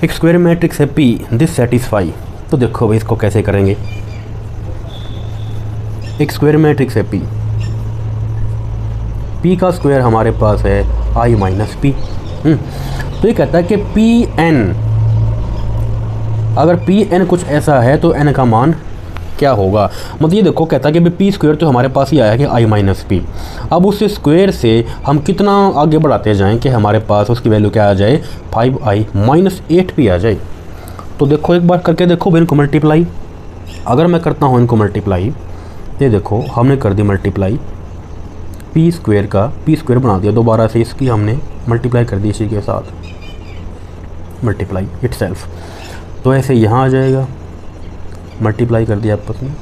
एक स्क्वायर मैट्रिक्स है P दिस सेटिस्फाई, तो देखो भाई इसको कैसे करेंगे। एक स्क्वायर मैट्रिक्स है P का स्क्वायर हमारे पास है i माइनस p। तो ये कहता है कि Pn, अगर Pn कुछ ऐसा है तो n का मान क्या होगा। मतलब ये देखो कहता है कि पी स्क्वायर तो हमारे पास ही आया कि i माइनस पी। अब उस स्क्वायर से हम कितना आगे बढ़ाते जाएं कि हमारे पास उसकी वैल्यू क्या आ जाए, 5i माइनस 8p आ जाए। तो देखो एक बार करके देखो इनको मल्टीप्लाई। अगर मैं करता हूँ इनको मल्टीप्लाई, ये देखो हमने कर दी मल्टीप्लाई पी स्क्वायर का, पी स्क्वायर बना दिया दोबारा से, इसकी हमने मल्टीप्लाई कर दी इसी के साथ, मल्टीप्लाई इटसेल्फ। तो ऐसे यहाँ आ जाएगा, मल्टीप्लाई कर दिया आपस में,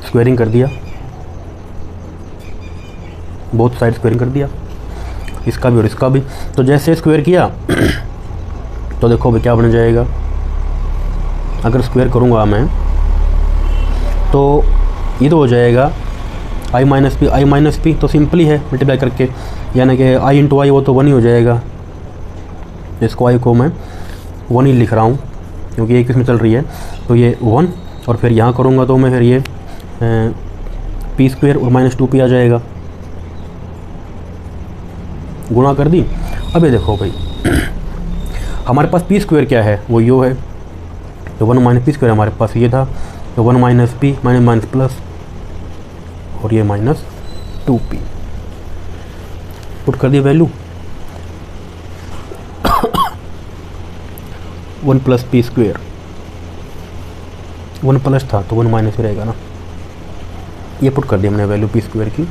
स्क्वायरिंग कर दिया, बोथ साइड स्क्वायरिंग कर दिया, इसका भी और इसका भी। तो जैसे स्क्वायर किया तो देखो भाई क्या बन जाएगा। अगर स्क्वायर करूँगा मैं तो ये तो हो जाएगा i माइनस पी, तो सिंपली है मल्टीप्लाई करके, यानी कि i इंटू आई वो तो 1 ही हो जाएगा। इसको i को मैं 1 ही लिख रहा हूँ क्योंकि एक इसमें चल रही है, तो ये 1, और फिर यहाँ करूँगा तो मैं फिर ये पी स्क्वायर और माइनस 2p आ जाएगा, गुणा कर दी। अब ये देखो भाई हमारे पास पी स्क्वायर क्या है, वो यो है, तो 1 माइनस पी स्क्वायर हमारे पास ये था, तो 1 माइनस पी माइनस प्लस, और ये माइनस 2p पुट कर दिया value 1 plus P square, 1 plus था तो 1 माइनस रहेगा ना, ये पुट कर दिया हमने वैल्यू पी स्क्वायर की।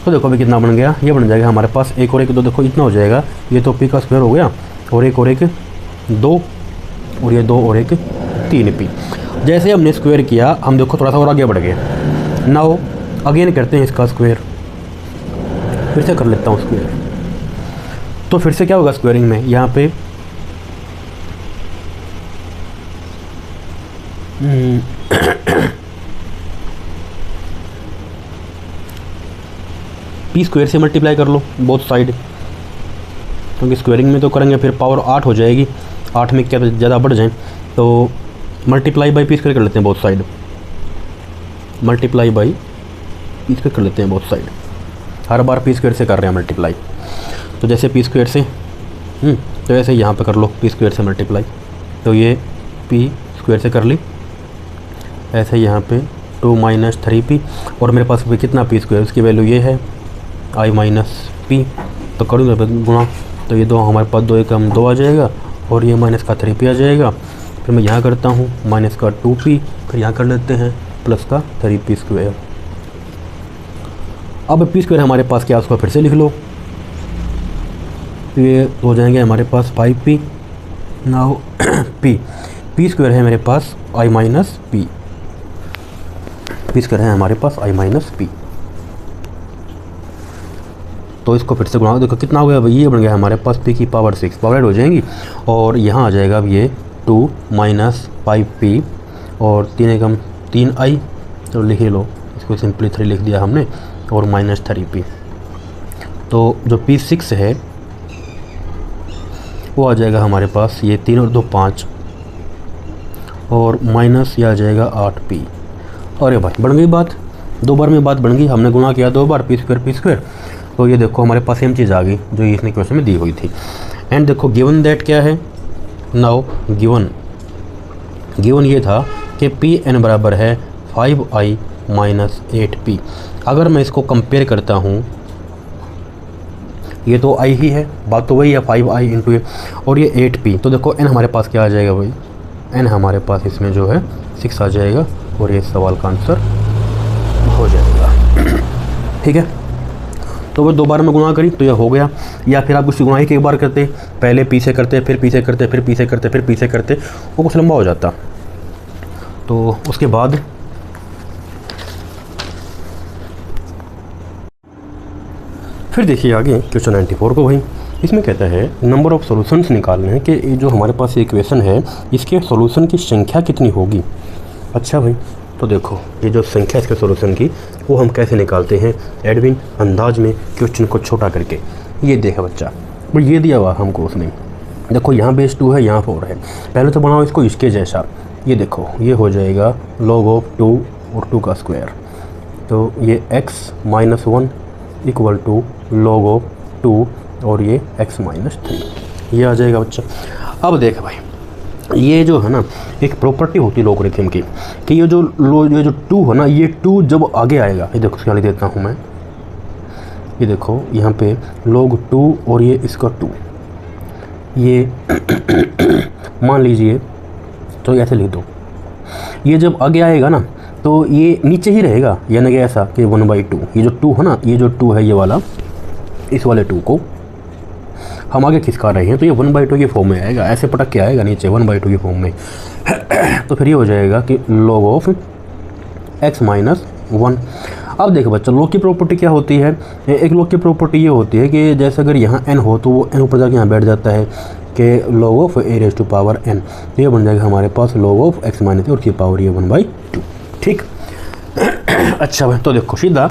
तो देखो अभी कितना बन गया, ये बन जाएगा हमारे पास 1 और 1 2, देखो इतना हो जाएगा, ये तो पी का स्क्वायर हो गया, और 1 और 1 2, और ये 2 और 1 3p। जैसे हमने स्क्वायर किया हम देखो थोड़ा सा और आगे बढ़ गए। नाउ अगेन करते हैं इसका स्क्वायर, फिर से कर लेता हूँ स्क्वायर। तो फिर से क्या होगा स्क्वायरिंग में, यहाँ पे पी स्क्वायर से मल्टीप्लाई कर लो बोथ साइड, क्योंकि स्क्वायरिंग में तो करेंगे फिर पावर 8 हो जाएगी, 8 में क्या ज़्यादा बढ़ जाए, तो मल्टीप्लाई बाई पी स्क्वायर कर लेते हैं both side, multiply by P square कर लेते हैं बोथ साइड। हर बार पी स्क्वायर से कर रहे हैं मल्टीप्लाई, तो जैसे पी स्क्वायर से तो ऐसे यहाँ पे कर लो पी स्क्वायर से मल्टीप्लाई, तो ये पी स्क्वायर से कर ली, ऐसे यहाँ पे 2 - 3p, और मेरे पास भी कितना पी स्क्वायर, उसकी वैल्यू ये है i - p, तो करूँगा गुणा, तो ये 2 हमारे पास 2 एकम 2 आ जाएगा, और ये माइनस का 3p आ जाएगा। फिर मैं यहाँ करता हूँ माइनस का 2p, फिर यहाँ कर लेते हैं प्लस का 3p स्क्वायर। अब पी स्क्वायर हमारे पास क्या, उसको फिर से लिख लो, तो ये हो जाएंगे हमारे पास 5p। नाउ पी स्क्वायर है मेरे पास i - p, पी स्क्वायर है हमारे पास i - p, तो इसको फिर से गुणा, देखो कितना हो गया भाई, ये बन गया हमारे पास p की पावर 6, पावर ऐड हो जाएंगी, और यहाँ आ जाएगा अब ये 2 - 5p, और 3 एकम 3i, तो लिख लो इसको, सिंपली 3 लिख दिया हमने, और माइनस 3p, तो जो p6 है वो आ जाएगा हमारे पास ये 3 और 2 5, और माइनस ये आ जाएगा 8p। अरे भाई बन गई बात, 2 बार में बात बन गई, हमने गुणा किया 2 बार पी स्क्वायर, तो ये देखो हमारे पास सेम चीज़ आ गई जो इसने क्वेश्चन में दी हुई थी। एंड देखो गिवन दैट क्या है, नाउ गिवन ये था कि Pn बराबर है 5i - 8p। अगर मैं इसको कंपेयर करता हूँ, ये तो i ही है, बात तो वही है 5i × a, और ये 8p, तो देखो n हमारे पास क्या आ जाएगा भाई, n हमारे पास इसमें जो है 6 आ जाएगा, और ये सवाल का आंसर हो जाएगा। ठीक है, तो वो 2 बार में गुणा करी तो ये हो गया, या फिर आप उसकी गुणा एक बार करते, पहले पी से करते, फिर पी से करते, फिर पी से करते, फिर पी से करते, वो कुछ लंबा हो जाता। तो उसके बाद फिर देखिए आगे क्वेश्चन 94 को भाई, इसमें कहता है नंबर ऑफ सॉल्यूशंस निकालने हैं कि ये जो हमारे पास ये इक्वेशन है इसके सॉल्यूशन की संख्या कितनी होगी। अच्छा भाई, तो देखो ये जो संख्या इसके सॉल्यूशन की वो हम कैसे निकालते हैं एडविन अंदाज में, क्वेश्चन को छोटा करके। ये देखा बच्चा, और ये दिया हुआ हमको उसने, देखो यहाँ बेस 2 है, यहाँ 4 है, पहले तो बनाओ इसको इसके जैसा, ये देखो ये हो जाएगा log of 2 और 2 का स्क्वायर, तो ये x - 1 = log of 2 और ये x - 3, ये आ जाएगा बच्चा। अब देख भाई, ये जो है ना एक प्रॉपर्टी होती है लॉगरिथम की, कि ये जो 2 है ना, ये 2 जब आगे आएगा, ये देखो क्या लिख देता हूँ मैं, ये देखो यहाँ पे log 2 और ये इसका 2, ये मान लीजिए, तो ऐसे लिख दो, ये जब आगे आएगा ना तो ये नीचे ही रहेगा, यानी कि ऐसा कि 1/2, ये जो 2 है ना, ये जो 2 है ये वाला, इस वाले 2 को हम आगे खिसका रहे हैं, तो ये 1/2 के फॉर्म में आएगा, ऐसे पटक के आएगा नीचे 1/2 के फॉर्म में। तो फिर ये हो जाएगा कि log of x - 1। अब देखो बच्चा, log की प्रॉपर्टी क्या होती है, एक log की प्रॉपर्टी ये होती है कि जैसे अगर यहाँ n हो तो वो n ऊपर जाके यहाँ बैठ जाता है, कि log of a⁴n, तो ये बन जाएगा हमारे पास log of x - a, और की पावर ये 1/2। ठीक। अच्छा भाई, तो देखो सीधा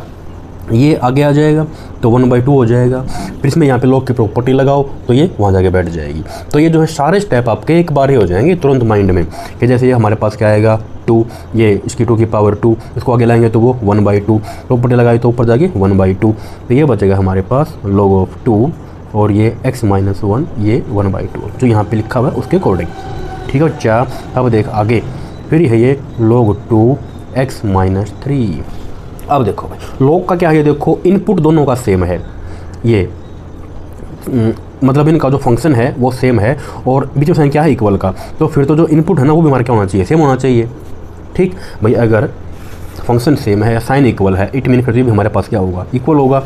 ये आगे आ जाएगा तो 1/2 हो जाएगा, फिर इसमें यहाँ पे log की प्रॉपर्टी लगाओ तो ये वहाँ जाके बैठ जाएगी। तो ये जो है सारे स्टेप आपके एक बार ही हो जाएंगे तुरंत माइंड में, कि जैसे ये हमारे पास क्या आएगा 2, ये इसकी 2 की पावर 2, इसको आगे लाएंगे तो वो 1/2, प्रॉपर्टी लगाई तो ऊपर जाके 1/2, तो ये बचेगा हमारे पास log of 2 और ये x - 1 ये 1/2 जो यहाँ पे लिखा हुआ है उसके अकॉर्डिंग। ठीक है बच्चा, अब देख आगे, फिर ये log 2x - 3। अब देखो भाई, log का क्या है, ये देखो इनपुट दोनों का सेम है, ये मतलब इनका जो फंक्शन है वो सेम है, और बीच में साइन क्या है इक्वल का, तो फिर तो जो इनपुट है ना वो भी हमारा क्या होना चाहिए, सेम होना चाहिए। ठीक भाई, अगर फंक्शन सेम है या साइन इक्वल है, इट मीन फिर भी हमारे पास क्या होगा, इक्वल होगा।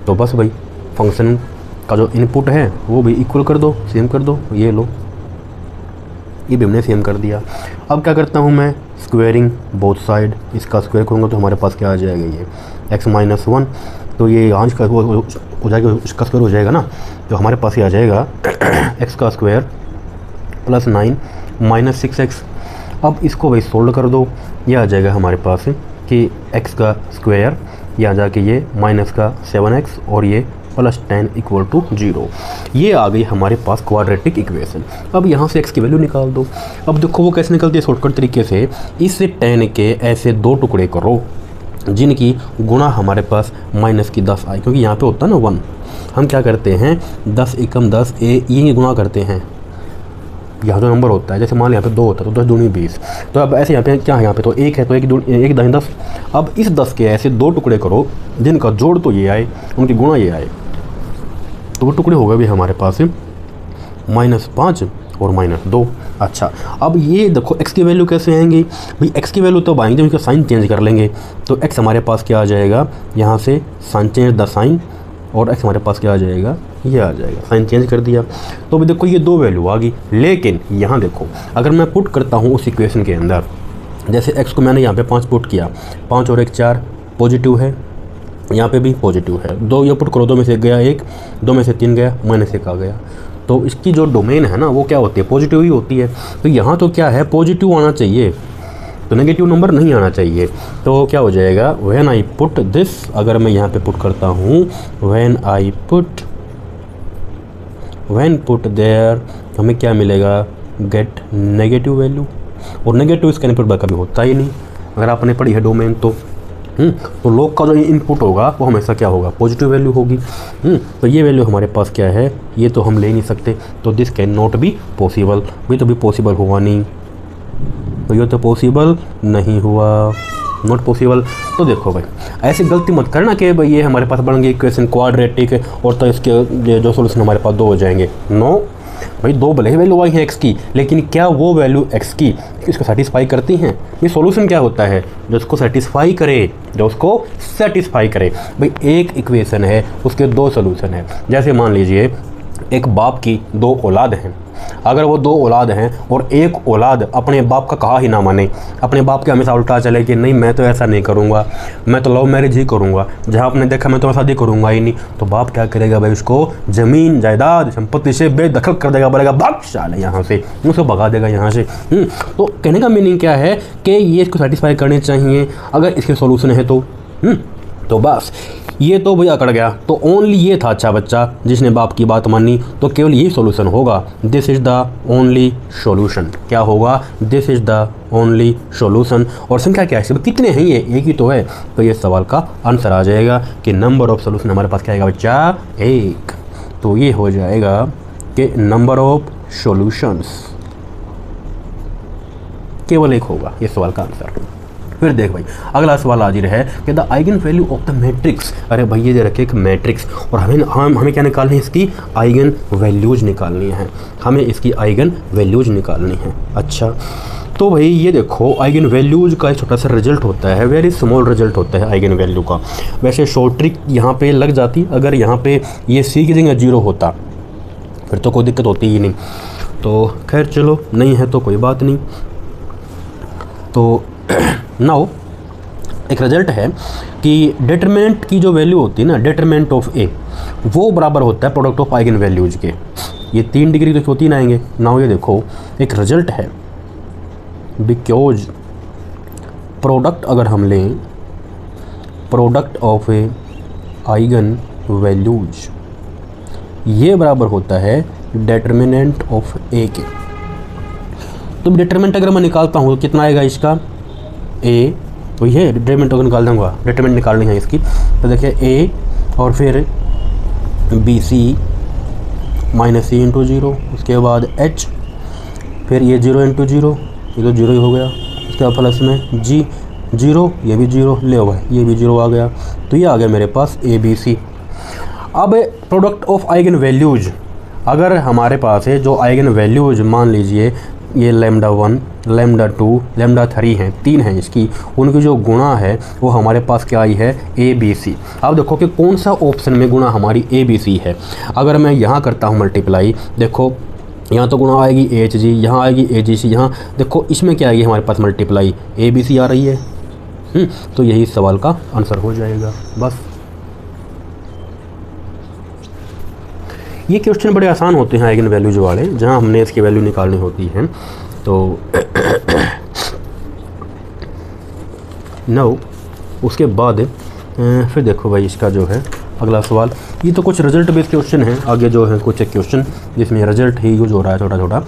तो बस भाई फंक्शन का जो इनपुट है वो भी इक्वल कर दो, सेम कर दो, ये लो, ये भी हमने सेम कर दिया। अब क्या करता हूँ मैं, स्क्वेयरिंग बोथ साइड, इसका स्क्वायर करूँगा तो हमारे पास क्या आ जाएगा, ये x माइनस 1, तो ये यहाँ का हो जाएगा, इसका स्क्वायर हो जाएगा ना, तो हमारे पास ये आ जाएगा x का स्क्वायर प्लस 9 माइनस 6x। अब इसको भाई सोल्व कर दो, ये आ जाएगा हमारे पास कि x का स्क्वायर, यहाँ जाके ये माइनस का 7x और ये प्लस 10 इक्वल टू 0। ये आ गई हमारे पास क्वाड्रेटिक इक्वेशन। अब यहाँ से x की वैल्यू निकाल दो। अब देखो वो कैसे निकलती है शॉर्टकट तरीके से, इस 10 के ऐसे 2 टुकड़े करो जिनकी गुणा हमारे पास माइनस की 10 आई, क्योंकि यहाँ पे होता है ना 1, हम क्या करते हैं 10 एकम 10 ये गुणा करते हैं, यहाँ जो नंबर होता है, जैसे मान लिया यहाँ पे 2 होता है तो 10 दूनी 20, तो अब ऐसे यहाँ पे क्या है, यहाँ पे तो 1 है तो 1 दाएं 10। अब इस 10 के ऐसे 2 टुकड़े करो जिनका जोड़ तो ये आए, उनकी गुणा ये आए, तो वो टुकड़े हो गए भी हमारे पास -5 और -2। अच्छा, अब ये देखो x की वैल्यू कैसे आएंगी भाई, x की वैल्यू तो आएंगे जब इसका साइन चेंज कर लेंगे, तो x हमारे पास क्या आ जाएगा, यहाँ से साइन चेंज द साइन, और x हमारे पास क्या आ जाएगा, ये आ जाएगा, साइन चेंज कर दिया। तो अभी देखो ये 2 वैल्यू आ गई, लेकिन यहाँ देखो अगर मैं पुट करता हूँ उस इक्वेशन के अंदर, जैसे x को मैंने यहाँ पे 5 पुट किया, 5 और 1 4 पॉजिटिव है, यहाँ पे भी पॉजिटिव है, 2 ये पुट करो, 2 में से 1 गया 1, 2 में से 3 गया, -1 आ गया, तो इसकी जो डोमेन है ना वो क्या होती है, पॉजिटिव ही होती है। तो यहाँ तो क्या है, पॉजिटिव आना चाहिए, तो नेगेटिव नंबर नहीं आना चाहिए। तो क्या हो जाएगा, व्हेन आई पुट दिस, अगर मैं यहाँ पे पुट करता हूँ व्हेन पुट देयर, हमें क्या मिलेगा, गेट नेगेटिव वैल्यू, और नेगेटिव इसका इनपुट कभी होता ही नहीं अगर आपने पढ़ी है डोमेन तो। तो लॉग का जो इनपुट होगा वो हमेशा क्या होगा, पॉजिटिव वैल्यू होगी। तो ये वैल्यू हमारे पास क्या है, ये तो हम ले नहीं सकते, तो this can not be possible, ये तो भी पॉसिबल हुआ नहीं, तो ये तो पॉसिबल नहीं हुआ, नॉट पॉसिबल। तो देखो भाई ऐसे गलती मत करना कि भाई ये हमारे पास बन गई इक्वेशन क्वाड्रेटिक और तो इसके जो सोल्यूशन हमारे पास 2 हो जाएंगे। नो भाई, 2 भले ही वैल्यू आई है x की, लेकिन क्या वो वैल्यू x की इसको सेटिस्फाई करती हैं। ये सॉल्यूशन क्या होता है, जो उसको सेटिस्फाई करे, भाई एक इक्वेशन है उसके 2 सोल्यूशन है। जैसे मान लीजिए एक बाप की 2 औलाद हैं, अगर वो 2 औलाद हैं और एक औलाद अपने बाप का कहा ही ना माने, अपने बाप के हमेशा उल्टा चले कि नहीं मैं तो ऐसा नहीं करूँगा, मैं तो लव मैरिज ही करूँगा, जहाँ आपने देखा मैं तो शादी करूँगा ही नहीं, तो बाप क्या करेगा भाई, उसको ज़मीन जायदाद संपत्ति से बेदखल कर देगा, बोलेगा भाग साले यहाँ से, उसको भगा देगा यहाँ से। तो कहने का मीनिंग क्या है कि ये इसको सेटिस्फाई करने चाहिए अगर इसके सॉल्यूशन है तो बस ये तो भैया अकड़ गया। तो ओनली ये था अच्छा बच्चा जिसने बाप की बात मानी, तो केवल यही सॉल्यूशन होगा, this is the only solution. क्या होगा, this is the only solution. और संख्या क्या है, कितने हैं ये, एक ही तो है, तो ये सवाल का आंसर आ जाएगा कि नंबर ऑफ सॉल्यूशन हमारे पास क्या आएगा बच्चा, 1। तो ये हो जाएगा कि नंबर ऑफ सॉल्यूशंस केवल 1 होगा, ये सवाल का आंसर। फिर देख भाई अगला सवाल हाजिर है कि the eigen value of the matrix. अरे भाई ये दे रखे एक मैट्रिक्स और हमें क्या निकालनी है, इसकी आइगन वैल्यूज निकालनी है, हमें इसकी आइगन वैल्यूज निकालनी है। अच्छा तो भाई ये देखो आइगन वैल्यूज का एक छोटा सा रिजल्ट होता है, वेरी स्मॉल रिजल्ट होता है आइगन वैल्यू का। वैसे शॉर्ट ट्रिक यहाँ पे लग जाती, अगर यहाँ पे ये सी की जगह 0 होता फिर तो कोई दिक्कत होती ही नहीं। तो खैर चलो नहीं है तो कोई बात नहीं। तो नाउ एक रिजल्ट है कि डिटरमिनेंट की जो वैल्यू होती है ना, डिटरमिनेंट ऑफ ए, वो बराबर होता है प्रोडक्ट ऑफ आइगन वैल्यूज के। ये 3 डिग्री तो होती ना आएंगे। नाउ ये देखो एक रिजल्ट है, बिकॉज प्रोडक्ट अगर हम लें product of A eigen values, ये बराबर होता है डिटरमिनेंट ऑफ ए के। तो डिटरमिनेंट अगर मैं निकालता हूँ तो कितना आएगा इसका, ए, तो ये डिटरमिनेंट अगर निकाल दूँगा, डिटरमिनेंट निकालनी है इसकी, तो देखिए ए और फिर बी सी माइनस सी इंटू 0, उसके बाद एच, फिर ये 0 इंटू 0, ये तो 0 ही हो गया, उसके बाद प्लस में जी 0, ये भी 0 ले हुआ, ये भी 0 आ गया, तो ये आ गया मेरे पास ए बी सी। अब प्रोडक्ट ऑफ आइगन वैल्यूज, अगर हमारे पास है जो आइगन वैल्यूज मान लीजिए ये लैम्डा 1, लैम्डा 2, लैम्डा 3 हैं, 3 हैं इसकी, उनकी जो गुणा है वो हमारे पास क्या आई है, ए बी सी। अब देखो कि कौन सा ऑप्शन में गुणा हमारी ए बी सी है। अगर मैं यहाँ करता हूँ मल्टीप्लाई, देखो यहाँ तो गुणा आएगी एच जी, यहाँ आएगी ए जी सी, यहाँ देखो इसमें क्या आएगी हमारे पास मल्टीप्लाई ए बी सी आ रही है। तो यही इस सवाल का आंसर हो जाएगा। बस ये क्वेश्चन बड़े आसान होते हैं आइगन वैल्यूज वाले, जहाँ हमने इसकी वैल्यू निकालनी होती है। तो नौ उसके बाद फिर देखो भाई इसका जो है अगला सवाल, ये तो कुछ रिजल्ट बेस्ड क्वेश्चन है। आगे जो है कुछ एक क्वेश्चन जिसमें रिजल्ट ही यूज हो रहा है छोटा छोटा।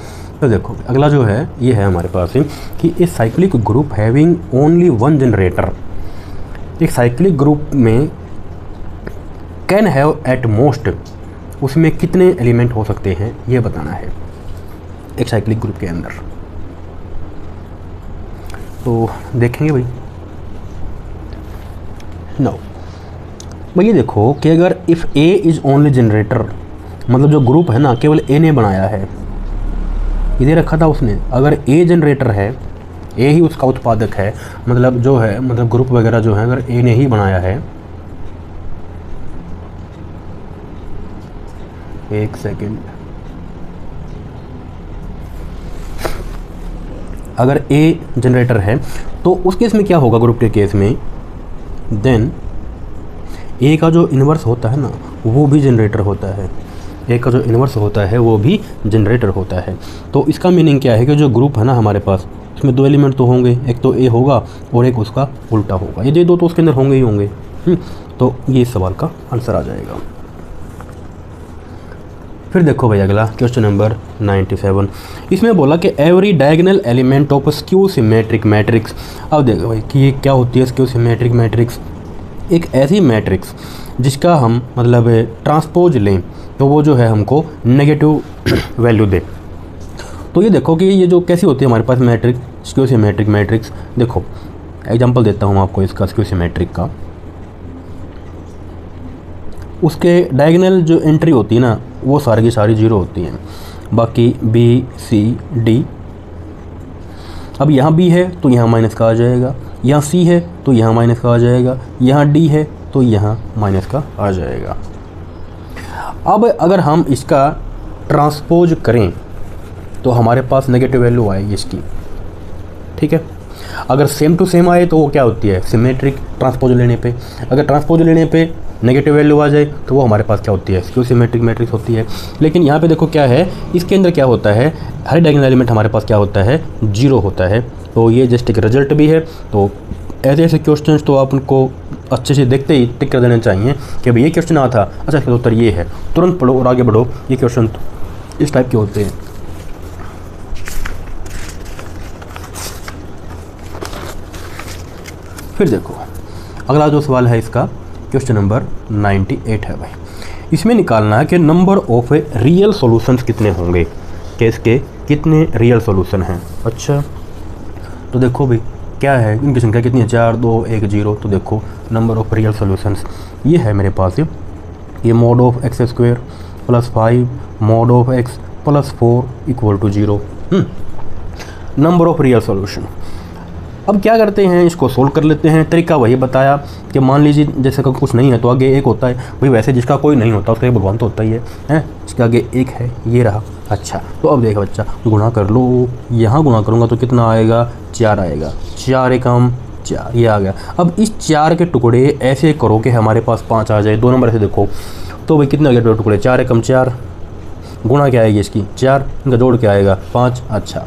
तो देखो अगला जो है ये है हमारे पास कि a cyclic group having only one generator, एक साइक्लिक ग्रुप में कैन हैव एट मोस्ट, उसमें कितने एलिमेंट हो सकते हैं ये बताना है एक साइक्लिक ग्रुप के अंदर। तो देखेंगे भाई। नो भाई ये देखो कि अगर if A is only generator, मतलब जो ग्रुप है ना केवल ए ने बनाया है, ये दे रखा था उसने, अगर ए जनरेटर है, ए ही उसका उत्पादक है, मतलब जो है मतलब ग्रुप वगैरह जो है अगर ए ने ही बनाया है, एक सेकेंड, अगर ए जनरेटर है तो उस केस में क्या होगा ग्रुप के केस में, देन ए का जो इन्वर्स होता है ना वो भी जनरेटर होता है, ए का जो इन्वर्स होता है वो भी जनरेटर होता है। तो इसका मीनिंग क्या है कि जो ग्रुप है ना हमारे पास इसमें दो एलिमेंट तो होंगे, एक तो ए होगा और एक उसका उल्टा होगा, ये दो तो उसके अंदर होंगे ही होंगे। तो ये इस सवाल का आंसर आ जाएगा। फिर देखो भाई अगला क्वेश्चन नंबर 97, इसमें बोला कि every diagonal element of skew symmetric matrix. अब देखो भाई कि ये क्या होती है स्क्यू सिमेट्रिक मैट्रिक्स, एक ऐसी मैट्रिक्स जिसका हम मतलब ट्रांसपोज लें तो वो जो है हमको नेगेटिव वैल्यू दे। तो ये देखो कि ये जो कैसी होती है हमारे पास मैट्रिक्स स्क्यू सिमेट्रिक मैट्रिक्स। देखो एग्जांपल देता हूँ आपको इसका स्क्यू सिमेट्रिक का, उसके डायगोनल जो एंट्री होती है ना वो सारी की सारी जीरो होती हैं, बाकी बी सी डी, अब यहाँ बी है तो यहाँ माइनस का आ जाएगा, यहाँ सी है तो यहाँ माइनस का आ जाएगा, यहाँ डी है तो यहाँ माइनस का आ जाएगा। अब अगर हम इसका ट्रांसपोज करें तो हमारे पास नेगेटिव वैल्यू आएगी इसकी, ठीक है। अगर सेम टू सेम आए तो वो क्या होती है सिमेट्रिक ट्रांसपोज लेने पे, अगर ट्रांसपोज लेने पे नेगेटिव वैल्यू आ जाए तो वो हमारे पास क्या होती है स्क्यू सिमेट्रिक मैट्रिक्स होती है। लेकिन यहाँ पे देखो क्या है, इसके अंदर क्या होता है, हर डायगोनल एलिमेंट हमारे पास क्या होता है जीरो होता है। तो ये जस्ट एक रिजल्ट भी है। तो ऐसे ऐसे क्वेश्चंस तो आप उनको अच्छे से देखते ही टिक कर देना चाहिए कि भाई ये क्वेश्चन आया था, अच्छा इसका उत्तर ये है, तुरंत पढ़ो और आगे बढ़ो। ये क्वेश्चन इस टाइप के होते हैं। फिर देखो अगला जो सवाल है इसका क्वेश्चन नंबर 98 है भाई। इसमें निकालना है कि नंबर ऑफ रियल सॉल्यूशंस कितने होंगे, कि इसके कितने रियल सॉल्यूशन हैं। अच्छा तो देखो भाई क्या है, इनकी संख्या कितनी है 4 2 1 0। तो देखो नंबर ऑफ रियल सॉल्यूशंस ये है मेरे पास, ये mod of X square plus 5 mod of X plus 4 equal to 0। Number of real solution. अब क्या करते हैं, इसको सोल्व कर लेते हैं। तरीका वही बताया कि मान लीजिए जैसे का कुछ नहीं है तो आगे एक होता है भाई, वैसे जिसका कोई नहीं होता उसका भगवान तो होता ही है, इसके आगे एक है, ये रहा। अच्छा तो अब देखो बच्चा गुणा कर लो, यहाँ गुणा करूँगा तो कितना आएगा 4 आएगा, 4 एकम 4 ये आ गया। अब इस 4 के टुकड़े ऐसे करो कि हमारे पास 5 आ जाए, 2 नंबर ऐसे देखो तो भाई कितने आ गए टुकड़े 4 एकम 4, गुणा क्या आएगी इसकी 4, इनका जोड़ क्या आएगा 5। अच्छा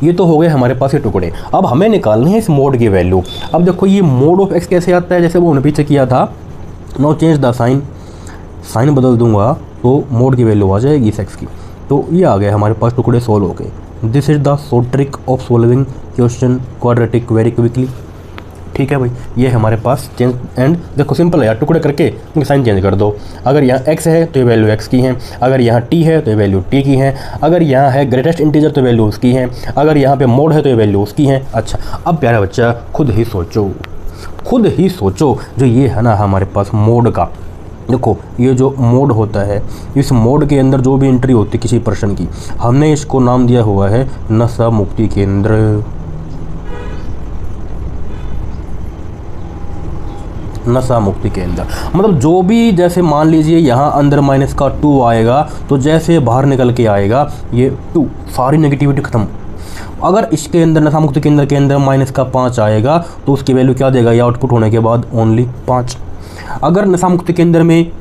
ये तो हो गए हमारे पास ये टुकड़े। अब हमें निकालने हैं इस मोड की वैल्यू। अब देखो ये मोड ऑफ एक्स कैसे आता है, जैसे वो हमने पीछे किया था, no change the sign, sign बदल दूंगा तो मोड की वैल्यू आ जाएगी इस एक्स की। तो ये आ गया हमारे पास टुकड़े सोल्व हो गए। This is the short trick of solving question quadratic very quickly. ठीक है भाई, ये हमारे पास चेंज एंड देखो सिंपल है यार, टुकड़े करके उनके साइन चेंज कर दो। अगर यहाँ x है तो ये वैल्यू x की है, अगर यहाँ t है तो ये वैल्यू t की है, अगर यहाँ है ग्रेटेस्ट इंटीजर तो वैल्यू उसकी है, अगर यहाँ पे मोड है तो ये वैल्यू उसकी है। अच्छा अब प्यारा बच्चा खुद ही सोचो जो ये है ना हमारे पास मोड का, देखो ये जो मोड होता है, इस मोड के अंदर जो भी एंट्री होती है किसी प्रश्न की, हमने इसको नाम दिया हुआ है नशा मुक्ति केंद्र। नशा मुक्ति केंद्र। मतलब जो भी, जैसे मान लीजिए यहाँ अंदर -2 आएगा तो जैसे बाहर निकल के आएगा ये 2, सारी नेगेटिविटी खत्म। अगर इसके अंदर नशा मुक्ति केंद्र के अंदर -5 आएगा तो उसकी वैल्यू क्या देगा, ये आउटपुट होने के बाद ओनली 5। अगर नशा मुक्ति केंद्र में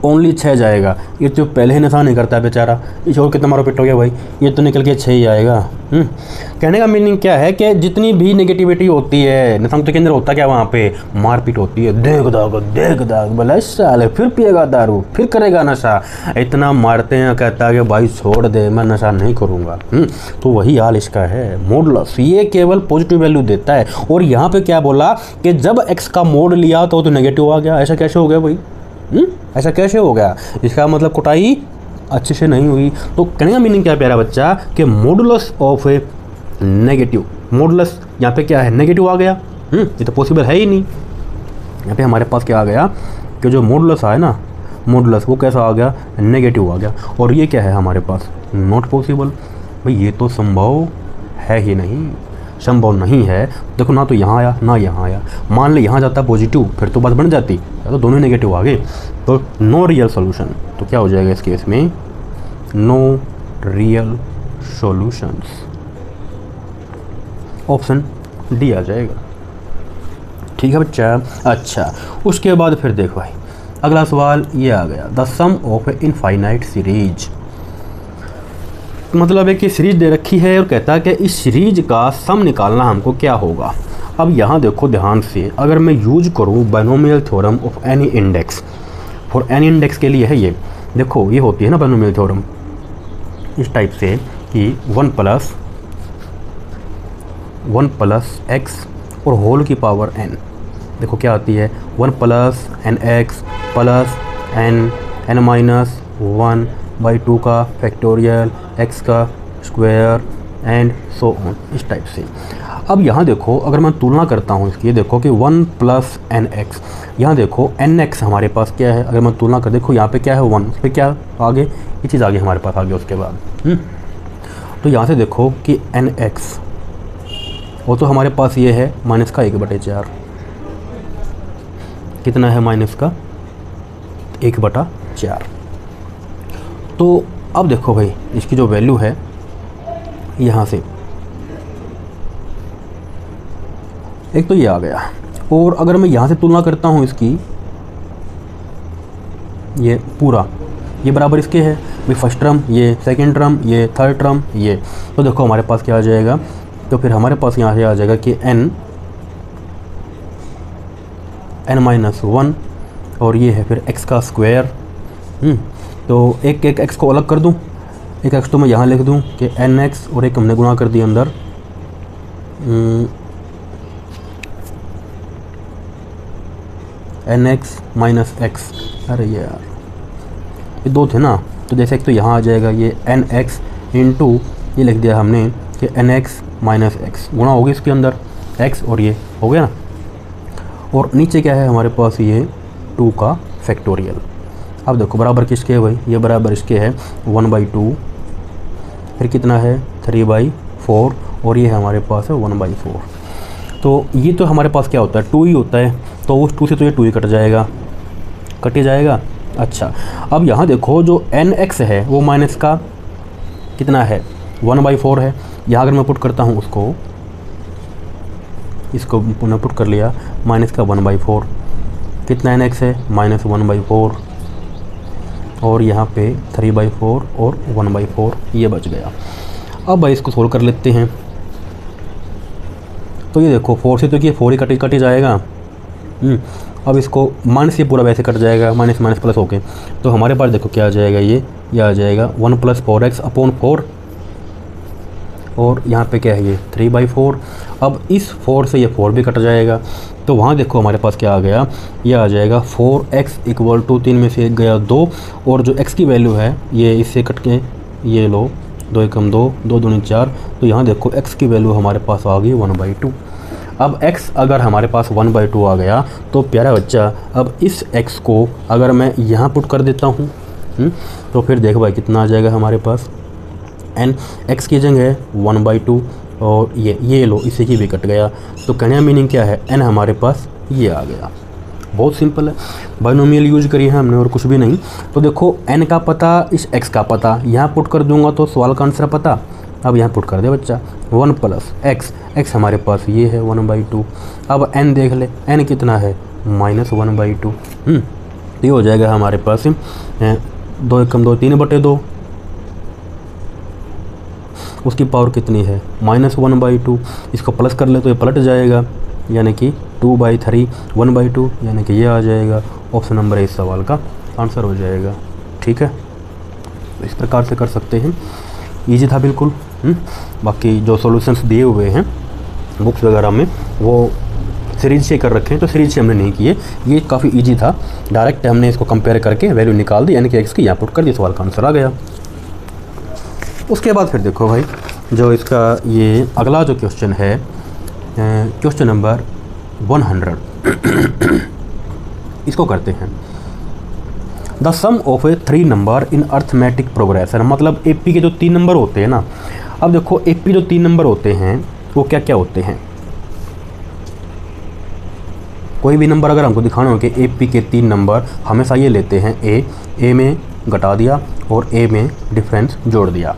ओनली 6 जाएगा, ये तो पहले ही नशा नहीं करता है बेचारा, इस और कितना मारो पिट हो गया भाई, ये तो निकल के 6 ही आएगा। कहने का मीनिंग क्या है कि जितनी भी नेगेटिविटी होती है नशा मुक्ति केंद्र होता क्या, वहाँ पे मारपीट होती है, देख दाग बोला साले फिर पिएगा दारू, फिर करेगा नशा, इतना मारते हैं, कहता है कि भाई छोड़ दे मैं नशा नहीं करूँगा। तो वही हाल इसका है। मॉडुलस ये केवल पॉजिटिव वैल्यू देता है। और यहाँ पे क्या बोला कि जब x का मोड लिया तो नेगेटिव आ गया। ऐसा कैसे हो गया भाई, ऐसा कैसे हो गया? इसका मतलब कुटाई अच्छे से नहीं हुई। तो कहने का मीनिंग क्या है प्यारा बच्चा, कि modulus of A negative, modulus यहाँ पे क्या है, नेगेटिव आ गया। ये तो पॉसिबल है ही नहीं। यहाँ पे हमारे पास क्या आ गया कि जो मॉडुलस आया ना, मॉडुलस वो कैसा आ गया, नेगेटिव आ गया। और ये क्या है हमारे पास, नॉट पॉसिबल। भाई ये तो संभव है ही नहीं, संभव नहीं है। देखो ना तो यहाँ आया ना यहाँ आया, मान ले यहाँ जाता पॉजिटिव फिर तो बात बन जाती, या तो दोनों नेगेटिव आ गए, तो नो रियल सॉल्यूशन। तो क्या हो जाएगा इस केस में, no real solutions, option D आ जाएगा। ठीक है बच्चा। अच्छा उसके बाद फिर देखो भाई अगला सवाल ये आ गया, the sum of a infinite series. मतलब है कि सीरीज दे रखी है और कहता है कि इस सीरीज का सम निकालना हमको क्या होगा। अब यहाँ देखो ध्यान से, अगर मैं यूज करूँ binomial theorem of any index, for any index के लिए है ये, देखो ये होती है ना बाइनोमियल थ्योरम इस टाइप से कि 1 प्लस x और होल की पावर n। देखो क्या आती है, 1 plus nx plus n minus 1/2 का फैक्टोरियल, x का स्क्वायर एंड सो ऑन, इस टाइप से। अब यहाँ देखो अगर मैं तुलना करता हूँ इसकी, देखो कि 1 प्लस nx, यहाँ देखो nx हमारे पास क्या है, अगर मैं तुलना कर देखो यहाँ पे क्या है 1, उस पर क्या आगे ये चीज़ आगे हमारे पास आ गया उसके बाद। तो यहाँ से देखो कि nx वो तो हमारे पास ये है -1/4, कितना है -1/4। तो अब देखो भाई इसकी जो वैल्यू है यहाँ से एक तो ये आ गया, और अगर मैं यहाँ से तुलना करता हूँ इसकी, ये पूरा ये बराबर इसके है भाई, फर्स्ट टर्म ये, सेकंड टर्म ये, थर्ड टर्म ये। तो देखो हमारे पास क्या आ जाएगा, तो फिर हमारे पास यहाँ से आ जाएगा कि n-1 और ये है फिर x का स्क्वायर। तो एक x को अलग कर दूँ, एक x तो मैं यहाँ लिख दूँ कि nx और एक हमने गुणा कर दिया अंदर nx माइनस x। अरे यार ये दो थे ना, तो जैसे एक तो यहाँ आ जाएगा ये nx इंटू ये लिख दिया हमने कि nx माइनस x, गुणा होगी इसके अंदर x और ये हो गया ना, और नीचे क्या है हमारे पास ये 2 का फैक्टोरियल। अब देखो बराबर किसके है भाई, ये बराबर इसके है 1/2, फिर कितना है 3/4, और ये हमारे पास है 1/4। तो ये तो हमारे पास क्या होता है 2 ही होता है, तो उस 2 से तो ये 2 ही कट जाएगा, कट ही जाएगा। अच्छा अब यहाँ देखो जो nx है वो माइनस का कितना है 1/4 है। यहाँ अगर मैं पुट करता हूँ उसको, इसको पुनः पुट कर लिया, माइनस का 1/4, कितना nx है -1/4, और यहाँ पे 3/4 और 1/4 ये बच गया। अब भाई इसको सोल्व कर लेते हैं। तो ये देखो 4 से तो कि 4 ही कट ही जाएगा। अब इसको माइनस ये पूरा वैसे कट जाएगा, माइनस माइनस प्लस होके, तो हमारे पास देखो क्या आ जाएगा, ये आ जाएगा 1 + 4x/4, और यहाँ पे क्या है ये 3/4। अब इस 4 से ये 4 भी कट जाएगा, तो वहाँ देखो हमारे पास क्या आ गया, ये आ जाएगा 4x = 3 में से 1 गया 2, और जो x की वैल्यू है ये इससे कट के ये लो, 2 × 2 2 दूनी 4, तो यहाँ देखो x की वैल्यू हमारे पास आ गई 1/2। अब x अगर हमारे पास 1/2 आ गया तो प्यारा बच्चा, अब इस x को अगर मैं यहाँ पुट कर देता हूँ, तो फिर देखो भाई कितना आ जाएगा हमारे पास, n x की जगह है 1/2, और ये लो इसी की भी कट गया। तो कहने का मीनिंग क्या है, n हमारे पास ये आ गया। बहुत सिंपल है, बाइनोमियल यूज करी है हमने और कुछ भी नहीं। तो देखो n का पता इस x का पता यहाँ पुट कर दूंगा तो सवाल का आंसर पता। अब यहाँ पुट कर दे बच्चा 1 प्लस x हमारे पास ये है 1/2। अब n देख ले, n कितना है -1/2। ये हो जाएगा हमारे पास 2 एकम 2 3/2। उसकी पावर कितनी है -1/2। इसको प्लस कर ले तो ये पलट जाएगा, यानी कि 2/3 1/2, यानी कि ये आ जाएगा। ऑप्शन नंबर इस सवाल का आंसर हो जाएगा। ठीक है, इस प्रकार से कर सकते हैं, इजी था बिल्कुल। बाकी जो सॉल्यूशंस दिए हुए हैं बुक्स वगैरह में वो सीरीज से कर रखे हैं, तो सीरीज से हमने नहीं किए, ये काफ़ी इजी था। डायरेक्ट हमने इसको कंपेयर करके वैल्यू निकाल दी, यानी कि x की यहाँ पुट कर दी, सवाल का आंसर आ गया। उसके बाद फिर देखो भाई, जो इसका ये अगला जो क्वेश्चन है, क्वेश्चन नंबर 100 इसको करते हैं। The sum of a 3 number in arithmetic progression, मतलब एपी के जो 3 नंबर होते हैं ना। अब देखो एपी जो 3 नंबर होते हैं वो क्या क्या होते हैं। कोई भी नंबर अगर हमको दिखाना हो कि एपी के 3 नंबर, हमेशा ये लेते हैं ए में घटा दिया और ए में डिफरेंस जोड़ दिया,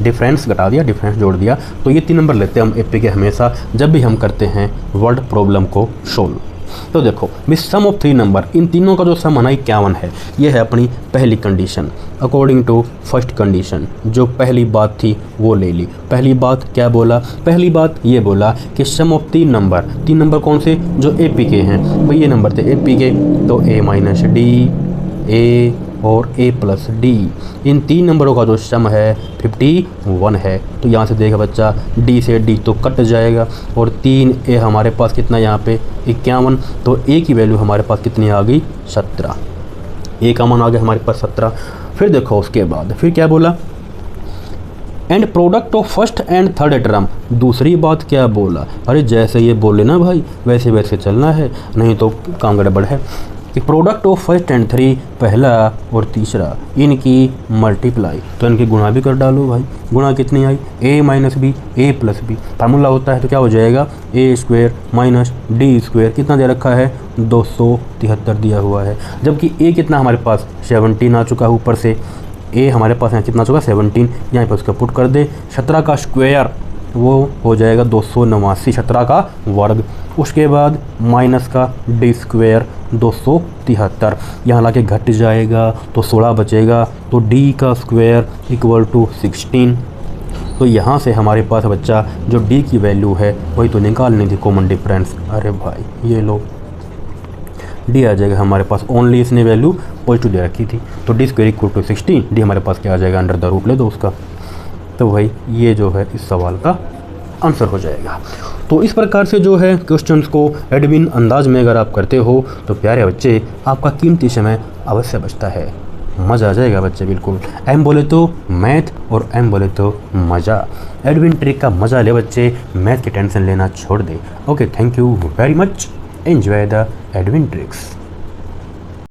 डिफरेंस घटा दिया डिफरेंस जोड़ दिया। तो ये 3 नंबर लेते हैं हम एपी के हमेशा, जब भी हम करते हैं वर्ड प्रॉब्लम को सोल्व। तो देखो विद सम ऑफ 3 नंबर, इन तीनों का जो सम है 51 है। ये है अपनी पहली condition. According to first condition, जो पहली बात थी वो ले ली। पहली बात क्या बोला, पहली बात ये बोला कि सम ऑफ 3 नंबर, 3 नंबर कौन से, जो एपी के हैं भाई, ये नंबर थे एपी के, तो a माइनस डी, ए और a प्लस डी, इन 3 नंबरों का जो सम है 51 है। तो यहाँ से देखा बच्चा, d से d तो कट जाएगा और 3a हमारे पास कितना यहाँ पे 51, तो a की वैल्यू हमारे पास कितनी आ गई 17, a का मान आ गया हमारे पास 17। फिर देखो उसके बाद फिर क्या बोला, and product of first and third term. दूसरी बात क्या बोला, अरे जैसे ये बोले ना भाई वैसे वैसे चलना है, नहीं तो काम गड़बड़ है। कि प्रोडक्ट ऑफ फर्स्ट एंड 3, पहला और तीसरा, इनकी मल्टीप्लाई, तो इनकी गुणा भी कर डालो भाई। गुणा कितनी आई, a minus B, A plus B, formula होता है तो क्या हो जाएगा a² माइनस d², कितना दे रखा है 273 दिया हुआ है। जबकि a कितना हमारे पास 17 आ चुका है, ऊपर से a हमारे पास यहाँ कितना चुका 17, यहाँ पर उसका पुट कर दे। 17 का स्क्वायर वो हो जाएगा 289, 17 का वर्ग। उसके बाद माइनस का d² 273, यहाँ लाके घट जाएगा तो 16 बचेगा, तो d का स्क्वायर इक्वल टू 16। तो यहाँ से हमारे पास बच्चा जो d की वैल्यू है वही तो निकालनी थी, कॉमन डिफरेंस। अरे भाई ये लो d आ जाएगा हमारे पास, ओनली इसने वैल्यू पॉजिटिव दे रखी थी, तो d² इक्वल टू 16, d हमारे पास क्या आ जाएगा अंडर द रूट ले दो उसका। तो भाई ये जो है इस सवाल का आंसर हो जाएगा। तो इस प्रकार से जो है क्वेश्चंस को एडमिन अंदाज में अगर आप करते हो तो प्यारे बच्चे आपका कीमती समय अवश्य बचता है, मज़ा आ जाएगा बच्चे बिल्कुल। एम बोले तो मैथ और एम बोले तो मज़ा, एडमिन ट्रिक का मज़ा ले बच्चे, मैथ की टेंशन लेना छोड़ दे। Okay, thank you very much, enjoy the admin tricks.